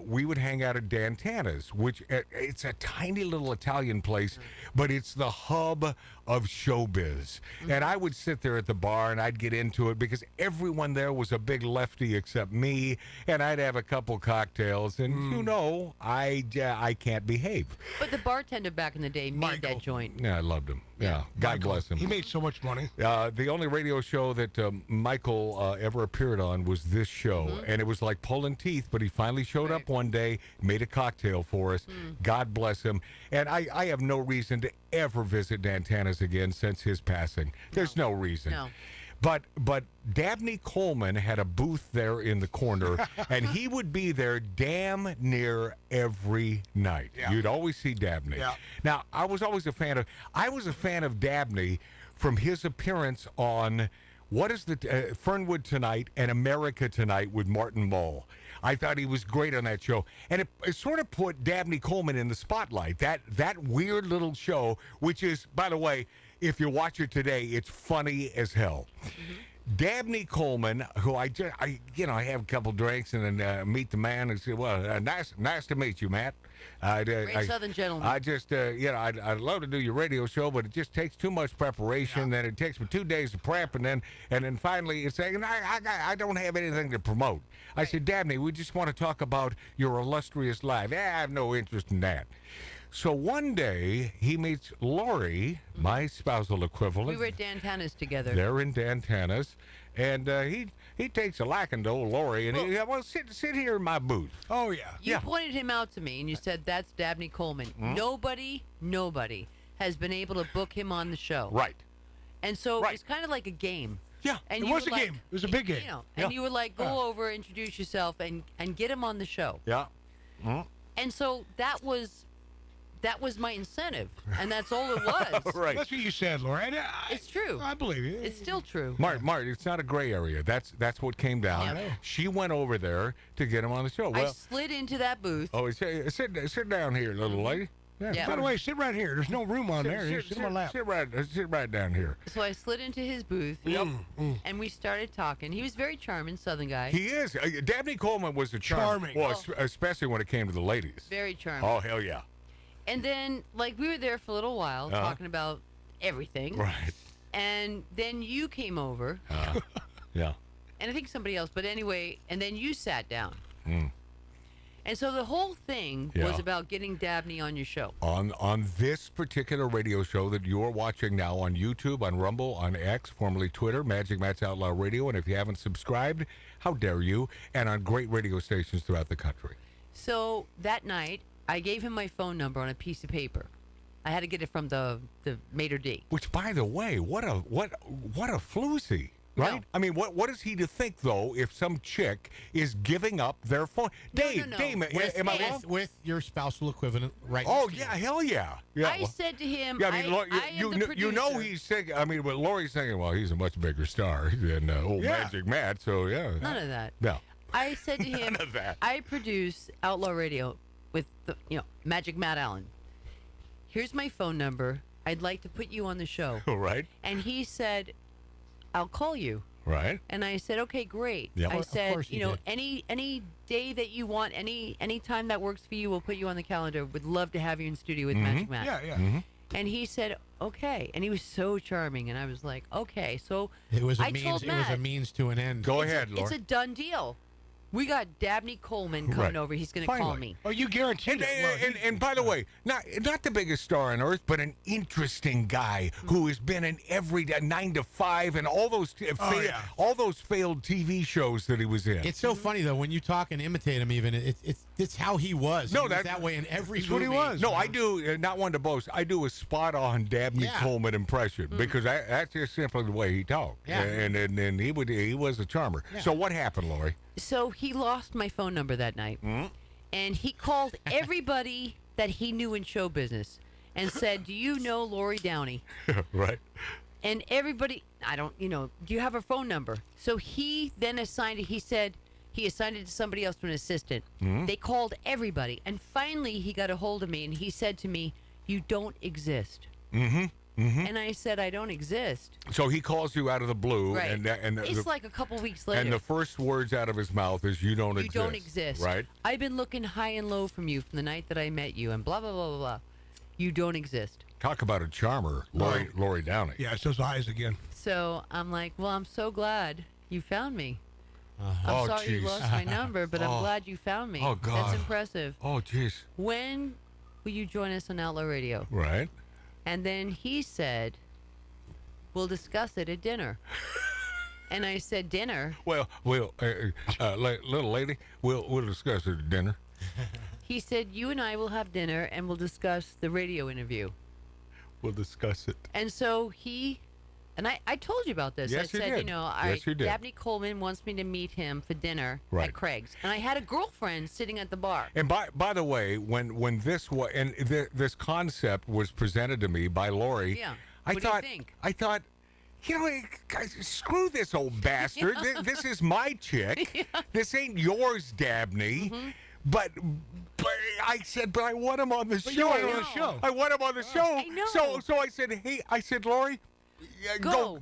We would hang out at Dan Tana's, which it's a tiny little Italian place, but it's the hub of showbiz. And I would sit there at the bar and I'd get into it because everyone there was a big lefty except me, and I'd have a couple cocktails, and I can't behave. But the bartender back in the day made that joint. Yeah, I loved him. Yeah, God bless him. He made so much money. The only radio show that Michael ever appeared on was this show, and it was like pulling teeth, but he finally showed up one day, made a cocktail for us. God bless him. And I have no reason to ever visit Dan Tana's again since his passing. There's no reason. No. But Dabney Coleman had a booth there in the corner, and he would be there damn near every night. Yeah. You'd always see Dabney. Yeah. Now, I was a fan of Dabney from his appearance on what is the Fernwood Tonight and America Tonight with Morton Mull. I thought he was great on that show, and it sort of put Dabney Coleman in the spotlight. That weird little show, which is, by the way, if you watch it today, it's funny as hell. Dabney Coleman, who I have a couple drinks and then meet the man and say, well, nice to meet you, Matt. Great Southern gentleman. I just, I'd love to do your radio show, but it just takes too much preparation. Then it takes me 2 days to prep, and then finally it's saying, I don't have anything to promote. I said, Dabney, we just want to talk about your illustrious life. I have no interest in that. So one day he meets Lori, my spousal equivalent. We were at Dantana's together. They're in Dantana's, and he takes a liking to old Lori, and he sit here in my booth. Oh yeah. You pointed him out to me, and you said that's Dabney Coleman. Nobody has been able to book him on the show. Right. And so it was kind of like a game. Yeah, and it was a game. It was a big game. You know, and you would like go over, introduce yourself, and get him on the show. Yeah. And so that was my incentive, and that's all it was. Right. That's what you said, Laura. It's true. I believe you. It's still true. Mart, it's not a gray area. That's what came down. Yeah. She went over there to get him on the show. I slid into that booth. Oh, sit down here, little lady. Yeah. By the way, sit right here. There's no room on there. Sit on my lap. Sit right down here. So I slid into his booth, and we started talking. He was very charming, Southern guy. He is. Dabney Coleman was a charming. Well, especially when it came to the ladies. Very charming. Oh, hell yeah. And then, like, we were there for a little while talking about everything. Right. And then you came over. Yeah. And I think somebody else. But anyway, and then you sat down. Mm. And so the whole thing was about getting Dabney on your show. On this particular radio show that you are watching now on YouTube, on Rumble, on X, formerly Twitter, Magic Matt's Outlaw Radio. And if you haven't subscribed, how dare you? And on great radio stations throughout the country. So that night, I gave him my phone number on a piece of paper. I had to get it from the maitre d'. Which, by the way, what a floozy, right? No. I mean, what is he to think though if some chick is giving up their phone? Dave, no. Dave, am I wrong? With your spousal equivalent, right? Oh yeah, hell yeah. Yeah. I said to him, Yeah, I mean, you know producer. he's thinking. I mean, but Lori's thinking, well, he's a much bigger star than old Magic Matt, so yeah. None of that. No. I said to him, None of that. I produce Outlaw Radio with the, Magic Matt Allen. Here's my phone number. I'd like to put you on the show. Right. And he said, I'll call you. Right. And I said, okay, great. Yeah. I Of said, course you did. any day that you want, any time that works for you, we'll put you on the calendar. Would love to have you in studio with Magic Matt. Yeah, yeah. Mm-hmm. And he said, okay. And he was so charming. And I was like, okay. So It was a I means. told It was a Matt, means to an end. Go ahead, Lori. it's a done deal. We got Dabney Coleman coming Right. over. He's going to call Finally. me. Oh, you guaranteed it. And by the way, not the biggest star on earth, but an interesting guy who has been in every 9 to 5 and all those all those failed TV shows that he was in. It's so funny though when you talk and imitate him. Even it's how he was. No, He was that- that way in every That's movie. what he was. No, I do not one to boast. I do a spot-on Dabney Yeah. Coleman impression because that's just simply the way he talked. Yeah. And he was a charmer. Yeah. So what happened, Lori? So he lost my phone number that night. And he called everybody that he knew in show business and said, do you know Lori Downey? Right. And everybody, do you have her phone number? So he then assigned it. He said he assigned it to somebody else, to an assistant. They called everybody. And finally, he got a hold of me and he said to me, you don't exist. And I said, I don't exist. So he calls you out of the blue, Right. and It's like a couple weeks later. and the first words out of his mouth is "You don't You exist." don't exist. Right. I've been looking high and low from you from the night that I met you, and blah, blah, blah, blah, blah. You don't exist. Talk about a charmer, Lori Downey. Yeah, it's those eyes again. So I'm like, well, I'm so glad you found me. I'm Oh, sorry you jeez. lost my number, but I'm glad you found me. Oh, God. That's impressive. Oh, jeez. When will you join us on Outlaw Radio? Right. And then he said, we'll discuss it at dinner. And I said, dinner? Well, little lady, we'll discuss it at dinner. He said, you and I will have dinner and we'll discuss the radio interview. We'll discuss it. And so and I told you about this. Yes, I you said, did. all Yes, right, you did. Dabney Coleman wants me to meet him for dinner Right. at Craig's. And I had a girlfriend sitting at the bar. And by the way, when this was this concept was presented to me by Lori, Yeah. I What do thought you think? guys, screw this old bastard. This is my chick. This ain't yours, Dabney. Mm-hmm. But I said, but I want him on the show. you want him on the show. I want him on the show. I know. So I said, Lori, go,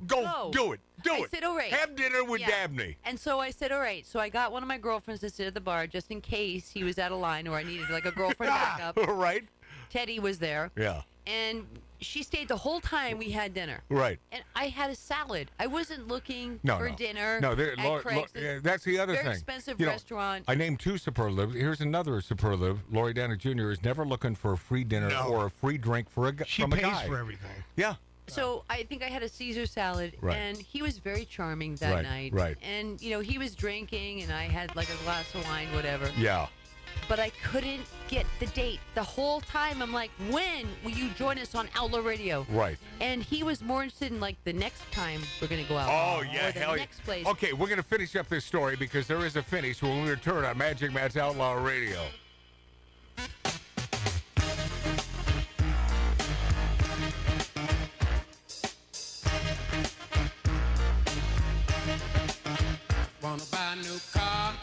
do it. I said, all right. Have dinner with Yeah. Dabney. And so I said, all right. So I got one of my girlfriends to sit at the bar just in case he was out of line or I needed like a girlfriend backup. Right? Teddy was there. Yeah. And she stayed the whole time we had dinner. Right. And I had a salad. I wasn't looking No, for no. dinner. No, at Craig's. that's the other Very thing. expensive You know, restaurant. I named 2 superlatives. Here's another superlative. Lori Downey Jr. is never looking for a free dinner or a free drink from a guy. She pays for everything. Yeah. So I think I had a Caesar salad, Right. and he was very charming that night. Right. And, he was drinking, and I had like a glass of wine, whatever. Yeah. But I couldn't get the date. The whole time, I'm like, when will you join us on Outlaw Radio? Right. And he was more interested in, like, the next time we're going to go out. Oh, yeah, or the hell next place. Okay, we're going to finish up this story because there is a finish when we return on Magic Matt's Outlaw Radio. Wanna buy a new car?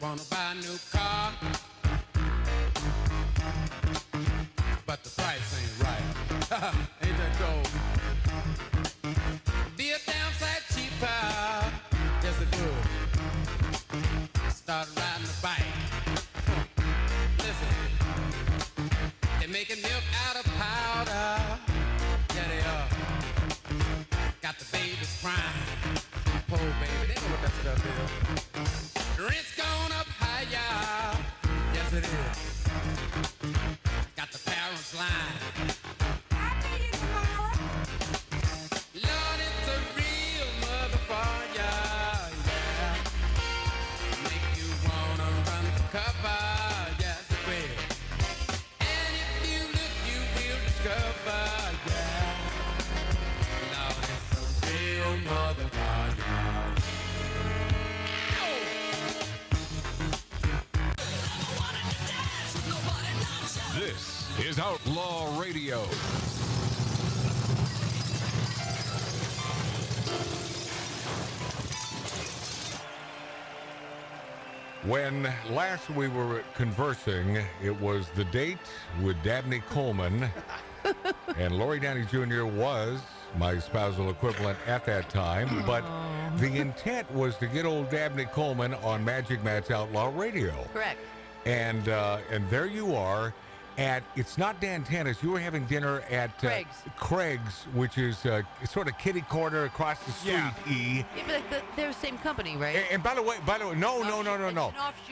Wanna buy a new car, but the price ain't right. Ain't that cold? Be a damn sight cheaper. Yes, it would. Started riding the bike. Listen, they're making milk out of powder. Yeah, they are. Got the babies crying. Poor baby, they know what that stuff is. Rent's gone up higher. Yes, it is. Got the parents lying. I'll pay you tomorrow. Lord, it's a real motherfucker. Yeah. Make you wanna run for cover. Yes, it will. And if you look, you will discover. Yeah. Lord, it's a real motherfucker. This is Outlaw Radio. When last we were conversing, it was the date with Dabney Coleman, and Lori Downey Jr. was my spousal equivalent at that time, but the intent was to get old Dabney Coleman on Magic Matt's Outlaw Radio. Correct. And there you are at, it's not Dantana's, you were having dinner at Craig's, which is sort of kitty corner across the street. Yeah, but they're the same company, right? And by the way, no.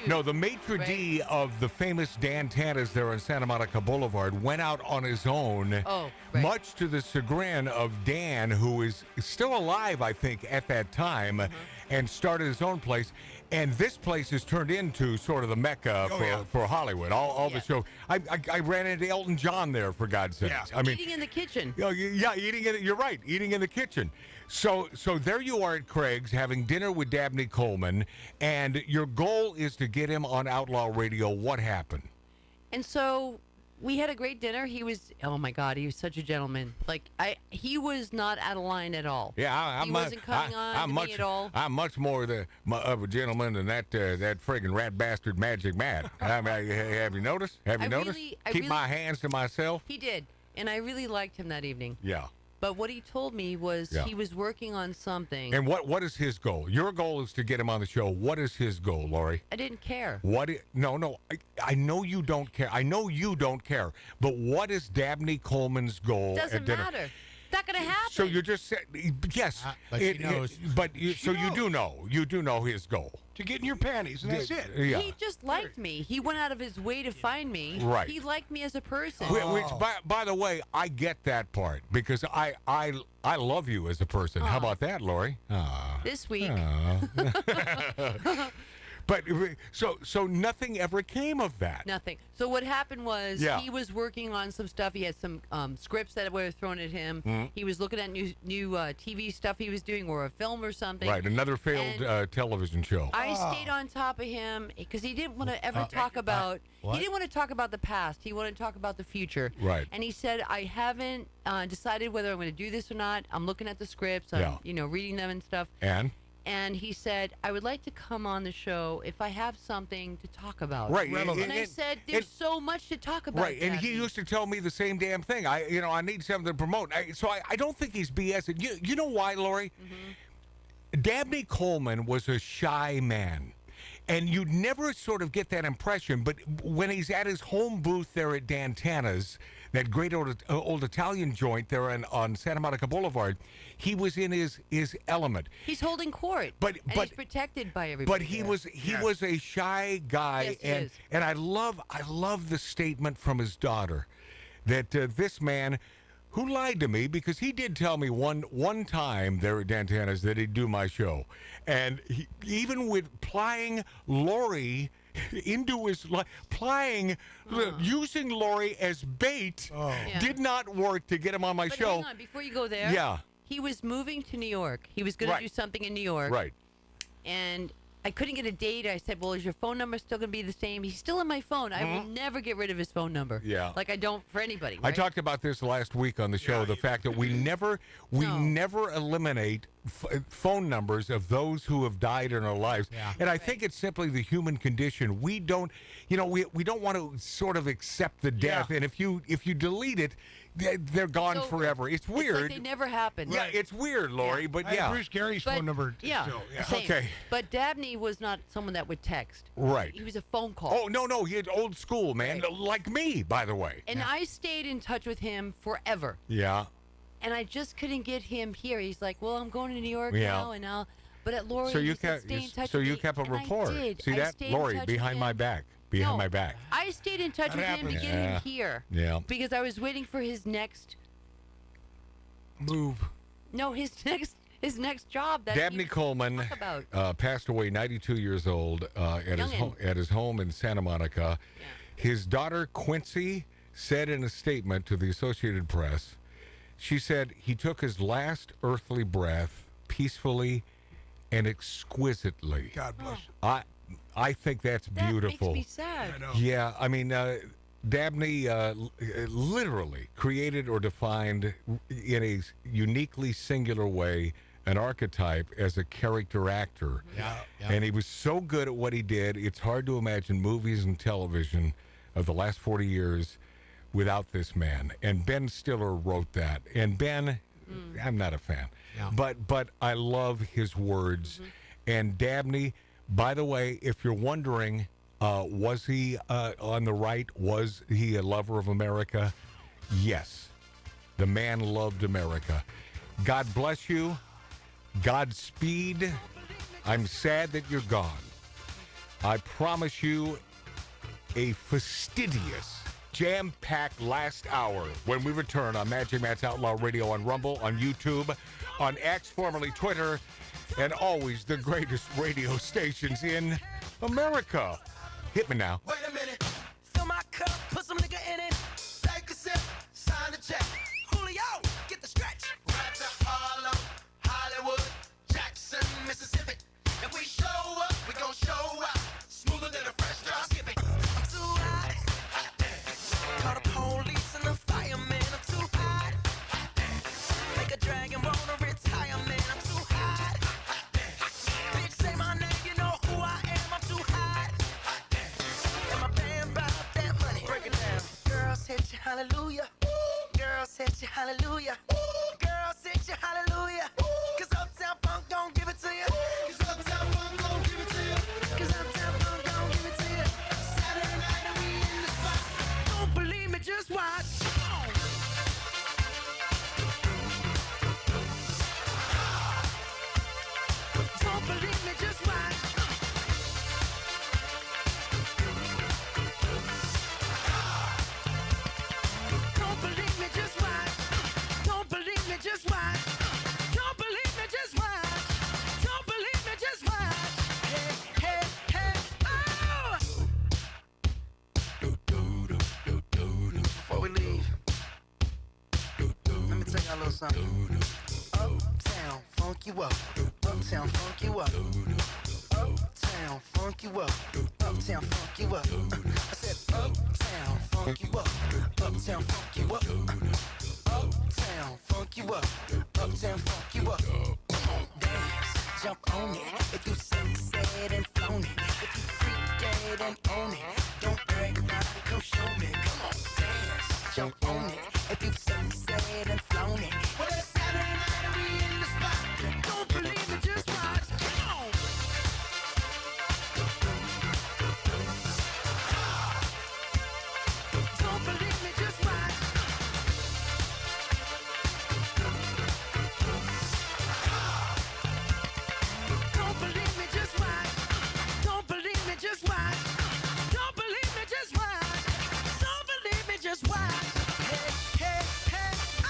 No, the maitre d' of the famous Dantana's there on Santa Monica Boulevard went out on his own, much to the chagrin of Dan, who is still alive, I think, at that time, and started his own place. And this place has turned into sort of the mecca for Hollywood. All the show. I ran into Elton John there, for God's sakes. Yeah. I mean, eating in the kitchen. Yeah, eating in. You're right, eating in the kitchen. So there you are at Craig's having dinner with Dabney Coleman, and your goal is to get him on Outlaw Radio. What happened? And so we had a great dinner. He was, oh my God, he was such a gentleman. Like he was not out of line at all. Yeah, he wasn't coming on to me at all. I'm much more of a gentleman than that friggin' rat bastard Magic Matt. I mean, have you noticed? Have you noticed? Keep my hands to myself. He did, and I really liked him that evening. Yeah. But what he told me was he was working on something. And what is his goal? Your goal is to get him on the show. What is his goal, Lori? I didn't care. No. I know you don't care. I know you don't care. But what is Dabney Coleman's goal Doesn't at dinner? matter. It's not going to happen. So you're just saying, yes. But she knows. So you do know. You do know his goal. To get in your panties, and that's it. Yeah. He just liked me. He went out of his way to find me. Right. He liked me as a person. Which, by the way, I get that part because I love you as a person. How about that, Lori? This week. But so nothing ever came of that. Nothing. So what happened was he was working on some stuff. He had some scripts that were thrown at him. Mm-hmm. He was looking at new TV stuff he was doing, or a film or something. Right, another failed television show. I stayed on top of him because he didn't want to ever talk about. He didn't want to talk about the past. He wanted to talk about the future. Right. And he said, "I haven't decided whether I'm going to do this or not. I'm looking at the scripts. I'm reading them and stuff." And he said, "I would like to come on the show if I have something to talk about." Right. And I said, "There's so much to talk about." Right. And he used to tell me the same damn thing. I need something to promote. So I don't think he's BSing. You know why, Lori? Mm-hmm. Dabney Coleman was a shy man. And you'd never sort of get that impression. But when he's at his home booth there at Dantana's, that great old Italian joint there on Santa Monica Boulevard, he was in his element. He's holding court, but he's protected by everybody. But he was a shy guy, yes, and I love the statement from his daughter that this man, who lied to me because he did tell me one time there at Dantana's that he'd do my show, and even with plying Lori into his life, using Lori as bait did not work to get him on my show. Hang on, before you go there, he was moving to New York. He was going to do something in New York, right? And I couldn't get a date. I said, "Well, is your phone number still going to be the same?" He's still in my phone. I will never get rid of his phone number. Yeah, like I don't for anybody. Right? I talked about this last week on the show. The fact that we never eliminate phone numbers of those who have died in our lives, and I think it's simply the human condition. We don't, we don't want to sort of accept the death, and if you delete it, they're gone forever. It's weird. It's like they never happened. Yeah, it's weird, Lori, but I have Bruce Gary's phone number. Yeah, same. Okay. But Dabney was not someone that would text. Right. He was a phone call. Oh, no, he had old school, man, like me, by the way. And I stayed in touch with him forever. Yeah. And I just couldn't get him here. He's like, "Well, I'm going to New York now, and but at Lori, so you kept stay in touch. So with you me. kept a And rapport. I did. See that, Lori, behind my back. Behind my back. I stayed in touch with him to get him here. Yeah. Because I was waiting for his next move. No, his next job. That Dabney Coleman passed away, 92 years old, at his home in Santa Monica. Yeah. His daughter Quincy said in a statement to the Associated Press, she said he took his last earthly breath peacefully and exquisitely. God bless him. I think that's beautiful. That makes me sad. I know. Yeah, I mean, Dabney literally created or defined in a uniquely singular way an archetype as a character actor. Yeah. And he was so good at what he did, it's hard to imagine movies and television of the last 40 years without this man. And Ben Stiller wrote that. And Ben, I'm not a fan, but I love his words. And Dabney, by the way, if you're wondering, was he on the right? Was he a lover of America? Yes. The man loved America. God bless you. Godspeed. I'm sad that you're gone. I promise you a fastidious, jam-packed last hour when we return on Magic Matt's Outlaw Radio on Rumble, on YouTube, on X, formerly Twitter, and always the greatest radio stations in America. Hit me now. Wait a minute. Fill my cup, put some nigga in it. Take a sip, sign the check. Julio, get the stretch. Right to Harlem, Hollywood, Jackson, Mississippi. If we show up, we gon' show up. Smoother than a fresh drop. Skip it. I'm too hot. Hot damn. Call the police and the fireman. I'm too hot. Hot damn. Make a dragon wanna retire, man. I'm too hot. Hot damn. Bitch, say my name, you know who I am. I'm too hot. Hot damn. And my band bought that money. Break it down. Girls hit you, hallelujah. Girls hit you, hallelujah. Girls hit you, hallelujah. Cause Uptown Funk don't give it to you. Cause Uptown Funk don't give it to you. Cause Uptown Funk don't give it to you. Saturday night and we in the spot. Don't believe me, just watch. Don't believe me, just watch. Don't believe me, just watch. Don't believe me, just watch. Don't believe me, just watch. Don't believe me, something. Uptown, funk you up. Uptown, funk you up. Uptown, funk you up. Uptown, funk you up. I said uptown, funk you up. Uptown, funk you up. Uptown, funk you up. Uptown, funk you up. Come on, dance, jump on it. If you said and flown it. If you freak dead and own it. Don't brag about it, come show me. Come on, dance, jump on it. If you said and flown it. Well, it's Saturday night and we in the spot. Don't believe it, just watch. Come on. Don't believe me, just watch. Don't believe me, just watch. Don't believe me, just watch. Don't believe me, just watch. Don't believe me, just watch. Hey, hey, hey, oh!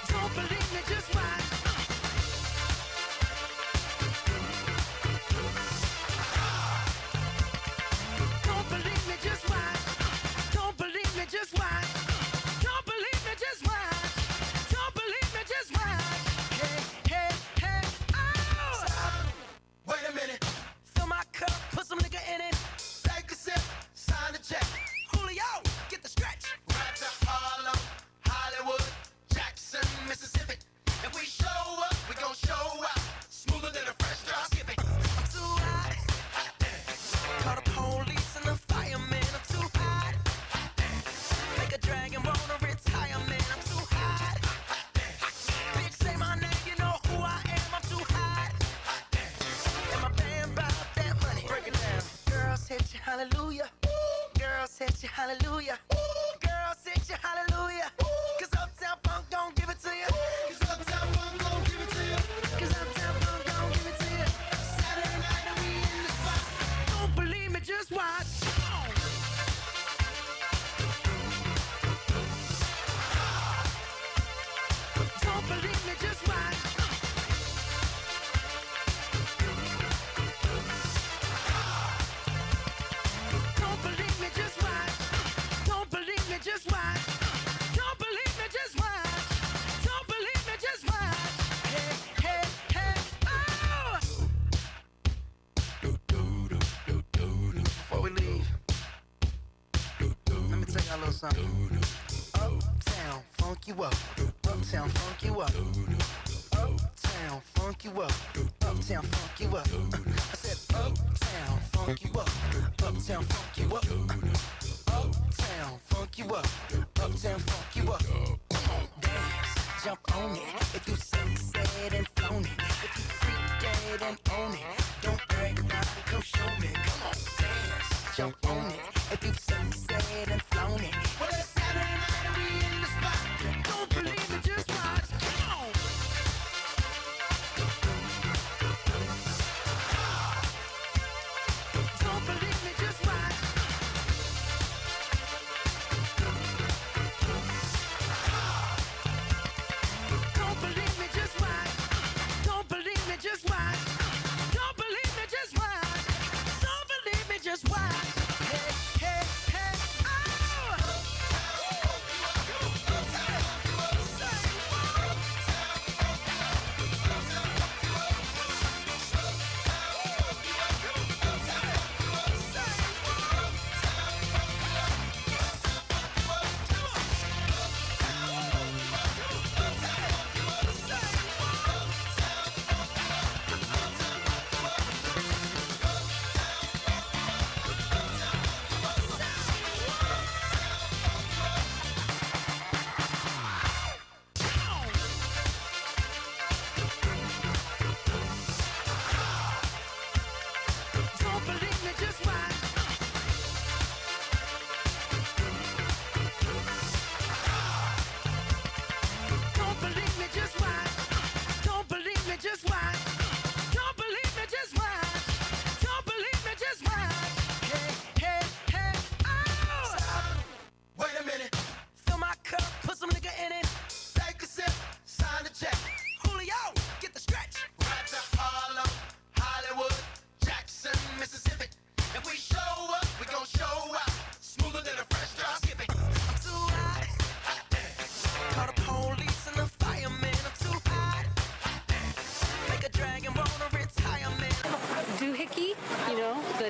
Don't believe me, just watch. Don't believe me, just watch. Don't believe me, just watch. Don't believe me, just watch. Don't believe me, just watch. Hey, hey, hey, oh! Stop. Wait a minute. Fill my cup, put some nigga in it. Take a sip, sign the check. Julio, get the stretch. Right to Harlem, Hollywood, Jackson, Mississippi. If we show up, we gon' show out. Smoother than a fresh drop skipping. I'm too hot. Call the police and the fireman. I'm too hot. Make a dragon wanna retire, man. I'm too hot. Bitch, say my name, you know who I am. I'm too hot. And my band bout that money. Break it down. Girls hit you, hallelujah. Girls hit you, hallelujah. Girls hit you, hallelujah. Cause Uptown Funk don't give it to you. Cause Uptown Funk don't give it to you. Cause Uptown Funk don't give it to you. Saturday night and we in the spot. Don't believe me, just watch. Come on. Don't believe me, just watch. Don't believe me, just watch. Don't believe me, just watch. Don't believe me, just watch. Don't believe me, just watch. Hey, hey, hey, oh! Before we leave, let me tell y'all a little something. Uptown, funk you up. Uptown, funk you up. Uptown, funk you up. Uptown, funk you up. I said uptown, funk you up. Uptown, funk you up. Uptown, funk you up. Uptown, funk you up. Come on, dance, jump on it. If you said and flown it. If you freak dead and own it. Don't brag about it, come show me. Come on, dance, jump on it. If you said and flown it. Well, it's Saturday night and we in the spot. Don't believe it, just watch. Come on. Don't believe me, just watch. Don't believe me, just watch. Don't believe me, just watch. Don't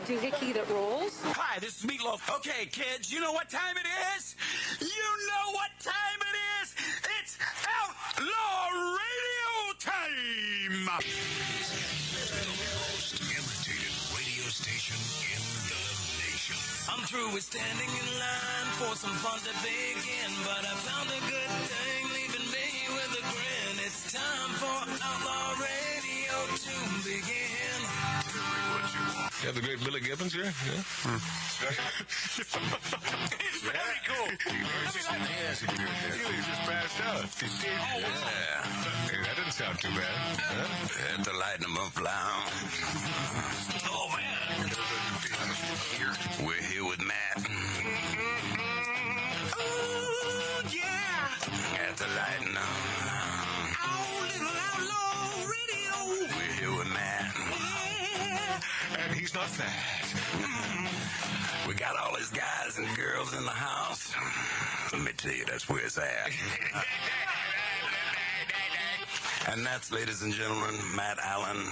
doohickey that rolls? Hi, this is Meatloaf. Okay, kids, you know what time it is? You know what time it is? It's Outlaw Radio time! The most imitated radio station in the nation. I'm through with standing in line for some fun to begin, but I found a good thing leaving me with a grin. It's time for Outlaw Radio to begin. Tell me what you want. You have the great Billy Gibbons here? Yeah. It's very cool. He just passed out. Oh, yeah. Hey, that didn't sound too bad. Huh? At the Light 'em Up Lounge. Oh, man. We're here with Matt. Oh, yeah. At the Light 'em Up Lounge. Oh, little Outlaw Radio. We're here with Matt. And he's not fat. We got all these guys and girls in the house. Let me tell you, that's where it's at. And that's, ladies and gentlemen, Matt Allen.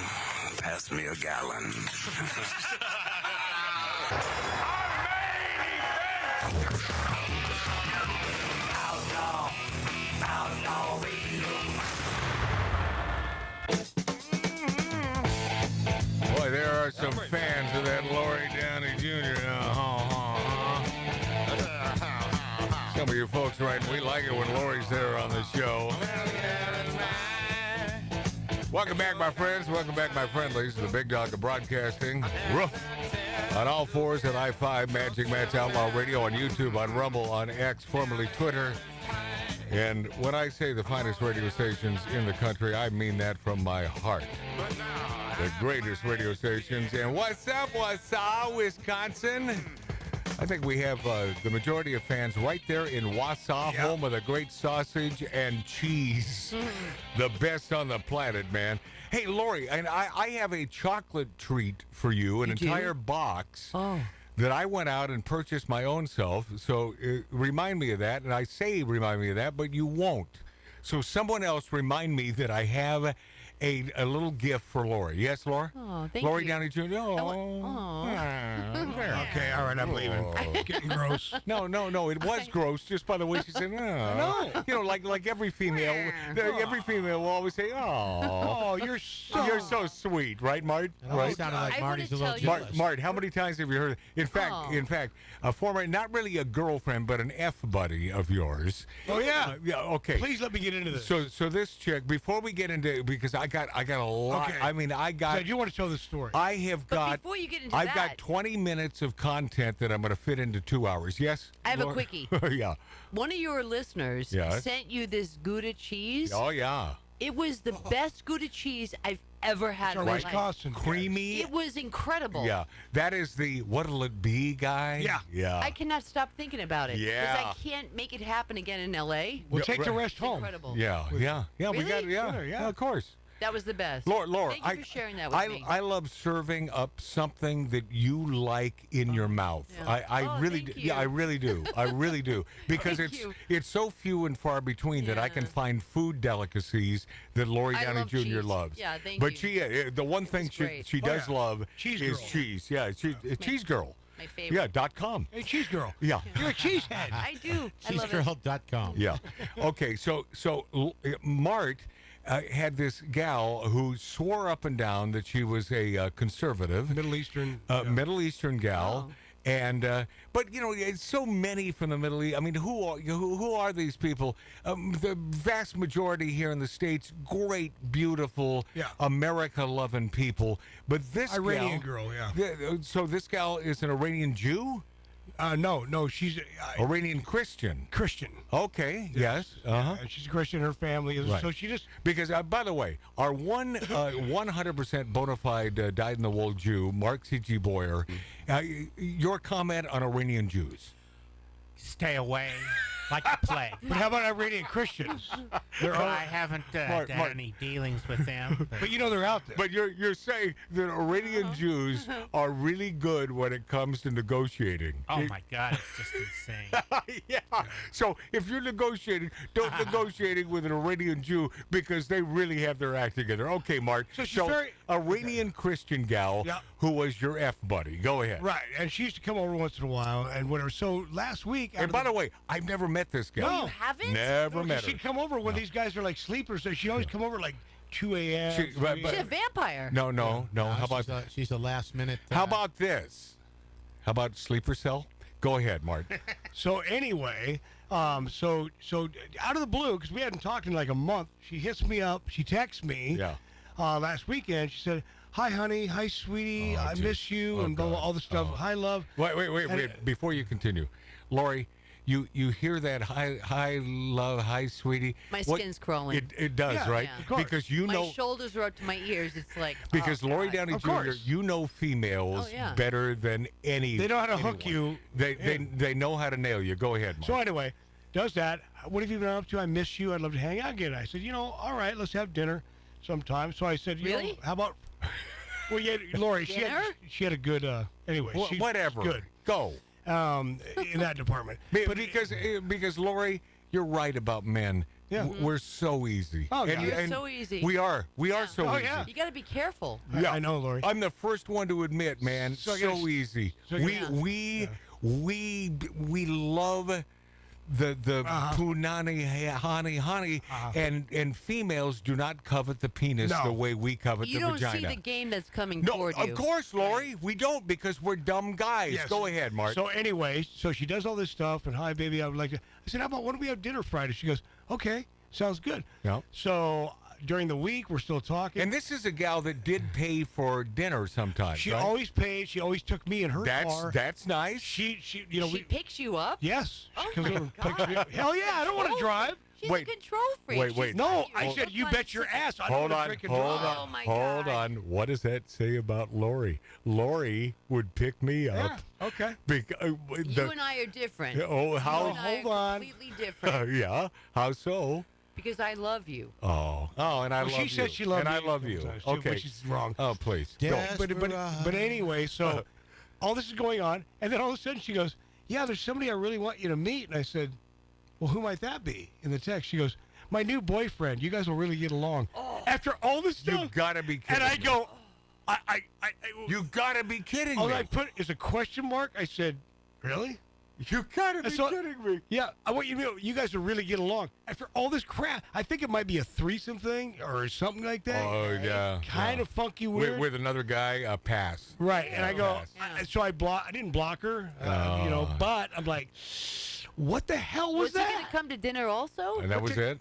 Pass me a gallon. Outlaw Radio. Boy, there are some fans of that Lori Downey Jr. Some of you folks writing, we like it when Lori's there on the show. Welcome back, my friends. Welcome back, my friendlies, to the big dog of broadcasting. Roof. On all fours at I-5, Magic Matt's Outlaw Radio, on YouTube, on Rumble, on X, formerly Twitter. And when I say the finest radio stations in the country, I mean that from my heart. The greatest radio stations. And what's up, Wisconsin? I think we have the majority of fans right there in Wausau, home of the great sausage and cheese. The best on the planet, man. Hey, Lori, and I have a chocolate treat for you, an entire box that I went out and purchased my own self. So remind me of that. And I say remind me of that, but you won't. So someone else remind me that I have a little gift for Lori. Yes, Laura? Oh, thank Lori you. Downey Jr. Okay, all right, I'm leaving. It's getting gross. No. It was gross just by the way she said, no. You know, like every female will always say, oh, you're so sweet, right, Mart? It almost sounded like Marty's a little jealous. Mart, how many times have you heard it? In fact, a former, not really a girlfriend, but an F-buddy of yours. Oh, yeah. Yeah, okay. Please let me get into this. So this chick, before we get into, because I got a lot. Okay. I mean, I got. So you want to tell the story? I have got. Before you get into I've got 20 minutes of content that I'm going to fit into 2 hours. Yes. I have a quickie. Yeah. One of your listeners sent you this Gouda cheese. Oh yeah. It was the best Gouda cheese I've ever had in my life. Wisconsin. Creamy. It was incredible. Yeah. That is the what'll it be guy. Yeah. Yeah. I cannot stop thinking about it. Yeah. Because I can't make it happen again in L.A. We'll take the rest home. Incredible. Yeah. Yeah. Really? We got. Yeah. Sure, yeah. Of course. That was the best. Laura, Thank you for sharing that with me. I love serving up something that you like in your mouth. Yeah. I really do. Yeah, I really do. I really do. Because it's so few and far between that I can find food delicacies that Lori Downey love Jr. cheese. loves. Yeah, thank but you. the one thing she does love Cheese is girl. cheese. Yeah, Cheese Girl. My favorite. Yeah, .com. Hey, cheese girl. Yeah. You're a cheesehead. I do. I love it. Cheesegirl.com. Yeah. Okay, so Mart had this gal who swore up and down that she was a conservative Middle Eastern. Middle Eastern gal. Oh. And but you know, it's so many from the Middle East. I mean, who are these people? The vast majority here in the States, great, beautiful, America-loving people. But this Iranian girl, So this gal is an Iranian Jew? No, she's Iranian Christian. Christian. Okay. Yes. And she's a Christian. Her family is. Right. So she just. Because, by the way, our 100% bona fide dyed-in-the-wool Jew, Mark C.G. Boyer, your comment on Iranian Jews? Stay away. like the plague. But how about Iranian Christians? I haven't Mark, had any dealings with them. But you know they're out there. But you're saying that Iranian Jews are really good when it comes to negotiating. Oh my God, it's just insane. Yeah. So if you're negotiating, don't negotiating with an Iranian Jew because they really have their act together. Okay, Mark. So she's very Iranian Christian gal who was your F buddy. Go ahead. Right, and she used to come over once in a while and whatever. So last week. And by the way, I've never met this gal. No, you haven't? Never met her. She'd come over when these guys are like sleepers. So she always come over like 2 a.m. She's a vampire. No. How about she's a last minute? How about this? How about sleeper cell? Go ahead, Mart. So anyway, so out of the blue, because we hadn't talked in like a month, she hits me up. She texts me. Yeah. Last weekend, she said, "Hi, honey. Hi, sweetie. I miss you," and blah, blah, all the stuff. Hi, love. Wait. Before you continue, Lori, you hear that hi, love, hi, sweetie? My skin's crawling. It does, right? Yeah. Because you know. My shoulders are up to my ears. It's like. Because Lori Downey Jr., you know females better than any. They know how to hook you. They know how to nail you. Go ahead, Mark. So anyway, does that. What have you been up to? I miss you. I'd love to hang out again. I said, all right, let's have dinner sometime. So I said, really? How about? Well, yeah, Lori, she had a good. Anyway, she's whatever. Good. Go. In that department. But because Lori, you're right about men. Yeah. We're so easy. Oh, yeah. We're so easy. We are so easy. You got to be careful. Yeah. I know, Lori. I'm the first one to admit, man, so easy. We love the punani honey, and females do not covet the penis the way we covet the vagina. You don't see the game that's coming toward you. Of course, Lori, we don't because we're dumb guys. Yes. Go ahead, Mark. So anyway, so she does all this stuff, and hi, baby, I would like to. I said, how about, why don't we have dinner Friday? She goes, okay, sounds good. Yeah. So during the week, we're still talking. And this is a gal that did pay for dinner sometimes. She right? always paid. She always took me in her car. That's nice. She she picks you up. Yes. Oh She comes over and picks me up. Hell yeah! I don't want to drive. She's a control freak. Wait. No, I said you bet your ass. I don't want to drink and drive. Oh my Hold God. on. What does that say about Lori? Lori would pick me up. Yeah. Okay. You and I are different. Oh, how? You and I Hold are on. completely different. Yeah. How so? Because I love you. Oh, and I love you. She said she loved and me I love you. sometimes, too, Okay. which is wrong. Oh, please. No, but anyway, so all this is going on, and then all of a sudden she goes, "Yeah, there's somebody I really want you to meet." And I said, "Well, who might that be?" In the text, she goes, "My new boyfriend. You guys will really get along." After all this stuff, You gotta be kidding and I me. go, You gotta be kidding all me. I put is a question mark. I said, "Really?" You gotta be kidding me. Yeah, I want you to know you guys will really get along. After all this crap, I think it might be a threesome thing or something like that. Oh, yeah. Kind of funky weird. With another guy, a pass. Right, and I go, so I didn't block her, but I'm like, what the hell was he that? going to come to dinner also? And that was it?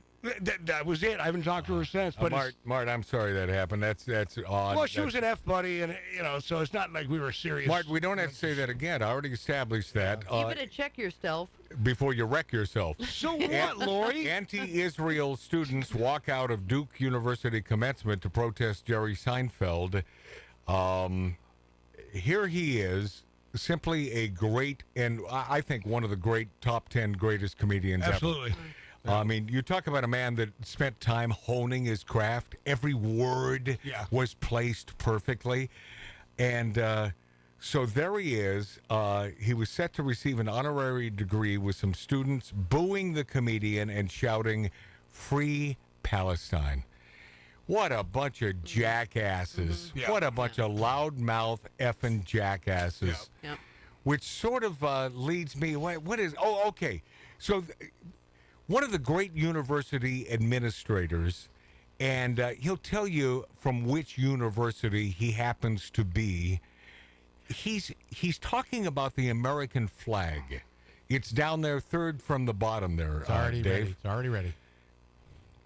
That was it. I haven't talked to her since. But Mart, I'm sorry that happened. That's odd. Well, she was an F buddy, and so it's not like we were serious. Mart, we don't have to say that again. I already established that. You better check yourself. Before you wreck yourself. So what, Lori? Anti-Israel students walk out of Duke University commencement to protest Jerry Seinfeld. Here he is, simply a great, and I think one of the great top 10 greatest comedians Absolutely. ever. I mean, you talk about a man that spent time honing his craft. Every word was placed perfectly. And so there he is. He was set to receive an honorary degree with some students booing the comedian and shouting, "Free Palestine." What a bunch of jackasses. Yeah. What a bunch of loudmouth effing jackasses. Yep. Which sort of leads me, what is, okay. So one of the great university administrators, and he'll tell you from which university he happens to be. He's talking about the American flag. It's down there, third from the bottom there, It's already Dave. ready. It's already ready.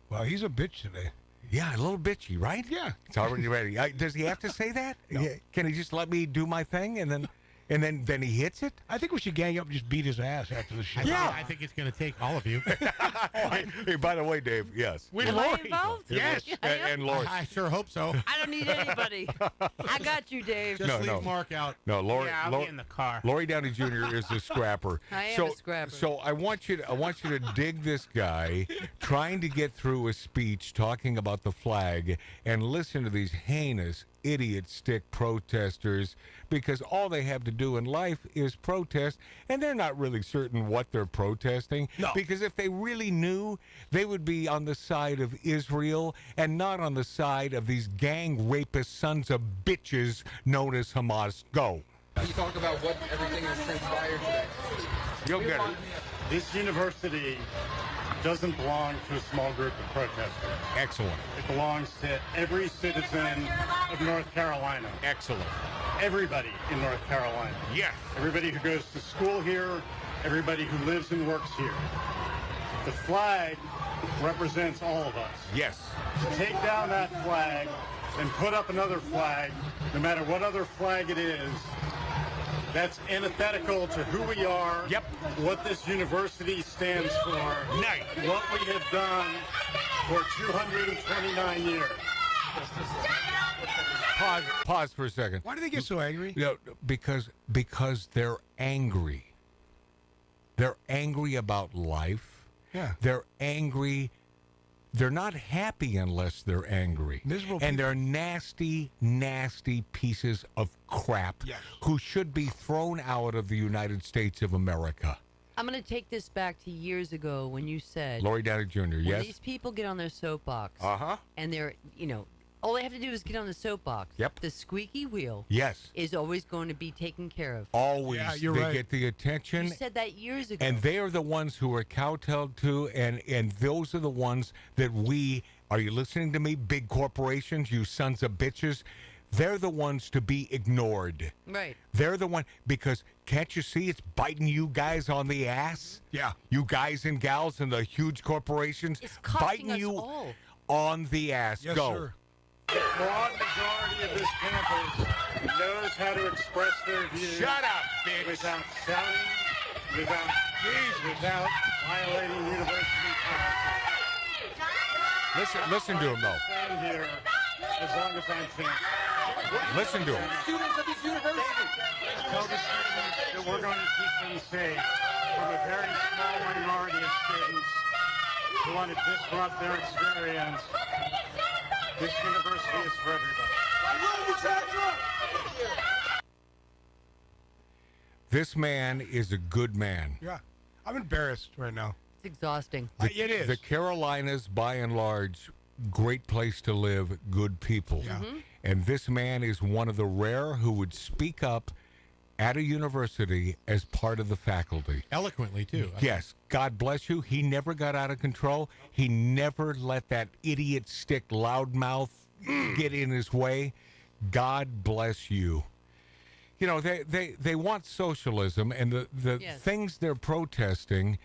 Well, he's a bitch today. Yeah, a little bitchy, right? Yeah. It's already ready. Does he have to say that? No. Can he just let me do my thing and then? And then he hits it? I think we should gang up and just beat his ass after the show. I think it's going to take all of you. Hey, by the way, Dave, yes. Am I involved? Yes. And Lori. I sure hope so. I don't need anybody. I got you, Dave. Just leave Mark out. No, Lori. Yeah, I'll be in the car. Lori Downey Jr. is a scrapper. I am a scrapper. So I want you to dig this guy trying to get through a speech talking about the flag and listen to these heinous idiot stick protesters, because all they have to do in life is protest, and they're not really certain what they're protesting. No. Because if they really knew, they would be on the side of Israel and not on the side of these gang rapist sons of bitches known as Hamas. Go. Can you talk about what everything has transpired today? You'll get it. This university doesn't belong to a small group of protesters. Excellent. It belongs to every citizen of North Carolina. Excellent. Everybody in North Carolina. Yes. Everybody who goes to school here, everybody who lives and works here. The flag represents all of us. Yes. To take down that flag and put up another flag, no matter what other flag it is, that's antithetical to who we are, what this university stands for, what we have done for 229 years. Pause for a second. Why do they get so angry? Because they're angry. They're angry about life. Yeah. They're angry. They're not happy unless they're angry. Miserable and they're nasty, nasty pieces of crap who should be thrown out of the United States of America. I'm going to take this back to years ago when you said, Lori Downey Jr., when yes? these people get on their soapbox, Uh-huh. and they're, all they have to do is get on the soapbox. Yep. The squeaky wheel Yes. is always going to be taken care of. Always. Yeah, you're they right. get the attention. You said that years ago. And they are the ones who are kowtowed to, and those are the ones that are you listening to me, big corporations, you sons of bitches? They're the ones to be ignored. Right. They're the one, because can't you see it's biting you guys on the ass? Yeah. You guys and gals in the huge corporations, It's costing biting us you all. on the ass. Yes, Go. sir. The broad majority of this campus knows how to express their views. Shut up, bitch. Without shouting, without violating university policy. Listen to him, though. Stand here as long as I'm chancellor. Listen to him. Students of this university. Tell the students that we're going to keep them safe from a very small minority of students who want to disrupt their experience. This university is for everybody. This man is a good man. Yeah. I'm embarrassed right now. It's exhausting. It is. The Carolinas, by and large, great place to live, good people. Yeah. And this man is one of the rare who would speak up at a university as part of the faculty. Eloquently, too. Yes. God bless you. He never got out of control. He never let that idiot stick loudmouth get in his way. God bless you. You know, they want socialism, and the things they're protesting,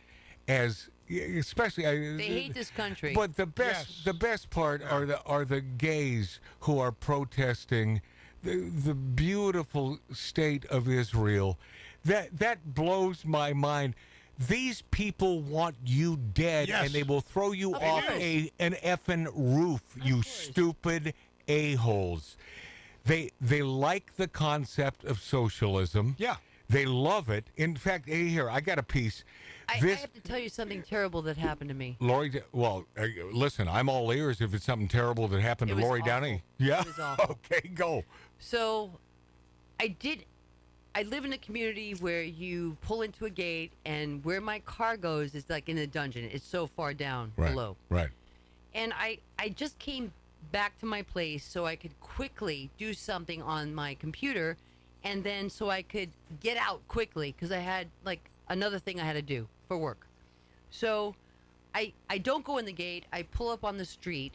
as especially They hate this country. But the best part are the gays who are protesting the beautiful state of Israel. That blows my mind. These people want you dead, and they will throw you off an effing roof, you stupid a-holes. They like the concept of socialism. Yeah. They love it. In fact, here, I got a piece. I have to tell you something terrible that happened to me. Lori, listen, I'm all ears if it's something terrible that happened to Lori Downey. Yeah? It was awful. Okay, go. So, I live in a community where you pull into a gate, and where my car goes is like in a dungeon. It's so far down below. Right. And I just came back to my place so I could quickly do something on my computer, and then so I could get out quickly because I had like another thing I had to do for work. So I don't go in the gate. I pull up on the street,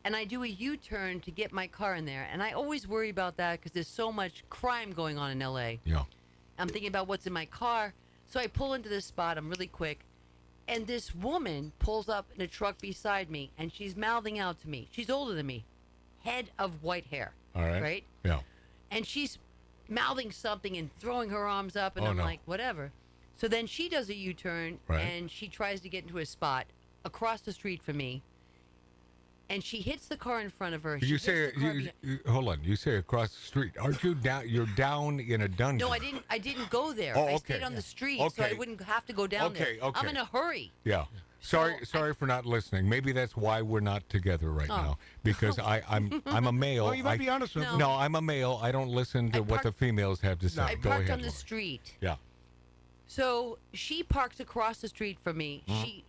and I do a U-turn to get my car in there. And I always worry about that because there's so much crime going on in L.A. Yeah. I'm thinking about what's in my car. So I pull into this spot. I'm really quick. And this woman pulls up in a truck beside me, and she's mouthing out to me. She's older than me. Head of white hair. All right. Right? Yeah. And she's mouthing something and throwing her arms up, and I'm like, whatever. So then she does a U-turn, and she tries to get into a spot across the street from me, and she hits the car in front of her. You say, hold on. You say across the street. Aren't you down? You're down in a dungeon. No, I didn't. I didn't go there. Oh, I okay. stayed on the street, Okay. so I wouldn't have to go down there. Okay. I'm in a hurry. Yeah. Sorry for not listening. Maybe that's why we're not together right now. Because I'm a male. Well, you might be honest with me. No, I'm a male. I don't listen to what the females have to say. I Go parked ahead, on the Laura. street. Yeah. So she parks across the street from me.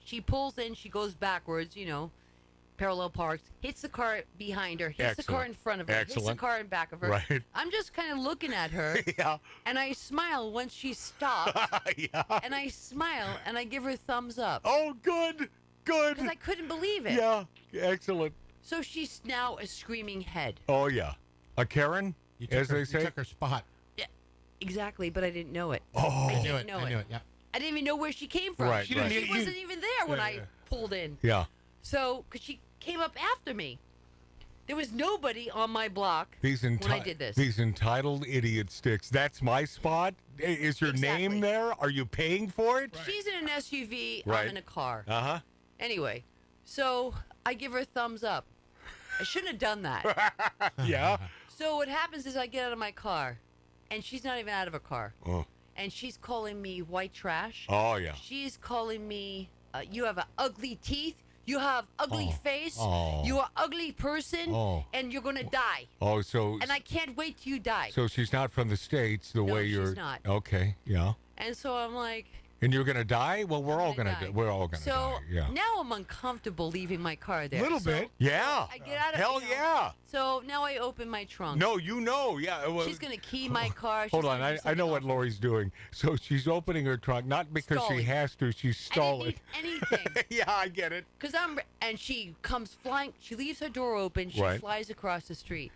She pulls in. She goes backwards. Parallel parks. Hits the car behind her. Hits the car in front of her. Hits the car in back of her. Right. I'm just kind of looking at her. Yeah. And I smile once she stops. Yeah. And I smile and I give her thumbs up. Oh, good. Because I couldn't believe it. Yeah. Excellent. So she's now a screaming head. Oh, yeah. A Karen, as they say? You took her spot. Yeah, exactly, but I didn't know it. Oh. I didn't know it. Yeah. I didn't even know where she came from. Right, She right. wasn't even there when I pulled in. Yeah. So, because she came up after me. There was nobody on my block when I did this. These entitled idiot sticks. That's my spot? Is your name there? Are you paying for it? She's in an SUV. Right. I'm in a car. Uh-huh. Anyway, so I give her thumbs up. I shouldn't have done that. Yeah. So what happens is I get out of my car, and she's not even out of her car. Oh. And she's calling me white trash. Oh, yeah. She's calling me, you have ugly teeth. You have ugly face. Oh. You are ugly person. Oh. And you're going to die. Oh, so... And I can't wait till you die. So she's not from the States the way you're... she's not. Okay, yeah. And so I'm like... And you're going to die? Well, we're all going to die. die. We're all going to So die, yeah. now I'm uncomfortable leaving my car there. Little So bit. Yeah. I get out of Hell yeah. So now I open my trunk. No, yeah. Well, She's going to key my car. She's hold on, gonna do I know something what Lori's doing. So she's opening her trunk, not because Stalling. she has to, she's stalling. I didn't need anything. Yeah, I get it. And she comes flying. She leaves her door open. She Right. flies across the street.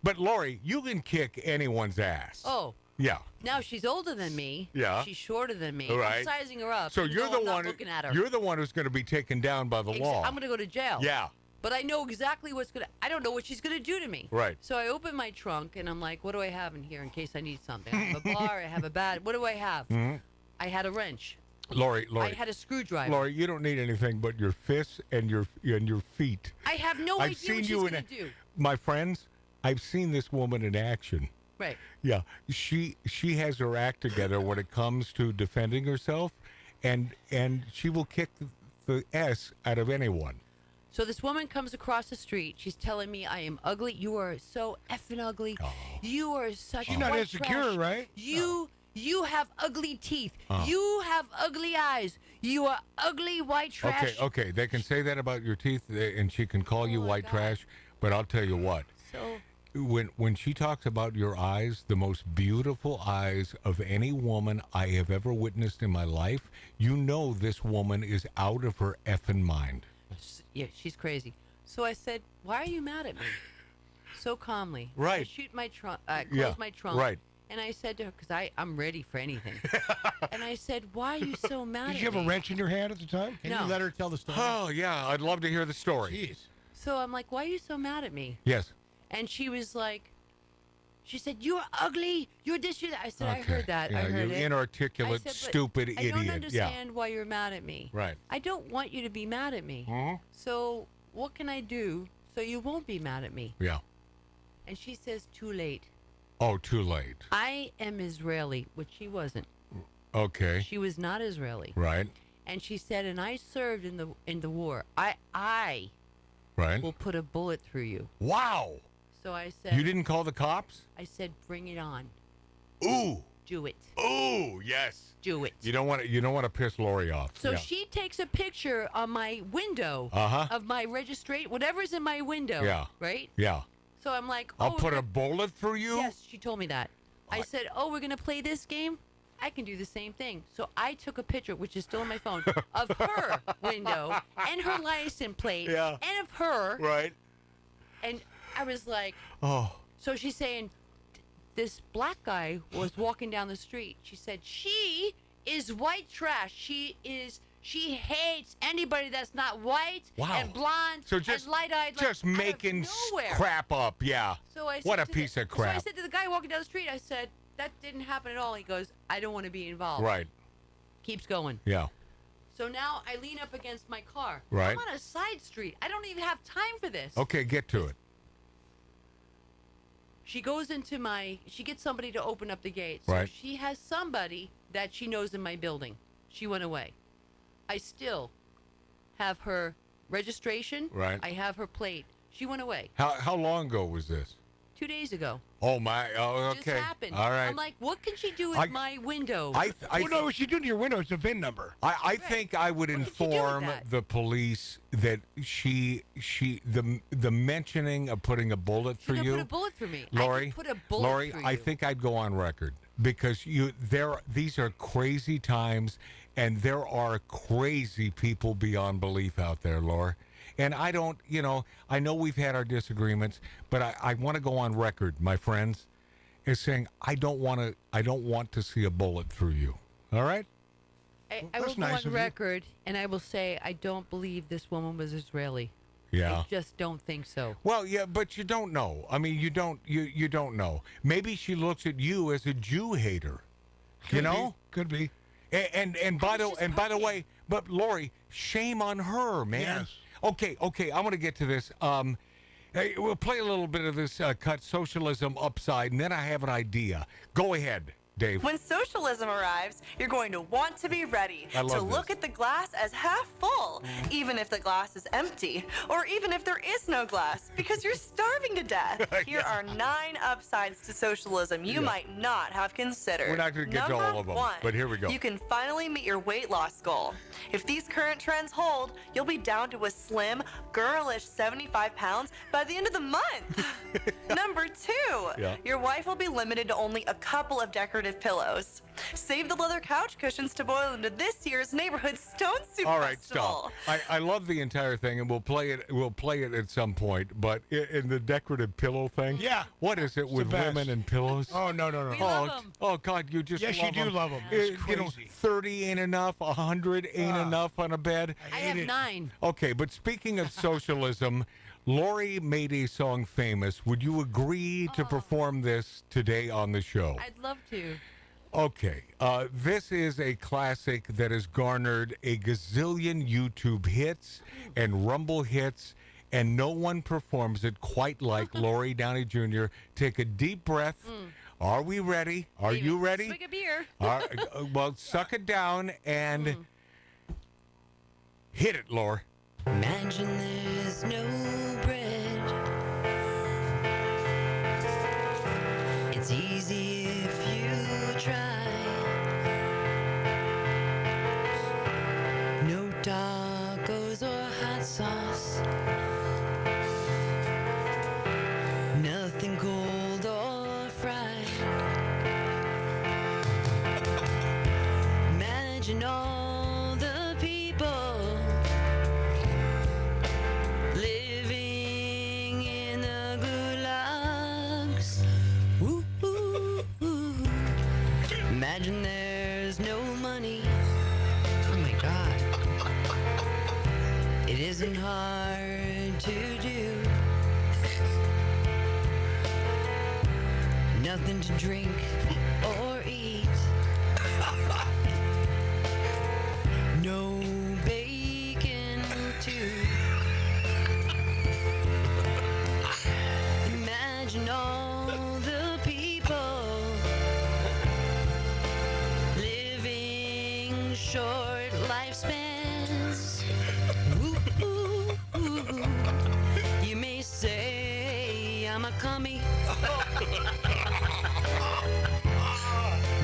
But Lori, you can kick anyone's ass. Oh. Yeah. Now she's older than me. Yeah. She's shorter than me. Right. I'm sizing her up. So even you're though the I'm not one. looking at her. You're the one who's going to be taken down by the law. I'm going to go to jail. Yeah. But I know exactly what's going to... I don't know what she's going to do to me. Right. So I open my trunk, and I'm like, what do I have in here in case I need something? I have a bar. I have a bat. What do I have? Mm-hmm. I had a wrench. Lori. I had a screwdriver. Lori, you don't need anything but your fists and your feet. I have no I've idea seen what she's you going in to do. My friends, I've seen this woman in action. Right. Yeah, she has her act together when it comes to defending herself, and she will kick the S out of anyone. So this woman comes across the street. She's telling me I am ugly. You are so effing ugly. Oh. You are such She's not white insecure, trash. right? You have ugly teeth. You have ugly eyes. You are ugly white trash. Okay, they can say that about your teeth, and she can call you white trash, but I'll tell you what. So when she talks about your eyes, the most beautiful eyes of any woman I have ever witnessed in my life, you know this woman is out of her effing mind. yeah, she's crazy. So I said, "Why are you mad at me?" So calmly. Right. I shoot my trunk. Close my trunk. Right. And I said to her, because I'm ready for anything. And I said, "Why are you so mad at me?" Did you have a wrench in your hand at the time? Can you let her tell the story? Oh, yeah, I'd love to hear the story. Jeez. So I'm like, "Why are you so mad at me?" Yes. And she was like, she said, "You're ugly. You're this, you're that." I said, "I Okay. heard that. Yeah, I heard you it." inarticulate, I said, "But stupid I idiot. don't Yeah. understand why you're mad at me. Right. I don't want you to be mad at me. Mhm. So what can I do so you won't be mad at me?" Yeah. And she says, "Too late. Oh, too late. I am Israeli," which she wasn't. Okay. She was not Israeli. Right. And she said, "And I served in the war. I Right. will put a bullet through you." Wow. So I said, You didn't call the cops? I said, "Bring it on. Ooh. Do it. Ooh, yes. Do it." You don't want to piss Lori off. So Yeah. she takes a picture on my window of my registration, whatever's in my window. Yeah. Right? Yeah. So I'm like, I'll "Oh, put a bullet through you? Yes, she told me that. I said, "Oh, we're going to play this game? I can do the same thing." So I took a picture, which is still on my phone, of her window and her license plate Yeah. and of her. Right. And I was like, Oh. so she's saying, this black guy was walking down the street. She said, "She is white trash. She is She hates anybody that's not white and blonde So just and light-eyed. just like, making out of nowhere. crap up. Yeah. So I What said a to piece the, of crap. So I said to the guy walking down the street, I said, that didn't happen at all. He goes, I don't want to be involved. Right. Keeps going. Yeah. So now I lean up against my car. Right. I'm on a side street. I don't even have time for this. Okay, get to it. She goes into she gets somebody to open up the gate. Right. So she has somebody that she knows in my building. She went away. I still have her registration. Right. I have her plate. She went away How long ago was this? 2 days ago. Oh my! Oh, Just okay. happened. All right. I'm like, what can she do with my window? Well, no, what she do to your window is a VIN number. I think I would inform the police that the mentioning of putting a bullet She through didn't you, put a bullet through me. Lori. I just put a bullet Lori, through I you. think I'd go on record because these are crazy times, and there are crazy people beyond belief out there, Lori. And I don't, I know we've had our disagreements, but I want to go on record, my friends, as saying I don't want to see a bullet through you. All right? I will go on record, and I will say I don't believe this woman was Israeli. Yeah. I just don't think so. Well, yeah, but you don't know. I mean, you don't know. Maybe she looks at you as a Jew hater. Could be. And by the way, but Lori, shame on her, man. Yes. Okay, I'm going to get to this. Hey, we'll play a little bit of this cut Socialism Upside, and then I have an idea. Go ahead, Dave. When socialism arrives, you're going to want to be ready I love to look at the glass as half full, even if the glass is empty, or even if there is no glass, because you're starving to death. Here are 9 upsides to socialism you might not have considered. We're not going to get to all of them, one, but here we go. You can finally meet your weight loss goal. If these current trends hold, you'll be down to a slim, girlish 75 pounds by the end of the month. Number 2, your wife will be limited to only a couple of decorative pillows. Save the leather couch cushions to boil into this year's neighborhood stone soup All right, festival. stop. I love the entire thing, and we'll play it at some point. But in the decorative pillow thing, what is it with women and pillows? Oh no. Oh God, you just Yes, love you do them. love them. It's crazy. 30 ain't enough. 100 ain't enough on a bed. I have 9. Okay, but speaking of socialism, Lori made a song famous. Would you agree to perform this today on the show? I'd love to. Okay, this is a classic that has garnered a gazillion YouTube hits and Rumble hits, and no one performs it quite like Lori Downey Jr. Take a deep breath. Are we ready? Are you ready? Swig a beer. Well, suck it down and hit it, Lori. Imagine there's no bread. It's easy if you try. No tacos or hot sauce. Nothing cold or fried. Imagine all the people living in the gulags. Ooh, ooh, ooh. Imagine there's no money. Oh my God. It isn't hard to do. Nothing to drink or eat. No bacon too. Imagine all the people living short lifespans. Ooh, ooh, ooh. You may say I'm a commie,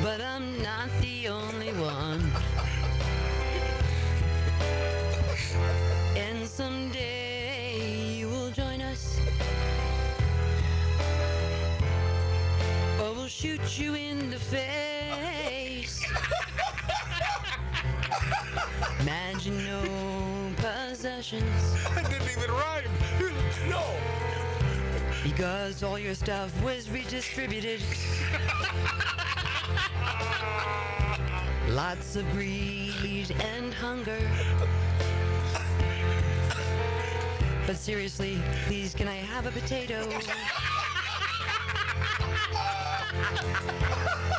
but I'm not the only one. And someday you will join us, or we'll shoot you in the face. Imagine no possessions. That didn't even rhyme. No. Because all your stuff was redistributed. lots of greed and hunger. But seriously, please, can I have a potato?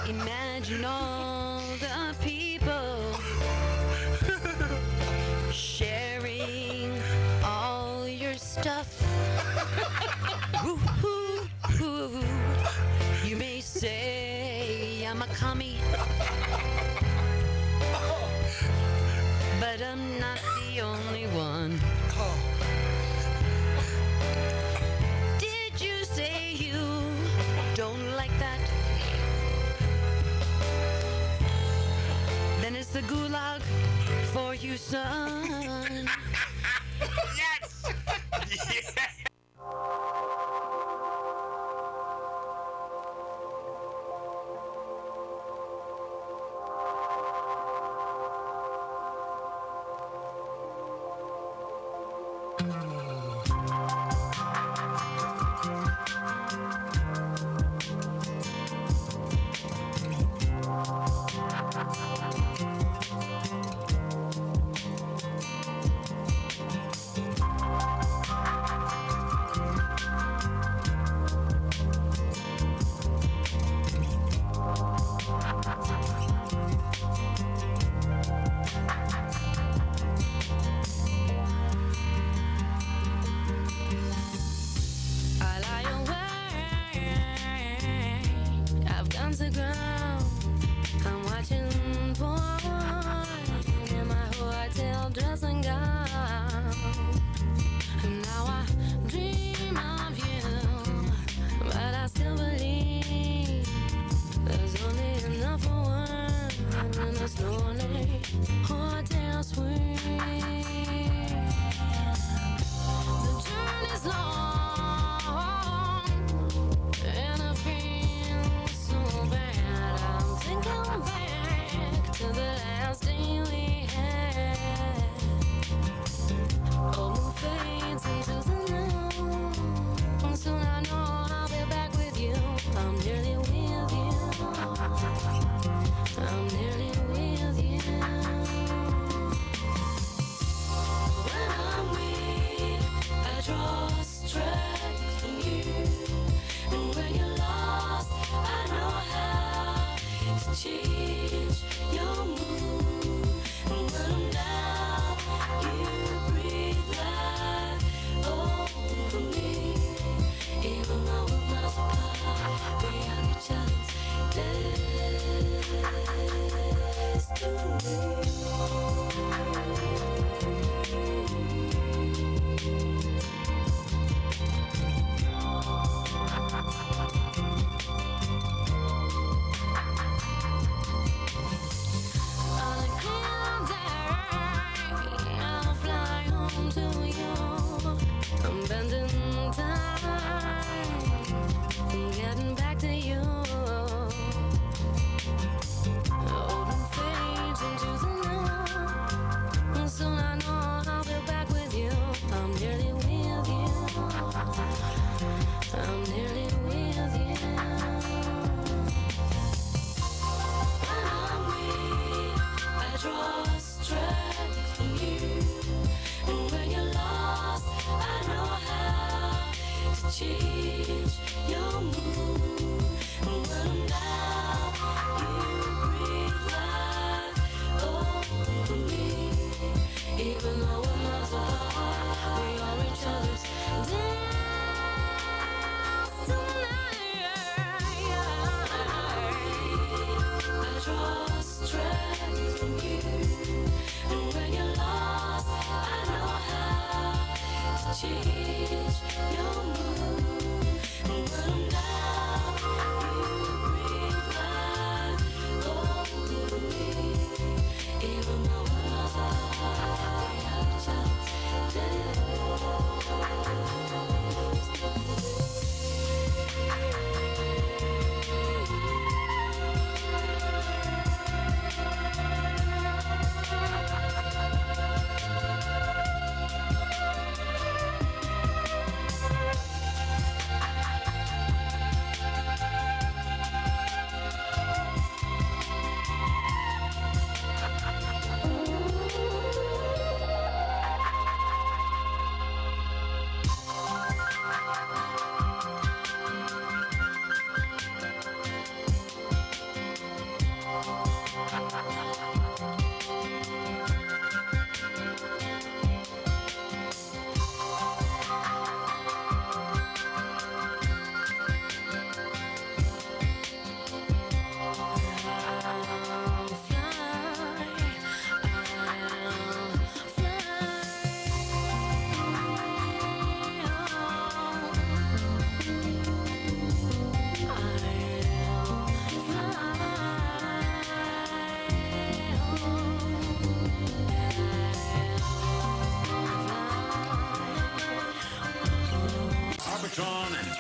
Imagine all the people sharing all your stuff. Woo, woo, woo. You may say I'm a commie, but I'm not the only one. Did you say you don't like that? Then it's the gulag for you, son. Yes! Yeah!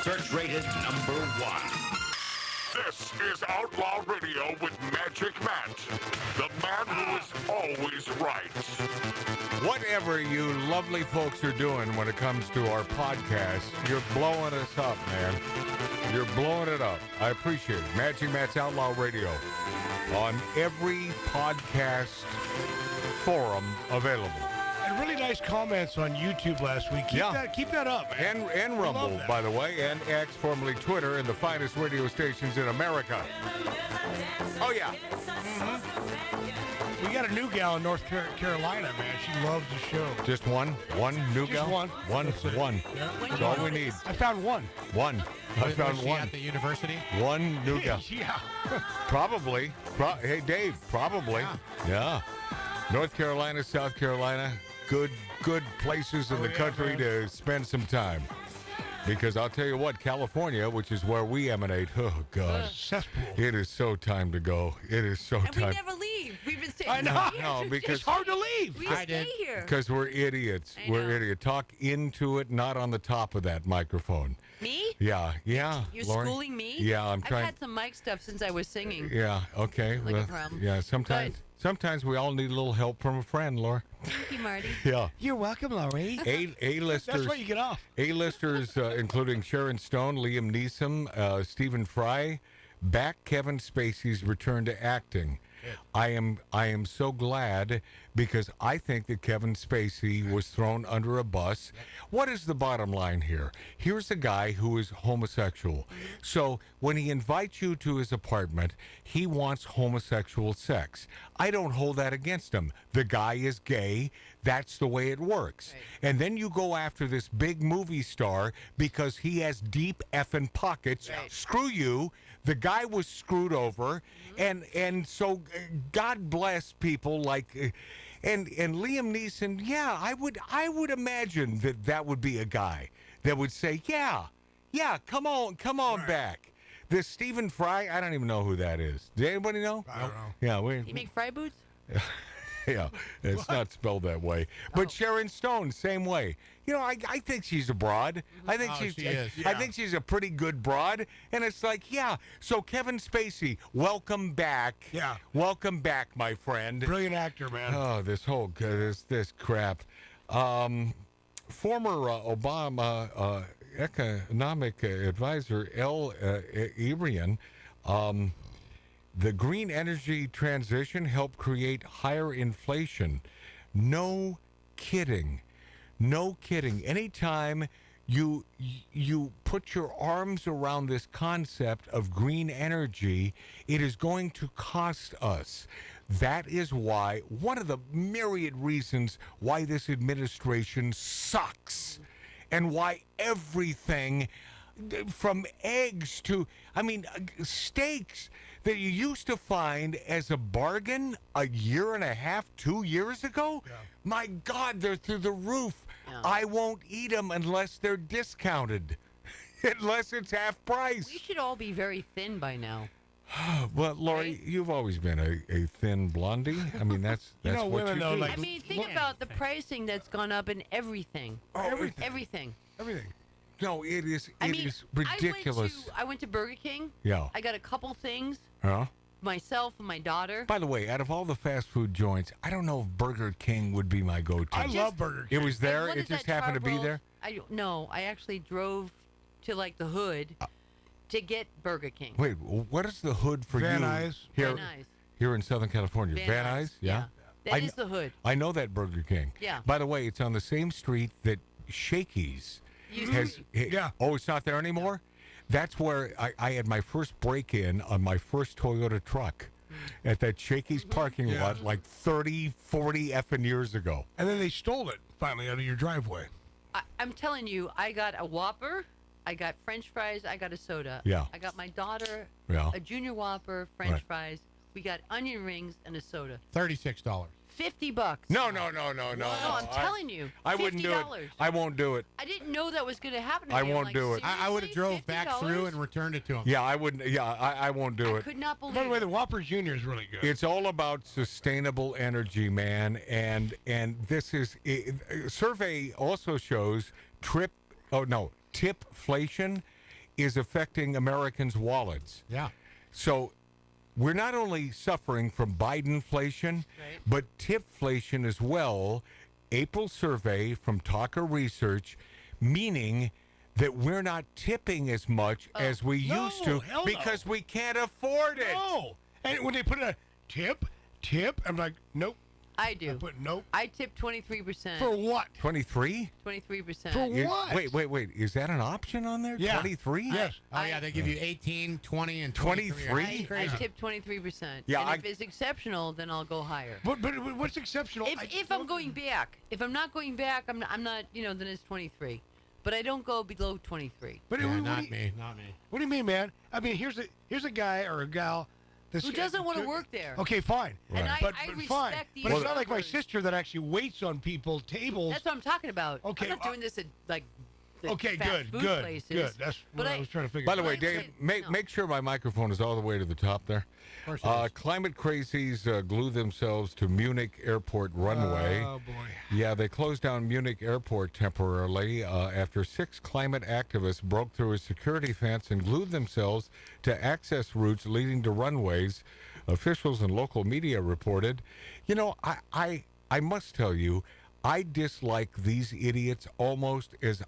Search rated number 1. This is Outlaw Radio with Magic Matt, the man who is always right. Whatever you lovely folks are doing when it comes to our podcast, you're blowing us up, man. You're blowing it up. I appreciate it. Magic Matt's Outlaw Radio on every podcast forum available. And really nice comments on YouTube last week. Keep that up, man. And Rumble, by the way, and X, formerly Twitter, and the finest radio stations in America. Oh, yeah. We got a new gal in North Carolina, man. She loves the show. Just one? One new Just gal? one. One. Yeah. That's all we need. I found one. One. I found Was she one. at the university? One new gal. Yeah. Probably. Hey, Dave, probably. Yeah. North Carolina, South Carolina, good places in the country to spend some time. Because I'll tell you what, California, which is where we emanate, oh, God. Cesspool. It is so time to go. It is so And we time. never leave. We've been staying I know. here. No, because It's hard to leave. We stay here. Because we're idiots. I We're know. idiots. Talk into it, not on the top of that microphone. Me? Yeah. You're Lori? schooling me? Yeah, I'm trying. I've had some mic stuff since I was singing. Yeah, okay. Like a problem. Yeah, sometimes we all need a little help from a friend, Laura. Thank you, Marty. Yeah. You're welcome, Laurie. A-listers. That's why you get off. A-listers, including Sharon Stone, Liam Neeson, Stephen Fry, back Kevin Spacey's return to acting. I am so glad because I think that Kevin Spacey was thrown under a bus. What is the bottom line here? Here's a guy who is homosexual. So when he invites you to his apartment, he wants homosexual sex. I don't hold that against him. The guy is gay. That's the way it works. Right. And then you go after this big movie star because he has deep effing pockets. Right. Screw you. The guy was screwed over, and so God bless people like, and Liam Neeson. Yeah, I would imagine that would be a guy that would say, yeah, come on right. back. This Stephen Fry, I don't even know who that is. Does anybody know? I don't know. Yeah, You make fry boots? Yeah, it's not spelled that way. But Sharon Stone, same way. You know, I think she's a broad. I think she is. I think she's a pretty good broad. And it's like, yeah. So Kevin Spacey, welcome back. Yeah. Welcome back, my friend. Brilliant actor, man. Oh, this whole this crap. Former Obama economic advisor El Ibrian. The green energy transition helped create higher inflation. No kidding. No kidding. Anytime you put your arms around this concept of green energy, it is going to cost us. That is why, one of the myriad reasons why this administration sucks and why everything from eggs to, steaks that you used to find as a bargain a year and a half, 2 years ago. Yeah. My God, they're through the roof. Yeah. I won't eat them unless they're discounted, unless it's half price. We should all be very thin by now. Well, Lori, right? You've always been a thin blondie. I mean, that's what women you know, do. like, think about the pricing that's gone up in everything. Everything. No, it is ridiculous. I went to Burger King. Yeah. I got a couple things. Huh? Myself and my daughter. By the way, out of all the fast food joints, I don't know if Burger King would be my go-to. I love Burger King. It was there. It just happened to be there. I don't know. I actually drove to the hood to get Burger King. Wait, what is the hood for Van you? Nuys. Here in Southern California. Van Nuys? Yeah. That is the hood. I know that Burger King. Yeah. By the way, it's on the same street that Shakey's has. Yeah. Oh, it's not there anymore? That's where I had my first break-in on my first Toyota truck at that Shakey's parking lot like 30, 40 effing years ago. And then they stole it finally out of your driveway. I'm telling you, I got a Whopper, I got French fries, I got a soda. Yeah. I got my daughter a Junior Whopper, French fries. We got onion rings and a soda. $36. $50. No. No, I'm telling you. I wouldn't do it. I won't do it. I didn't know that was going to happen to I me. won't do it. I would have drove back through and returned it to him. Yeah, I wouldn't. Yeah, I won't do it. I could not believe By the way, the Whopper Jr. is really good. It's all about sustainable energy, man. And this is survey also shows tipflation is affecting Americans' wallets. Yeah. So we're not only suffering from Bidenflation, but tipflation as well. April survey from Talker Research, meaning that we're not tipping as much as we used to because we can't afford it. No. And when they put a tip, I'm like, nope. I do. But nope. I tip 23%. For what? 23? 23%. For what? Wait. Is that an option on there? Yeah. 23? Yes. Oh, yeah, they give you 18, 20, and 23. I tip 23%. Yeah, and if it's exceptional, then I'll go higher. But what's exceptional? If I'm going back. If I'm not going back, I'm not, then it's 23. But I don't go below 23. But Not me. What do you mean, man? I mean, here's a guy or a gal who doesn't want to work there. Okay, fine. And I but fine. respect these But it's not like my workers. sister that actually waits on people tables. That's what I'm talking about. Okay, I'm not doing this at the okay, fast good. food places. That's But what I was trying to figure By out. the way, Dave, make sure my microphone is all the way to the top there. Of course it is. Climate crazies glue themselves to Munich airport runway. Oh, boy. Yeah, they closed down Munich airport temporarily after 6 climate activists broke through a security fence and glued themselves to access routes leading to runways. Officials and local media reported. I must tell you, I dislike these idiots almost as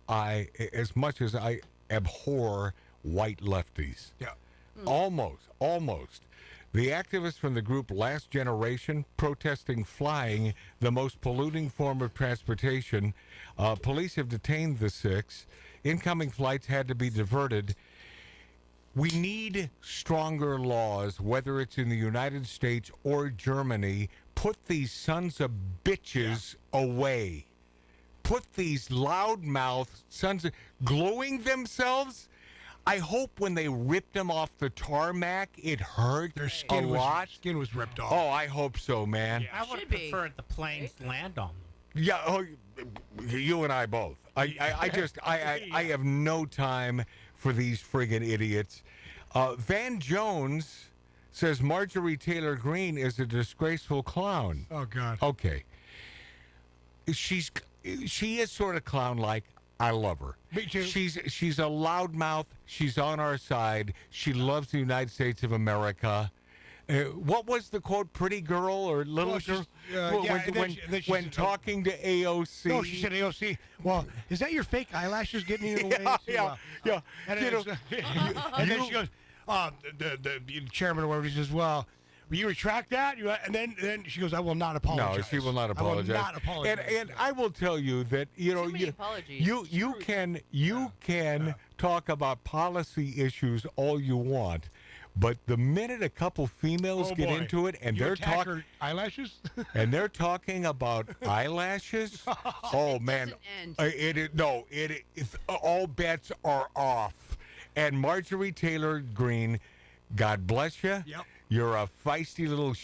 much as I abhor white lefties. Yeah. Almost. The activists from the group Last Generation protesting flying, the most polluting form of transportation. Police have detained the 6. Incoming flights had to be diverted. We need stronger laws, whether it's in the United States or Germany. Put these sons of bitches away. Put these loudmouth sons of... gluing themselves? I hope when they ripped them off the tarmac, it hurt Their skin a lot. skin was ripped off. Oh, I hope so, man. I would prefer the planes land on them. Yeah, you and I both. I have no time for these friggin' idiots. Van Jones says Marjorie Taylor Greene is a disgraceful clown. Oh, God. Okay. She is sort of clown-like. I love her. Me too. She's a loudmouth. She's on our side. She loves the United States of America. What was the quote? Pretty girl or little girl? When talking to AOC. No, she said AOC. Well, is that your fake eyelashes getting in the way? Yeah. And then she goes, the chairman or whatever, he says, well, will you retract that? And then she goes, I will not apologize. No, she will not apologize. I will not apologize. And I will tell you that you can talk about policy issues all you want, but the minute a couple females get into it and they're talking eyelashes, and they're talking about eyelashes, oh man, all bets are off. And Marjorie Taylor Greene, God bless you. Yep. You're a feisty little,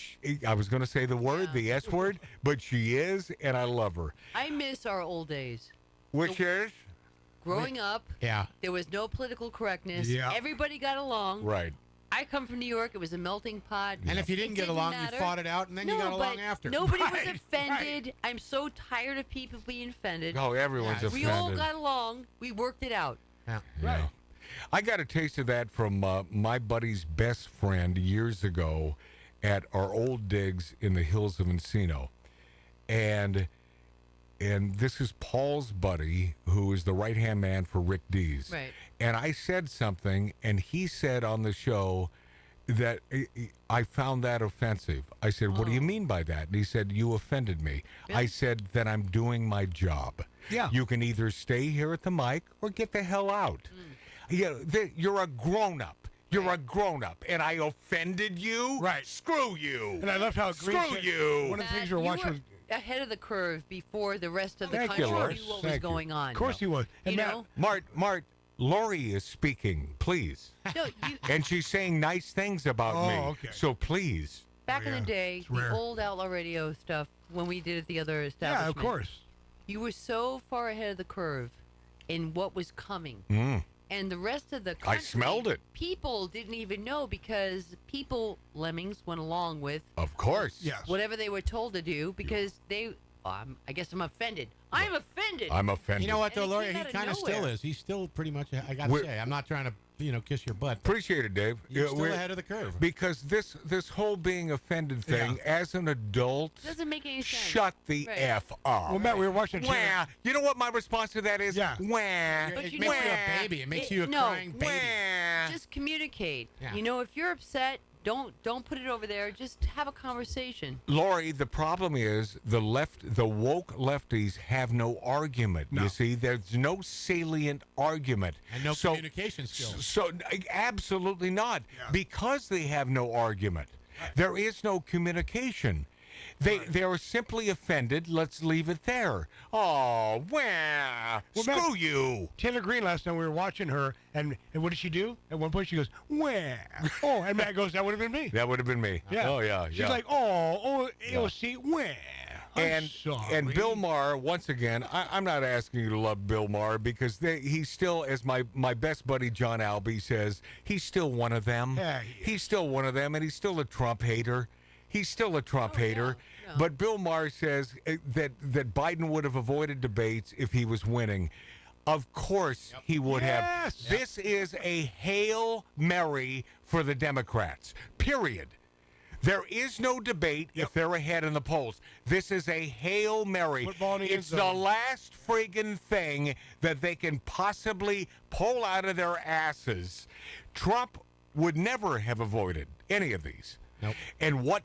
I was going to say the word, the S word, but she is, and I love her. I miss our old days. Which is? Growing up, there was no political correctness. Yeah. Everybody got along. Right. I come from New York. It was a melting pot. And if you didn't get along, you fought it out, and then you got along after. Nobody was offended. I'm so tired of people being offended. Oh, everyone's offended. We all got along. We worked it out. Yeah. Right. I got a taste of that from my buddy's best friend years ago at our old digs in the hills of Encino. And this is Paul's buddy, who is the right-hand man for Rick Dees. Right. And I said something, and he said on the show that I found that offensive. I said, what do you mean by that? And he said, you offended me. Really? I said, then I'm doing my job. Yeah. You can either stay here at the mic or get the hell out. You're a grown-up. You're a grown-up, and I offended you? Right. Screw you. And I love how Green Screw said, you. One of the things we're watching was ahead of the curve before the rest of the Thank country you, knew Loris. what was Thank you. going on. Of course he was. And You Matt, know? Mart, Lori is speaking, please. No, And she's saying nice things about me. Okay. So please. back in the day, rare. the old Outlaw Radio stuff, when we did it the other yeah, establishment. of course. You were so far ahead of the curve in what was coming. And the rest of the country, I smelled it. People didn't even know because lemmings, went along with Of course. Yes. whatever they were told to do because I guess I'm offended. I'm offended. I'm offended. You know what, though, And it Lori? came He out of kind of still nowhere. is. He's still pretty much, I got to We're- say, I'm not trying to, kiss your butt. but Appreciate it, Dave. You're still we're- ahead of the curve. Because this whole being offended thing, as an adult, Doesn't make any sense. shut the Right. F up. Well, Matt, we were watching. Wah. You know what my response to that is? Yeah. Wah. It makes you a baby. It makes you a crying baby. Wah. Just communicate. Yeah. You know, if you're upset, don't put it over there. Just have a conversation. Lori, the problem is the woke lefties have no argument. No. You see, there's no salient argument. And no communication skills. So absolutely not. Because they have no argument. There is no communication. They are simply offended. Let's leave it there. Oh, wow. Well, Screw Matt, you. Taylor Green last night, we were watching her, and what did she do? At one point, she goes, "Wah." Oh, and Matt goes, "That would have been me." That would have been me. Yeah. Oh, yeah. She's yeah. like, AOC, wah. I'm sorry. And Bill Maher, once again, I'm not asking you to love Bill Maher because he's still, as my best buddy John Albee says, he's still one of them. Yeah, he's still one of them, and he's still a Trump hater. He's still a Trump hater. yeah. But Bill Maher says that Biden would have avoided debates if he was winning. Of course he would have. This is a Hail Mary for the Democrats, period. There is no debate if they're ahead in the polls. This is a Hail Mary. Football in the end It's the zone. last friggin' thing that they can possibly pull out of their asses. Trump would never have avoided any of these. Nope. And what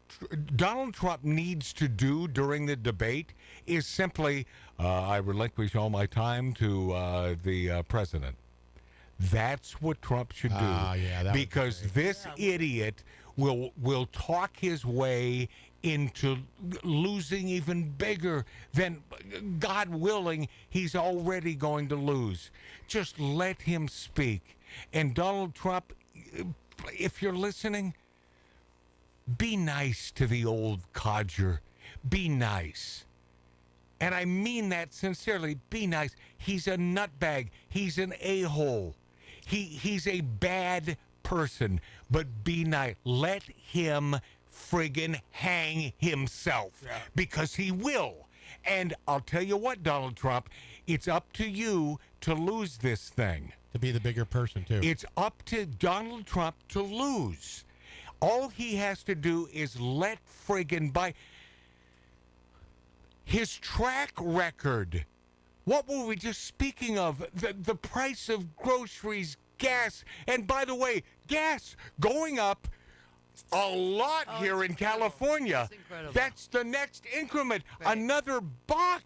Donald Trump needs to do during the debate is simply, I relinquish all my time to the president. That's what Trump should do. Yeah, that would be because this idiot will talk his way into losing even bigger than, God willing, he's already going to lose. Just let him speak. And Donald Trump, if you're listening, be nice to the old codger. Be nice. And I mean that sincerely. Be nice. He's a nutbag. He's an a-hole. He's a bad person. But be nice. Let him friggin' hang himself. Because he will. And I'll tell you what, Donald Trump, it's up to you to lose this thing. To be the bigger person, too. It's up to Donald Trump to lose. All he has to do is let friggin' by his track record. What were we just speaking of? The price of groceries, gas, and by the way, gas going up a lot here in California. It's incredible. That's the next increment, another buck.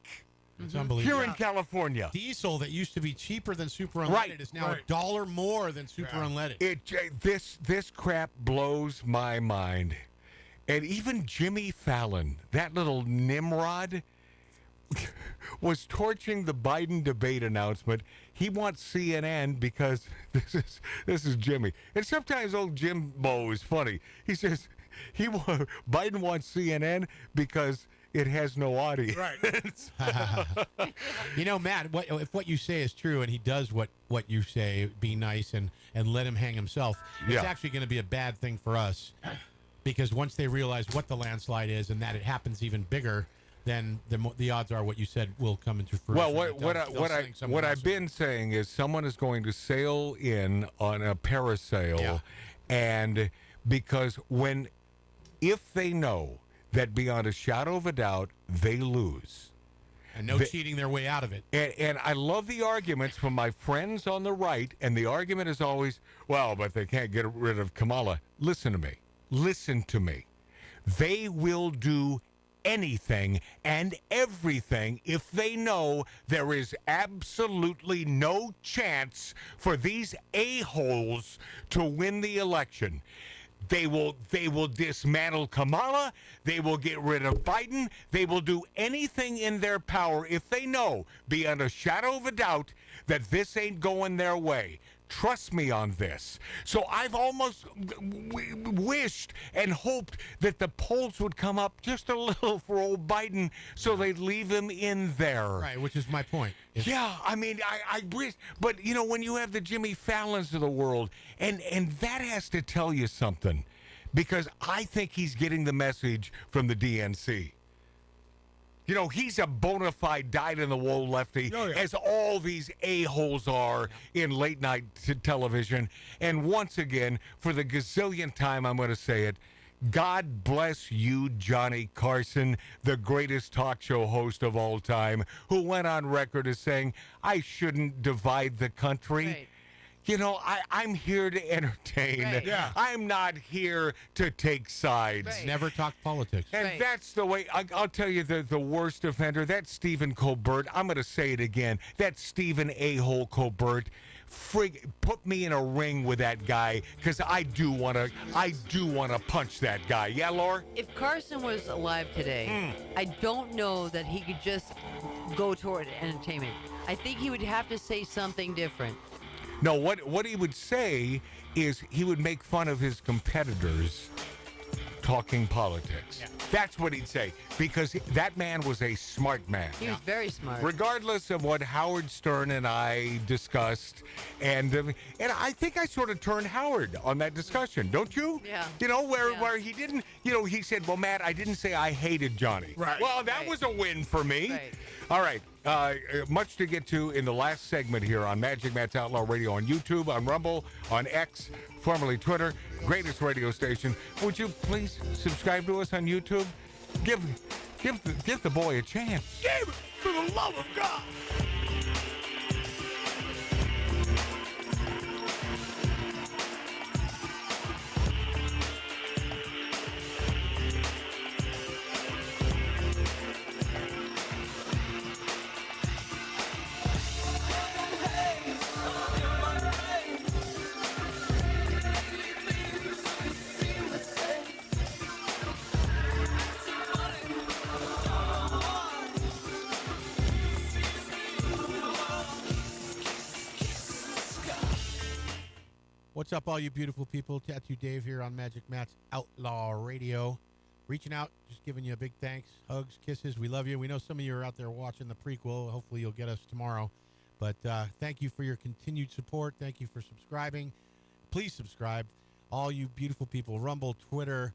It's unbelievable. Here in California. Diesel that used to be cheaper than super unleaded Right, is now right. $1 more than super unleaded. This crap blows my mind. And even Jimmy Fallon, that little Nimrod, was torching the Biden debate announcement. He wants CNN because this is Jimmy. And sometimes old Jimbo is funny. He says Biden wants CNN because it has no audience. Right. You know, Matt, if what you say is true and he does what you say, be nice and let him hang himself, it's actually going to be a bad thing for us. Because once they realize what the landslide is and that it happens even bigger, then the odds are what you said will come into fruition. Well, what I've been saying is someone is going to sail in on a parasail, and because if they know that beyond a shadow of a doubt they lose. And no cheating their way out of it. And I love the arguments from my friends on the right, and the argument is always, well, but they can't get rid of Kamala. Listen to me. Listen to me. They will do anything and everything if they know there is absolutely no chance for these a-holes to win the election. They will dismantle Kamala. They will get rid of Biden. They will do anything in their power if they know, beyond a shadow of a doubt, that this ain't going their way. Trust me on this. So I've almost wished and hoped that the polls would come up just a little for old Biden so they'd leave him in there. Right, which is my point. Yeah, I mean, I wish. But, you know, when you have the Jimmy Fallons of the world, and that has to tell you something, because I think he's getting the message from the DNC. You know, he's a bona fide dyed-in-the-wool lefty, as all these a-holes are in late-night television. And once again, for the gazillionth time, I'm going to say it, God bless you, Johnny Carson, the greatest talk show host of all time, who went on record as saying, I shouldn't divide the country. Right. You know, I'm here to entertain. Right. Yeah. I'm not here to take sides. Right. Never talk politics. And Right. that's the way, I'll tell you the worst offender, that's Stephen Colbert. I'm going to say it again. That's Stephen A-hole Colbert. Put me in a ring with that guy, because I do want to punch that guy. Yeah, Laura? If Carson was alive today, I don't know that he could just go toward entertainment. I think he would have to say something different. No, what he would say is he would make fun of his competitors talking politics. Yeah. That's what he'd say, because that man was a smart man. He was very smart. Regardless of what Howard Stern and I discussed, and I think I sort of turned Howard on that discussion, don't you? Yeah. You know, where he didn't, he said, well, Matt, I didn't say I hated Johnny. Right. Well, that was a win for me. Right. All right. Much to get to in the last segment here on Magic Matt's Outlaw Radio on YouTube, on Rumble, on X, formerly Twitter, greatest radio station. Would you please subscribe to us on YouTube? Give the boy a chance. Damn it, for the love of God. What's up, all you beautiful people? Tattoo Dave here on Magic Matt's Outlaw Radio. Reaching out, just giving you a big thanks, hugs, kisses. We love you. We know some of you are out there watching the prequel. Hopefully you'll get us tomorrow. But thank you for your continued support. Thank you for subscribing. Please subscribe. All you beautiful people, Rumble, Twitter,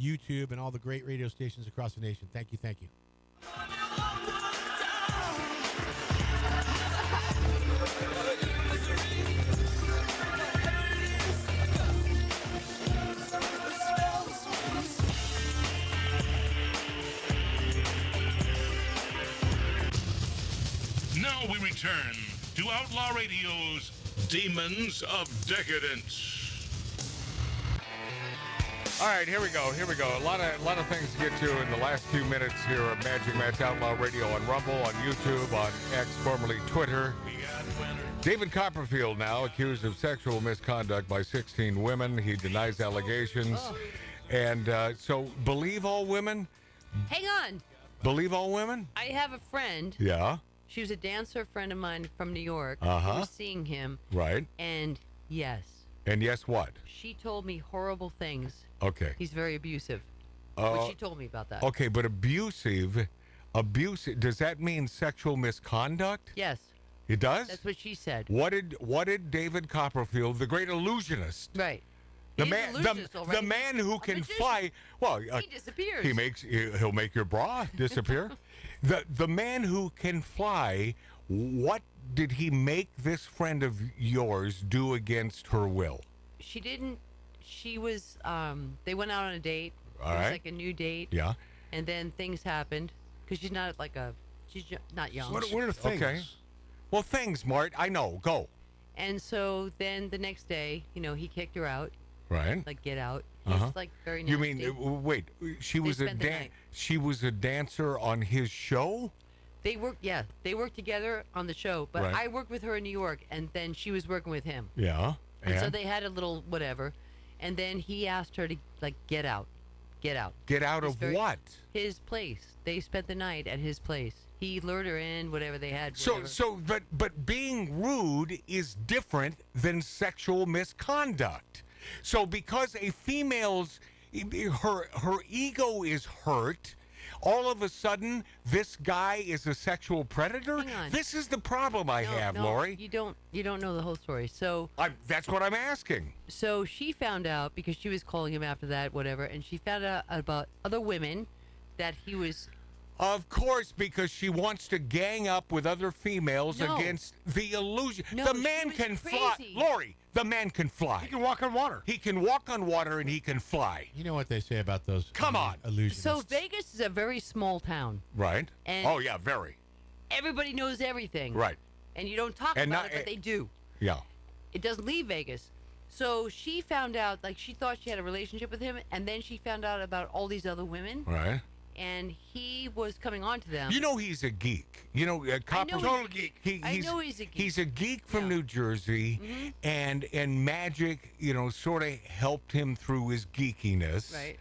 YouTube, and all the great radio stations across the nation. Thank you, thank you. Now we return to Outlaw Radio's Demons of Decadence. All right, here we go. A lot of things to get to in the last few minutes here of Magic Matt's Outlaw Radio on Rumble, on YouTube, on X, formerly Twitter. David Copperfield now accused of sexual misconduct by 16 women. He denies allegations. Oh. And so, believe all women? Hang on. Believe all women? I have a friend. Yeah. She was a dancer friend of mine from New York. Uh-huh. I was seeing him. Right. And yes. And yes, what? She told me horrible things. Okay. He's very abusive. But she told me about that. Okay, but abusive, does that mean sexual misconduct? Yes. It does? That's what she said. What did David Copperfield, the great illusionist, Right. the He's man, an illusionist already. the man who can magician. fly? Well, He disappears. He'll make your bra disappear. the man who can fly. What did he make this friend of yours do against her will? She didn't. She was. They went out on a date. All it was right. like a new date. Yeah. And then things happened because she's not like a. She's not young. What are things? Okay. Well, things, Mart. I know. Go. And so then the next day, he kicked her out. Right. Like get out. He's Uh-huh. like very nasty. You mean wait? She was spent the night. She was a dancer on his show. They worked. Yeah, they worked together on the show. But Right. I worked with her in New York, and then she was working with him. Yeah. And so they had a little whatever, and then he asked her to get out. Get out It's of what? His place. They spent the night at his place. He lured her in, whatever they had. But being rude is different than sexual misconduct. So because a female's her ego is hurt, all of a sudden this guy is a sexual predator. Hang on. This is the problem I have, Lori. You don't know the whole story. So that's what I'm asking. So she found out because she was calling him after that, whatever, and she found out about other women that he was Of course, because she wants to gang up with other females against the illusion. No, the man she was can fly. crazy. Lori, the man can fly. He can walk on water. He can walk on water and he can fly. You know what they say about those illusionists. So Vegas is a very small town. Right. And oh, yeah, very. Everybody knows everything. Right. And you don't talk And about not- it, but they do. Yeah. It doesn't leave Vegas. So she found out, like, she thought she had a relationship with him, and then she found out about all these other women. Right. And he was coming on to them. You know he's a geek. You know, Copper. total geek. I know he's a geek. He's a geek from New Jersey, and magic, you know, sort of helped him through his geekiness, Right.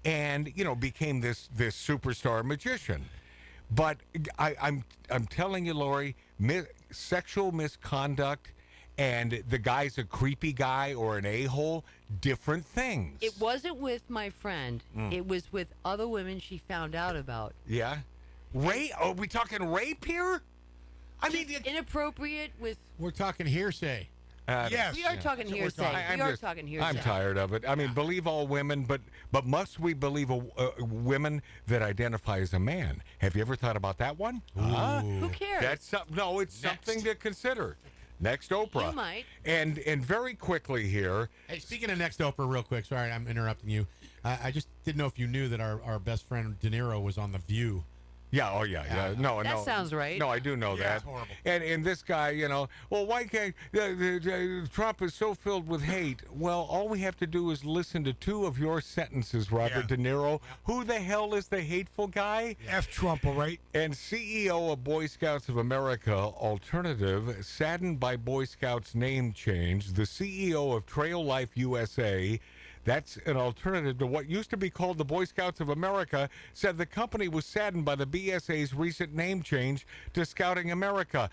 And you know, became this superstar magician. But I'm telling you, Lori, sexual misconduct, and the guy's a creepy guy or an a-hole, different things. It wasn't with my friend. It was with other women she found out about. Yeah. Rape? Are we talking rape here? I mean, inappropriate with. We're talking hearsay. Yes. We are talking hearsay. I'm We are just- talking hearsay. I'm tired of it. I mean, believe all women, but must we believe women that identify as a man? Have you ever thought about that one? Who cares? That's no. It's something to consider. Next Oprah. You might. And very quickly here. Hey, speaking of next Oprah, real quick. Sorry, I'm interrupting you. I just didn't know if you knew that our best friend De Niro was on The View. Yeah, oh yeah. No, That sounds right. No, I do know that. It's horrible. And this guy, you know, well, why can't Trump is so filled with hate? Well, all we have to do is listen to two of your sentences, Robert De Niro. Who the hell is the hateful guy? F Trump, all right. And CEO of Boy Scouts of America, Alternative, saddened by Boy Scouts name change, the CEO of Trail Life USA, that's an alternative to what used to be called the Boy Scouts of America, said the company was saddened by the BSA's recent name change to Scouting America.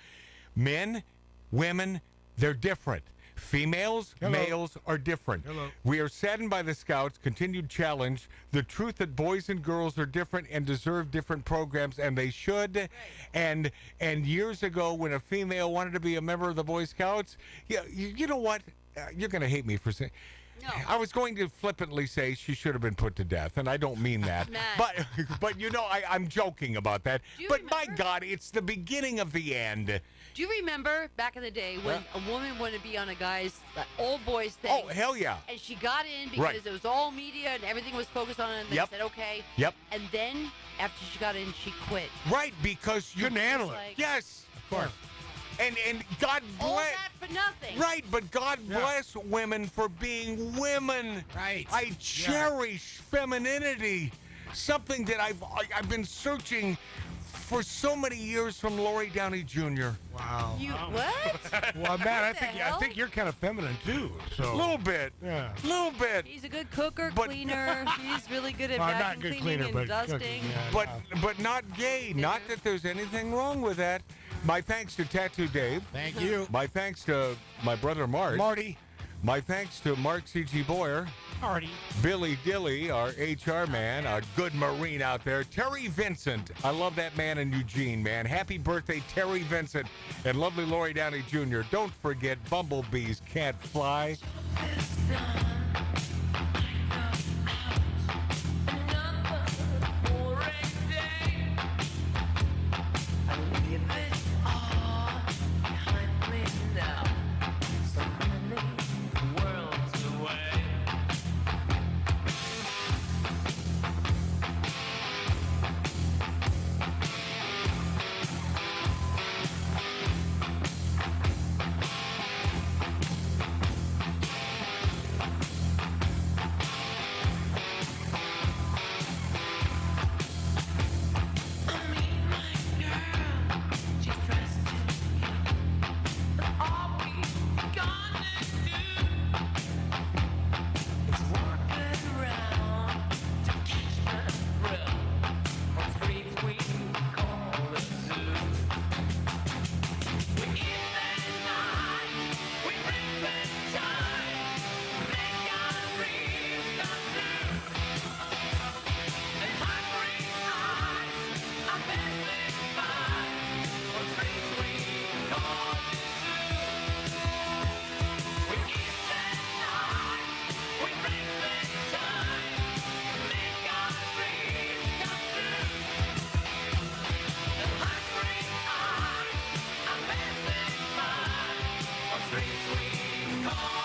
Men, women, they're different. Females, males are different. We are saddened by the Scouts' continued challenge, the truth that boys and girls are different and deserve different programs, and they should. And years ago, when a female wanted to be a member of the Boy Scouts, you know what? You're going to hate me for saying. No. I was going to flippantly say she should have been put to death, and I don't mean that. but you know, I'm joking about that. But my God, it's the beginning of the end. Do you remember back in the day when a woman wanted to be on a guy's old boys thing? Oh, hell yeah. And she got in because it was all media and everything was focused on it, and they said, okay. Yep. And then, after she got in, she quit. Right, because you couldn't handle it. Like, yes, of course. And God bless. all that for nothing. Right, but God bless women for being women. Right. I cherish femininity, something that I've been searching for so many years from Lori Downey Jr. Wow. You what? Well, man, I think you're kind of feminine too. So A little bit. Yeah. A little bit. He's a good cooker, cleaner. He's really good at Well, vacuum not good cleaning cleaner, and but dusting. cooking, yeah. But not gay. Not that there's anything wrong with that. My thanks to Tattoo Dave. Thank you. My thanks to my brother Marty. My thanks to Mark C.G. Boyer. Marty. Billy Dilly, our HR man, a good Marine out there. Terry Vincent. I love that man in Eugene, man. Happy birthday, Terry Vincent. And lovely Lori Downey Jr. Don't forget, bumblebees can't fly. streets we call